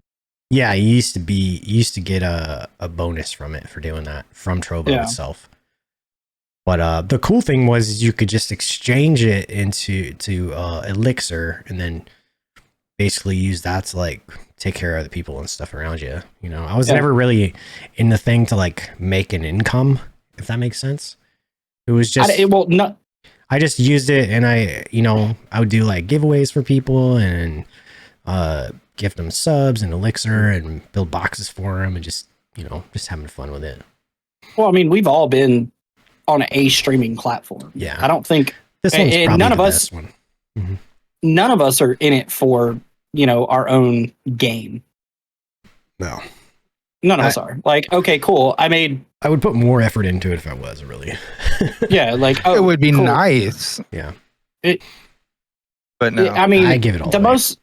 Yeah, you used to get a bonus from it for doing that from Trovo itself. But the cool thing was you could just exchange it into Elixir and then basically use that to like take care of the people and stuff around you. You know, I was never really in the thing to like make an income, if that makes sense. It was just I just used it and I would do like giveaways for people and gift them subs and Elixir and build boxes for them and just having fun with it. Well, I mean, we've all been on a streaming platform. Yeah. I don't think this one's probably none the of us best one. Mm-hmm. None of us are in it for, our own game. No. None of us are. Like, okay, cool. I would put more effort into it if I was really. Yeah, like it would be nice. Yeah. But no. I mean, I give it all the away. most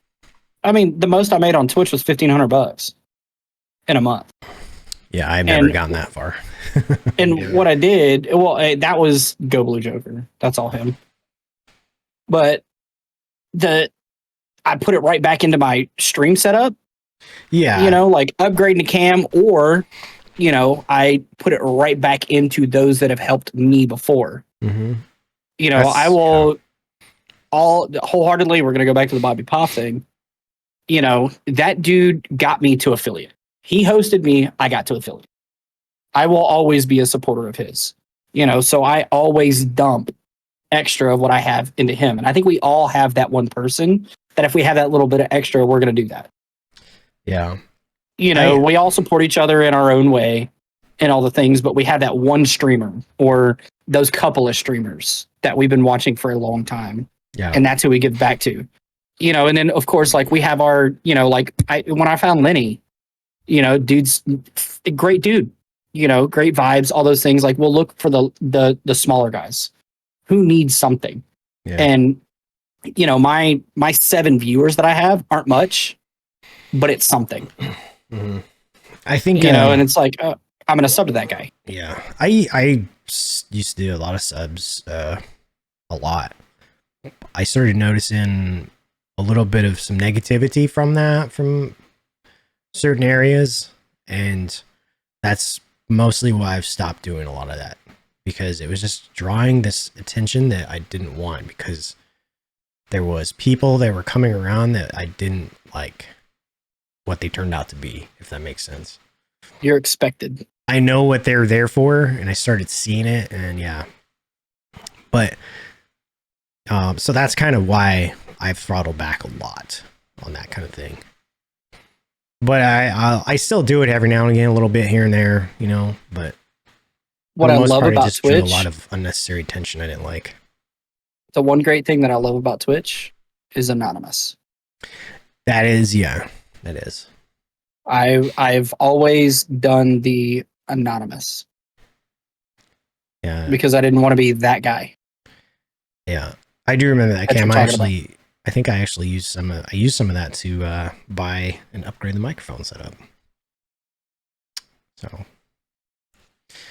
the most I made on Twitch was $1,500 in a month. Yeah, I've never gotten that far. And what I did, that was Go Blue Joker. That's all him. But I put it right back into my stream setup. Yeah. Like upgrading the cam, or, I put it right back into those that have helped me before. Mm-hmm. I will all wholeheartedly, we're going to go back to the Bobby Poff thing. That dude got me to affiliate. He hosted me. I got to affiliate. I will always be a supporter of his, so I always dump extra of what I have into him. And I think we all have that one person that if we have that little bit of extra, we're going to do that. Yeah. We all support each other in our own way and all the things, but we have that one streamer or those couple of streamers that we've been watching for a long time. Yeah. And that's who we give back to, and then of course, like we have our, when I found Lenny, dude's a great dude, great vibes, all those things. Like we'll look for the smaller guys who need something. Yeah. And, my 7 viewers that I have aren't much, but it's something. Mm-hmm. I think, and it's like, I'm going to sub to that guy. Yeah. I used to do a lot of subs, a lot. I started noticing a little bit of some negativity from certain areas. And that's mostly why I've stopped doing a lot of that, because it was just drawing this attention that I didn't want, because there was people that were coming around that I didn't like what they turned out to be, if that makes sense. You're expected. I know what they're there for, and I started seeing it, and yeah. But so that's kind of why I've throttled back a lot on that kind of thing. But I still do it every now and again, a little bit here and there, but what I love about just drew Twitch, a lot of unnecessary attention I didn't like. The one great thing that I love about Twitch is anonymous. That is, yeah, that is. I've always done the anonymous. Yeah. Because I didn't want to be that guy. Yeah. I do remember that cam. I think I actually used some of that to buy and upgrade the microphone setup. So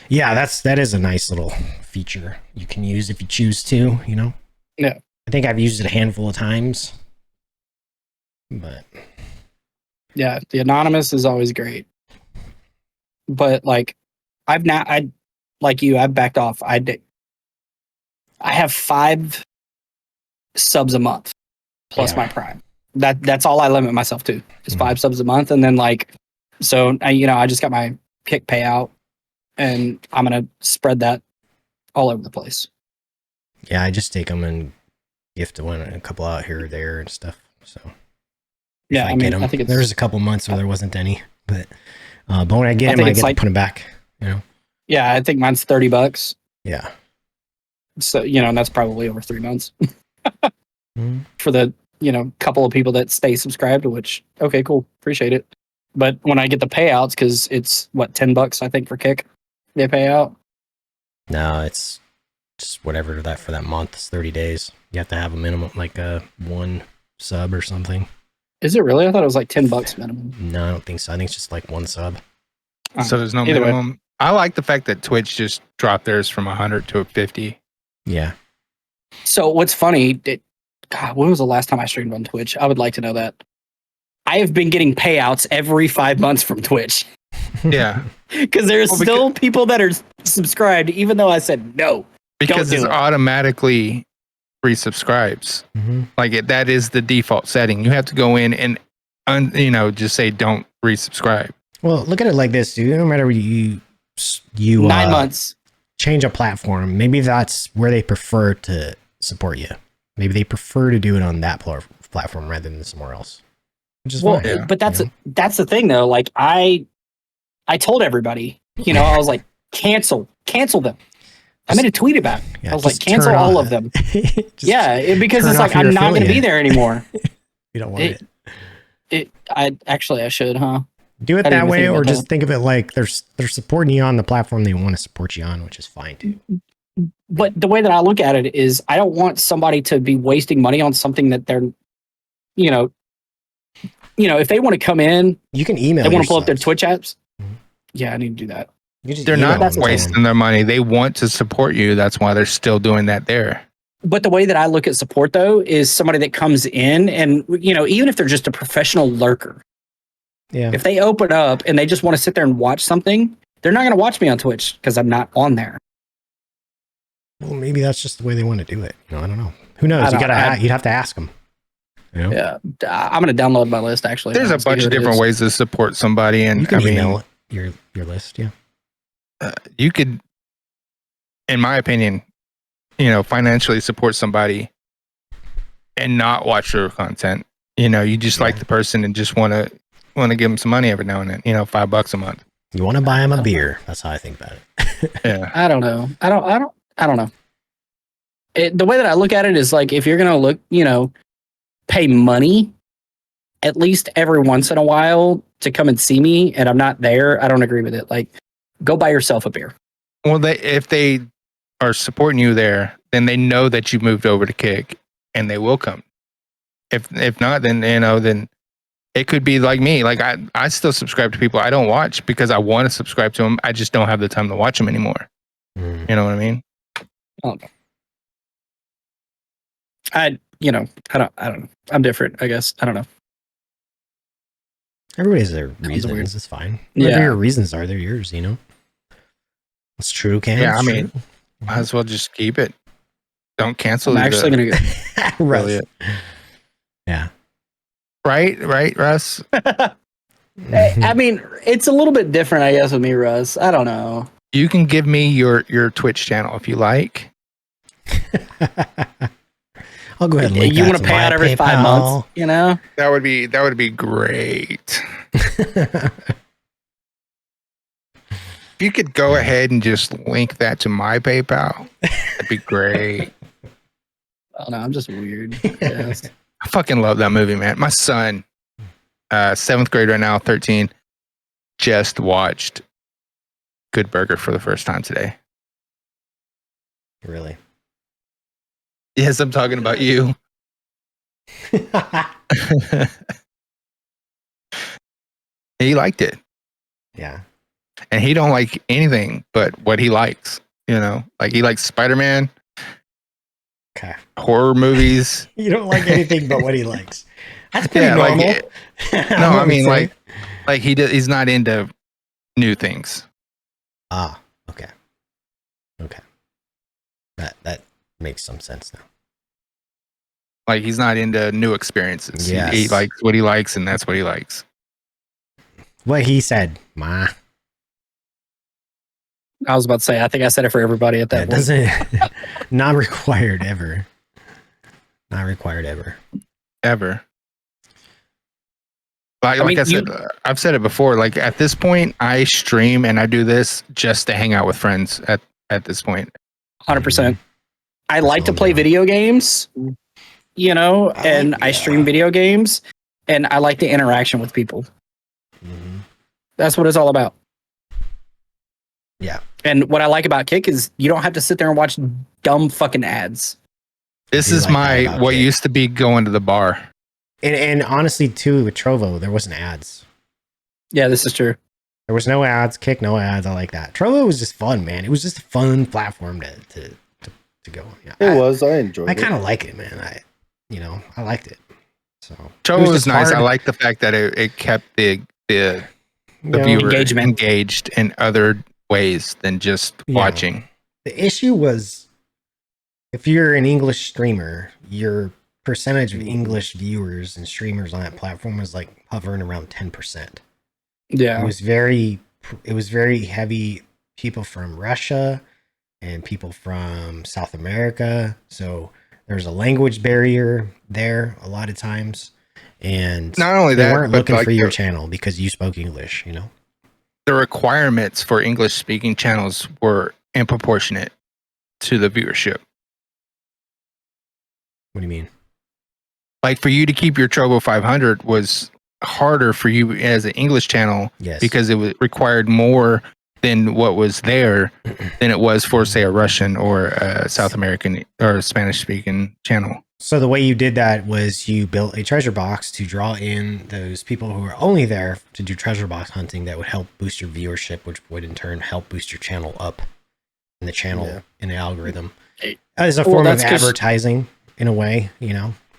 yeah, that is a nice little feature you can use if you choose to, Yeah. I think I've used it a handful of times. But yeah, the anonymous is always great. But like I've backed off. I have 5 subs a month plus my Prime. That's all I limit myself to is 5 subs a month. And then I just got my Kick payout, and I'm gonna spread that all over the place. Yeah, I just take them and gift one a couple out here or there and stuff. So yeah, I mean, I think there's a couple months where there wasn't any, but when I get them, I get to put them back. You know. Yeah, I think mine's $30. Yeah. So and that's probably over 3 months for the couple of people that stay subscribed. Which okay, cool, appreciate it. But when I get the payouts, because it's what $10 I think for Kick, they pay out. No, it's just whatever that for that month. It's 30 days. You have to have a minimum, like a 1 sub or something. Is it really? I thought it was like $10 minimum. No, I don't think so. I think it's just like 1 sub. So there's no minimum. Way. I like the fact that Twitch just dropped theirs from 100 to 50. Yeah. So what's funny? God, when was the last time I streamed on Twitch? I would like to know that. I have been getting payouts every 5 months from Twitch. Yeah. Because there's still people that are subscribed, even though I said no. Because it automatically resubscribes. Mm-hmm. Like that is the default setting. You have to go in and just say don't resubscribe. Well, look at it like this, dude. No matter you 9 months change a platform, maybe that's where they prefer to support you. Maybe they prefer to do it on that platform rather than somewhere else. But that's the thing though. Like I told everybody, I was like, cancel them. I made a tweet about it. Yeah, I was like, cancel all of them. Because it's like, I'm not going to be there anymore. You don't want it. I should, huh? Do it that way, or just think of it like they're supporting you on the platform they want to support you on, which is fine too. But the way that I look at it is, I don't want somebody to be wasting money on something that they're, if they want to come in, you can email. They want to pull up their Twitch apps. Mm-hmm. Yeah, I need to do that. They're not wasting their money. They want to support you. That's why they're still doing that there. But the way that I look at support though is somebody that comes in and even if they're just a professional lurker. Yeah. If they open up and they just want to sit there and watch something, they're not going to watch me on Twitch because I'm not on there. Well, maybe that's just the way they want to do it. No, I don't know. Who knows? You'd have to ask them. Yeah, I'm going to download my list. Actually, there's a bunch of different ways to support somebody, and you can email your list. Yeah, you could, in my opinion, financially support somebody and not watch their content. You just like the person and just want to give them some money every now and then. $5 a month. You want to buy them a beer. That's how I think about it. Yeah, I don't know. I don't know. The way that I look at it is like, if you're gonna pay money at least every once in a while to come and see me, and I'm not there, I don't agree with it. Like, go buy yourself a beer. Well, if they are supporting you there, then they know that you moved over to Kick, and they will come. If not, then then it could be like me. Like I still subscribe to people I don't watch because I want to subscribe to them. I just don't have the time to watch them anymore. Mm. You know what I mean? Okay. I don't know. I'm different, I guess. I don't know. Everybody has their reasons. It's fine. Whatever your reasons are, they're yours, It's true, Cam. Yeah, might as well just keep it. Don't cancel. I'm actually going to go. Russ. Yeah. Right, Russ? I mean, it's a little bit different, I guess, with me, Russ. I don't know. You can give me your Twitch channel if you like. I'll go ahead and link you want to pay out every PayPal. 5 months, That would be great. If you could go ahead and just link that to my PayPal, that'd be great. Oh no, I'm just weird. Yes. I fucking love that movie, man. My son, 7th grade right now, 13, just watched Good Burger for the first time today. Really? Yes, I'm talking about you. He liked it. Yeah. And he don't like anything but what he likes. Like he likes Spider-Man. Okay. Horror movies. You don't like anything but what he likes. That's pretty normal. No, I mean like he's not into new things. Ah, okay. Okay. That makes some sense now. Like he's not into new experiences. Yes. He likes what he likes, and that's what he likes. What he said, Ma. I was about to say, I think I said it for everybody at that point. Doesn't not required ever. Not required ever. Ever. Like I said, I've said it before. Like at this point, I stream and I do this just to hang out with friends. At this point, 100%. I like to play video games, you know, and I stream video games, and I like the interaction with people. Mm-hmm. That's what it's all about. Yeah. And what I like about Kick is you don't have to sit there and watch dumb fucking ads. This is like what used to be going to the bar. And honestly, too, with Trovo, there wasn't ads. Yeah, this is true. There was no ads. Kick, no ads. I like that. Trovo was just fun, man. It was just a fun platform to go. Yeah, it was. I enjoyed it. I kind of like it, man. I liked it. So Trovo was nice. I like the fact that it kept the viewer engaged in other ways than just watching. The issue was, if you're an English streamer, your percentage of English viewers and streamers on that platform was like hovering around 10%. Yeah, it was very heavy people from Russia and people from South America. So there's a language barrier there a lot of times, and not only they that, weren't but looking like for your channel because you spoke English. The requirements for English speaking channels were disproportionate to the viewership. What do you mean? Like for you to keep your Trovo 500 was harder for you as an English channel, because it required more than what was there than it was for, say, a Russian or a South American or a Spanish speaking channel. So the way you did that was you built a treasure box to draw in those people who are only there to do treasure box hunting. That would help boost your viewership, which would in turn help boost your channel up in the channel in the algorithm as a form of advertising in a way,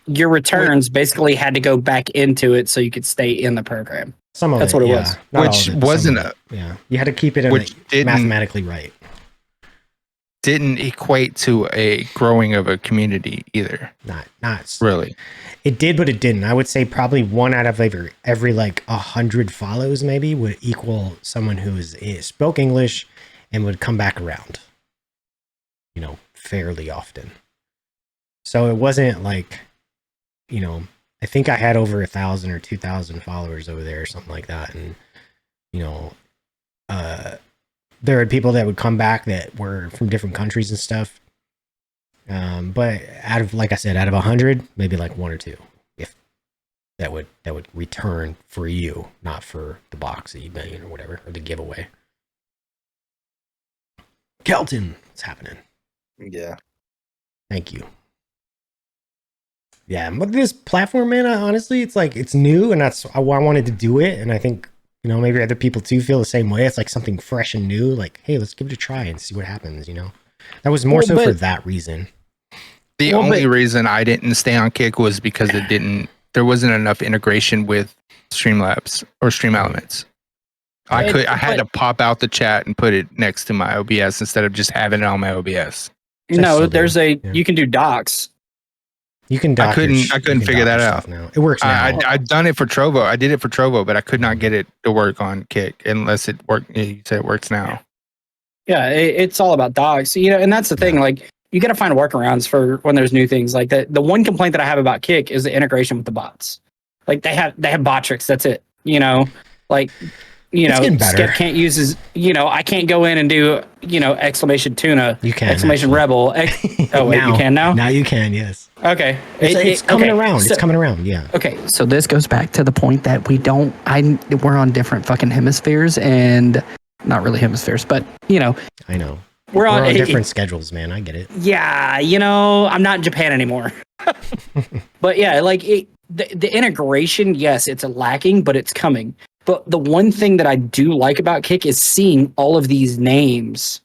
Your returns basically had to go back into it so you could stay in the program. That's what it was. Which wasn't you had to keep it mathematically right. Didn't equate to a growing of a community either. Not really. It did, but it didn't. I would say probably one out of every like 100 follows maybe would equal someone who spoke English and would come back around, fairly often. So it wasn't like, I think I had over 1,000 or 2,000 followers over there or something like that. And, there were people that would come back that were from different countries and stuff. But out of 100, maybe like one or two, if that would return for you, not for the box that you made or whatever, or the giveaway. Kelton, what's happening? Yeah. Thank you. Yeah, but this platform, man, honestly, it's new, and that's why I wanted to do it. And I think, maybe other people too feel the same way. It's like something fresh and new. Like, hey, let's give it a try and see what happens. That was more for that reason. The only reason I didn't stay on Kick was because there wasn't enough integration with Streamlabs or Stream Elements. I had to pop out the chat and put it next to my OBS instead of just having it on my OBS. No, you can do docs. You can dock. I couldn't figure that out. Now. It works now. I've done it for Trovo. I did it for Trovo, but I could not get it to work on Kick unless it worked. You said it works now. Yeah, it's all about docs. And that's the thing. Like, you got to find workarounds for when there's new things. Like the one complaint that I have about Kick is the integration with the bots. Like they have Botrix. That's it. Skip can't use his, I can't go in and do, exclamation tuna. You can. Exclamation rebel. Oh, wait, you can now? Now you can, yes. Okay. It's coming around. It's coming around, yeah. Okay. So this goes back to the point that we're on different fucking hemispheres, and not really hemispheres, but, I know. We're on different schedules, man. I get it. Yeah. I'm not in Japan anymore. But yeah, the integration, yes, it's lacking, but it's coming. But the one thing that I do like about Kick is seeing all of these names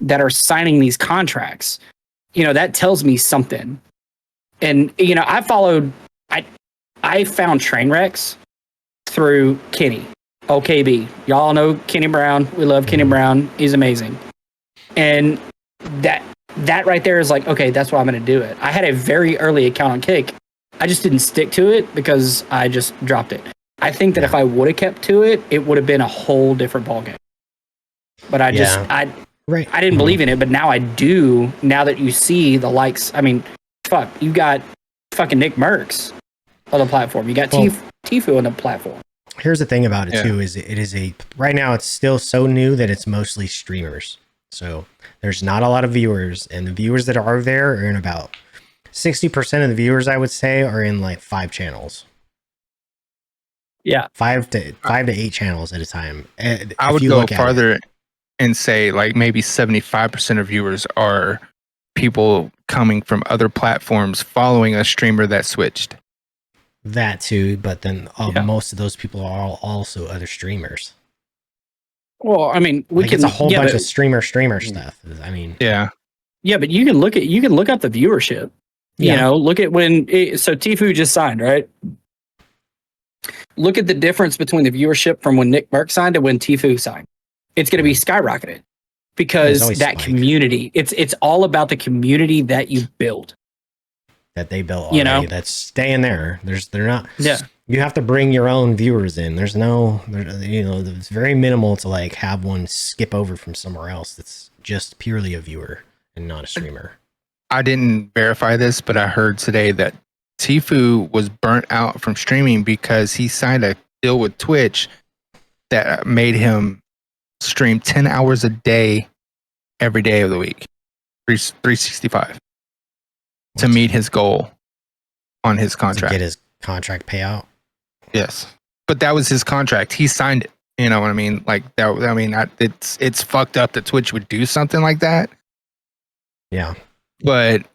that are signing these contracts. That tells me something. And, I found Trainwrecks through Kenny, OKB. Y'all know Kenny Brown. We love Kenny Brown. He's amazing. And that right there is like, okay, that's why I'm going to do it. I had a very early account on Kick. I just didn't stick to it because I just dropped it. I think that if I would have kept to it, it would have been a whole different ballgame. but I didn't believe in it, but now I do. Now that you see the likes, I mean, fuck, you got fucking Nick Merckx on the platform. You got Tfue on the platform. Here's the thing about it too, is it is right now it's still so new that it's mostly streamers. So there's not a lot of viewers, and the viewers that are there are in about 60% of the viewers, I would say, are in like 5 channels. Yeah. 5 to 8 channels at a time. I would go farther and say like maybe 75% of viewers are people coming from other platforms following a streamer that switched. That too, but then most of those people are also other streamers. Well, I mean, it's a whole bunch of streamer stuff. I mean, yeah, but you can look up the viewership. You know, look at so Tfue just signed, right? Look at the difference between the viewership from when Nick Merckx signed and when Tfue signed. It's going to be skyrocketed because that community. It's all about the community that you build. That they built already, you know, that's staying there. They're not. Yeah, you have to bring your own viewers in. There's no, you know, it's very minimal to like have one skip over from somewhere else. That's just purely a viewer and not a streamer. I didn't verify this, but I heard today that Tfue was burnt out from streaming because he signed a deal with Twitch that made him stream 10 hours a day, every day of the week, 365. To meet his goal on his contract. To get his contract payout? Yes. But that was his contract. He signed it. You know what I mean? Like that. I mean, it's fucked up that Twitch would do something like that. Yeah. But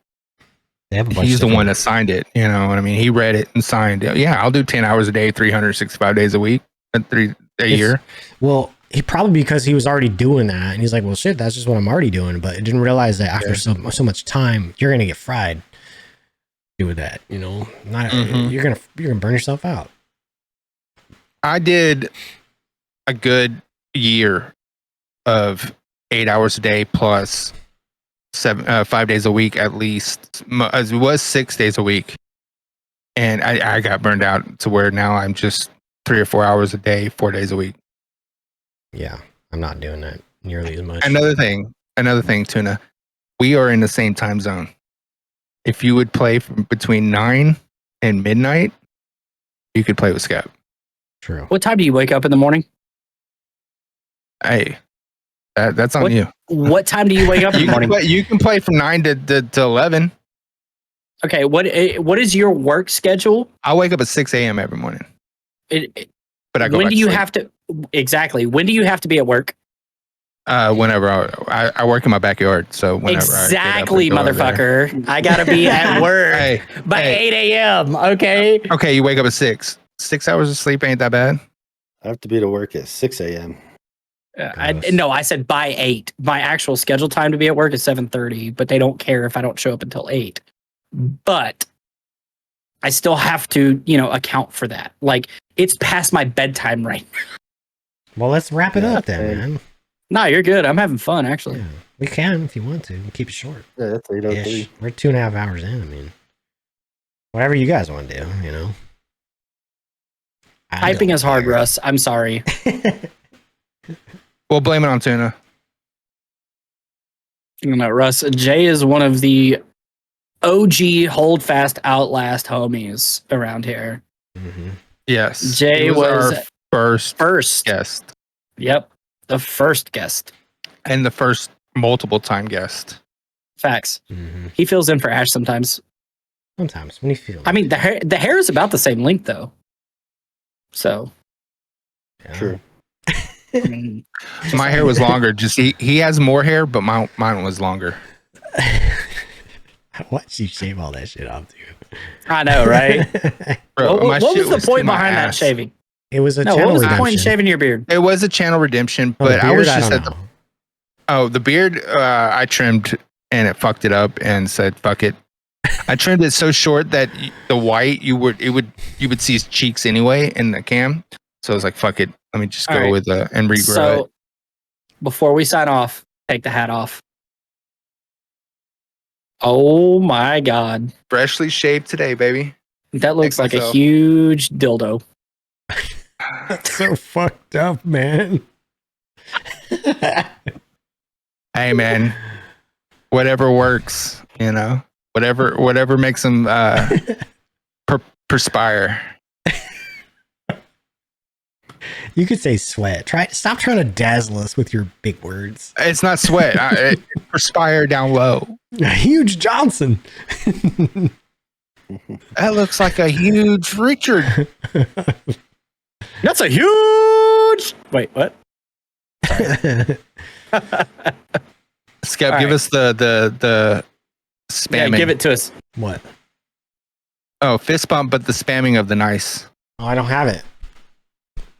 he's the one that signed it. You know what I mean? He read it and signed it. Yeah, I'll do 10 hours a day, 365 days a week, a year. Well, he probably because he was already doing that, and he's like, "Well, shit, that's just what I'm already doing." But I didn't realize that after so much time, you're gonna get fried doing that. You know, you're gonna burn yourself out. I did a good year of 8 hours a day plus 5 days a week at least. It was 6 days a week, and I got burned out to where now I'm just 3 or 4 hours a day, 4 days a week. Yeah, I'm not doing that nearly as much. Another thing, Tuna, we are in the same time zone. If you would play from between 9 and midnight, you could play with Scap. True. What time do you wake up in the morning? Hey, that's on you. What time do you wake up in the morning? You can play from 9 to 11. Okay, what is your work schedule? I wake up at 6 a.m. every morning. But I go when back do you to sleep. have to exactly? When do you have to be at work? Whenever I work in my backyard, so whenever exactly, motherfucker, I gotta be at work by 8 a.m. Okay. Okay, you wake up at 6. 6 hours of sleep ain't that bad. I have to be to work at 6 a.m. No, I said by 8. My actual scheduled time to be at work is 7:30, but they don't care if I don't show up until 8. But I still have to, account for that. Like, it's past my bedtime right now. Well, let's wrap it up then, man. No, you're good. I'm having fun, actually. Yeah, we can if you want to. We'll keep it short. Yeah, that's 8:03. We're 2.5 hours in. I mean, whatever you guys want to do, Typing is hard, Russ. I'm sorry. We'll blame it on Tuna. Russ, Jay is one of the OG hold fast outlast homies around here. Mm-hmm. Yes. Jay was our first guest. Yep. The first guest. And the first multiple time guest. Facts. Mm-hmm. He fills in for Ash sometimes. Sometimes when he feels. I mean, the hair is about the same length though. So. Yeah. True. My hair was longer. Just he has more hair, but mine was longer. I watched you shave all that shit off, dude. I know, right? Bro, what was the point behind that shaving? It was channel redemption. What was the point in shaving your beard? It was a channel redemption, but I was just the beard I trimmed and it fucked it up and said fuck it. I trimmed it so short that the white you would see his cheeks anyway in the cam. So I was like, fuck it. Let me just go with and regrow it. Before we sign off, take the hat off. Oh my God. Freshly shaved today, baby. That looks like a huge dildo. That's so fucked up, man. Hey, man, whatever works, whatever makes them perspire. You could say sweat. Stop trying to dazzle us with your big words. It's not sweat. It perspire down low. A huge Johnson. That looks like a huge Richard. That's a huge. Wait, what? Skep, All give right. us the spamming. Yeah, give it to us. What? Oh, fist bump, but the spamming of the nice. Oh, I don't have it.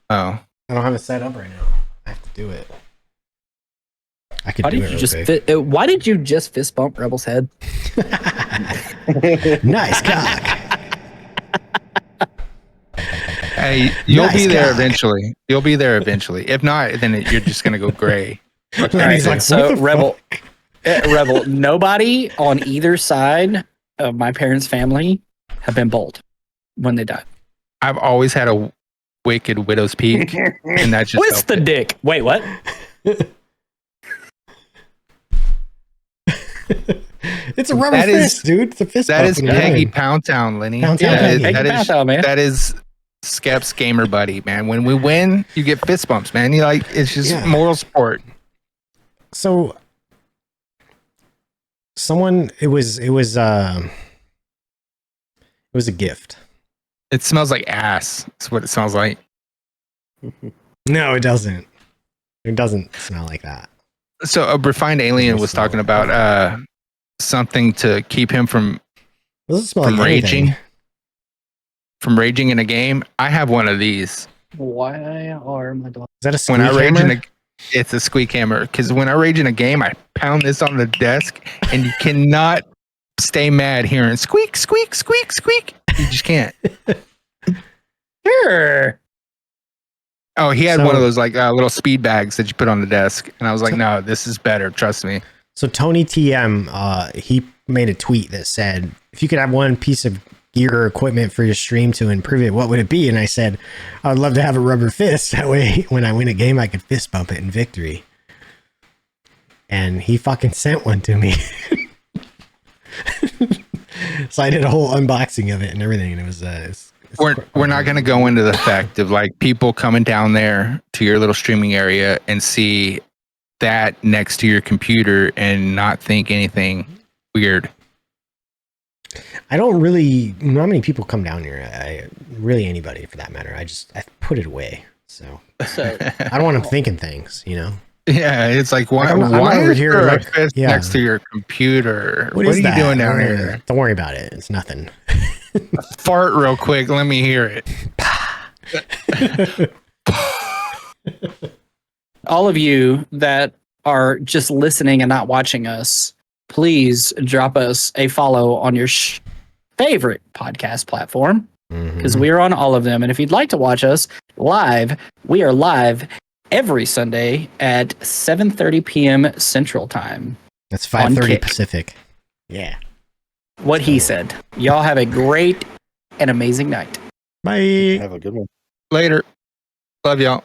Oh. I don't have it set up right now. I have to do it. I could Why do did it. you just why did you just fist bump Rebel's head? Nice cock. Hey, you'll Nice be there cock. eventually. You'll be there eventually. If not, then you're just gonna go gray. And Alright, he's like, so what the Rebel, fuck? Rebel. Nobody on either side of my parents' family have been bald when they died. I've always had a wicked widow's peak, and that just Twist helped the it. dick. Wait, what? It's a rubber That is- fist, dude. It's a fist That bump is when you're Peggy winning. Pound Town, Lenny. Pound Town Yeah, Peggy. Peggy that Pound is Town, man. that is Skep's gamer buddy, man. When we win, you get fist bumps, man. You like it's just Yeah. moral support. So someone it was a gift. It smells like ass. That's what it smells like. No, it doesn't. It doesn't smell like that. So a refined alien Doesn't was smell talking like about something to keep him from It doesn't smell like raging. anything. From raging in a game. I have one of these. Why are my dogs? Is that a When I squeak rage hammer? in a it's a squeak hammer. Because when I rage in a game, I pound this on the desk and you cannot stay mad hearing squeak, squeak, squeak, squeak. You just can't. Sure. Oh, he had So- one of those like little speed bags that you put on the desk. And I was like, no, this is better. Trust me. So Tony TM, he made a tweet that said, if you could have one piece of gear or equipment for your stream to improve it, what would it be? And I said, I would love to have a rubber fist. That way, when I win a game, I could fist bump it in victory. And he fucking sent one to me. So I did a whole unboxing of it and everything. And it was, We're not going to go into the fact of like people coming down there to your little streaming area and see that next to your computer and not think anything weird. I don't really, not many people come down here. Really anybody for that matter. I put it away. So So I don't want them thinking things, you know? Yeah, it's like why, Like, I'm not why over is here, there a like, fist yeah. next to your computer? What is are that? you doing down here? Don't worry about it. It's nothing. Fart real quick. Let me hear it. all of you that are just listening and not watching us, please drop us a follow on your favorite podcast platform because we are on all of them. And if you'd like to watch us live, we are live every Sunday at 7:30 p.m. Central Time. That's On 5:30 Kick. Pacific. Yeah. What he said. Y'all have a great and amazing night. Bye. Have a good one. Later. Love y'all.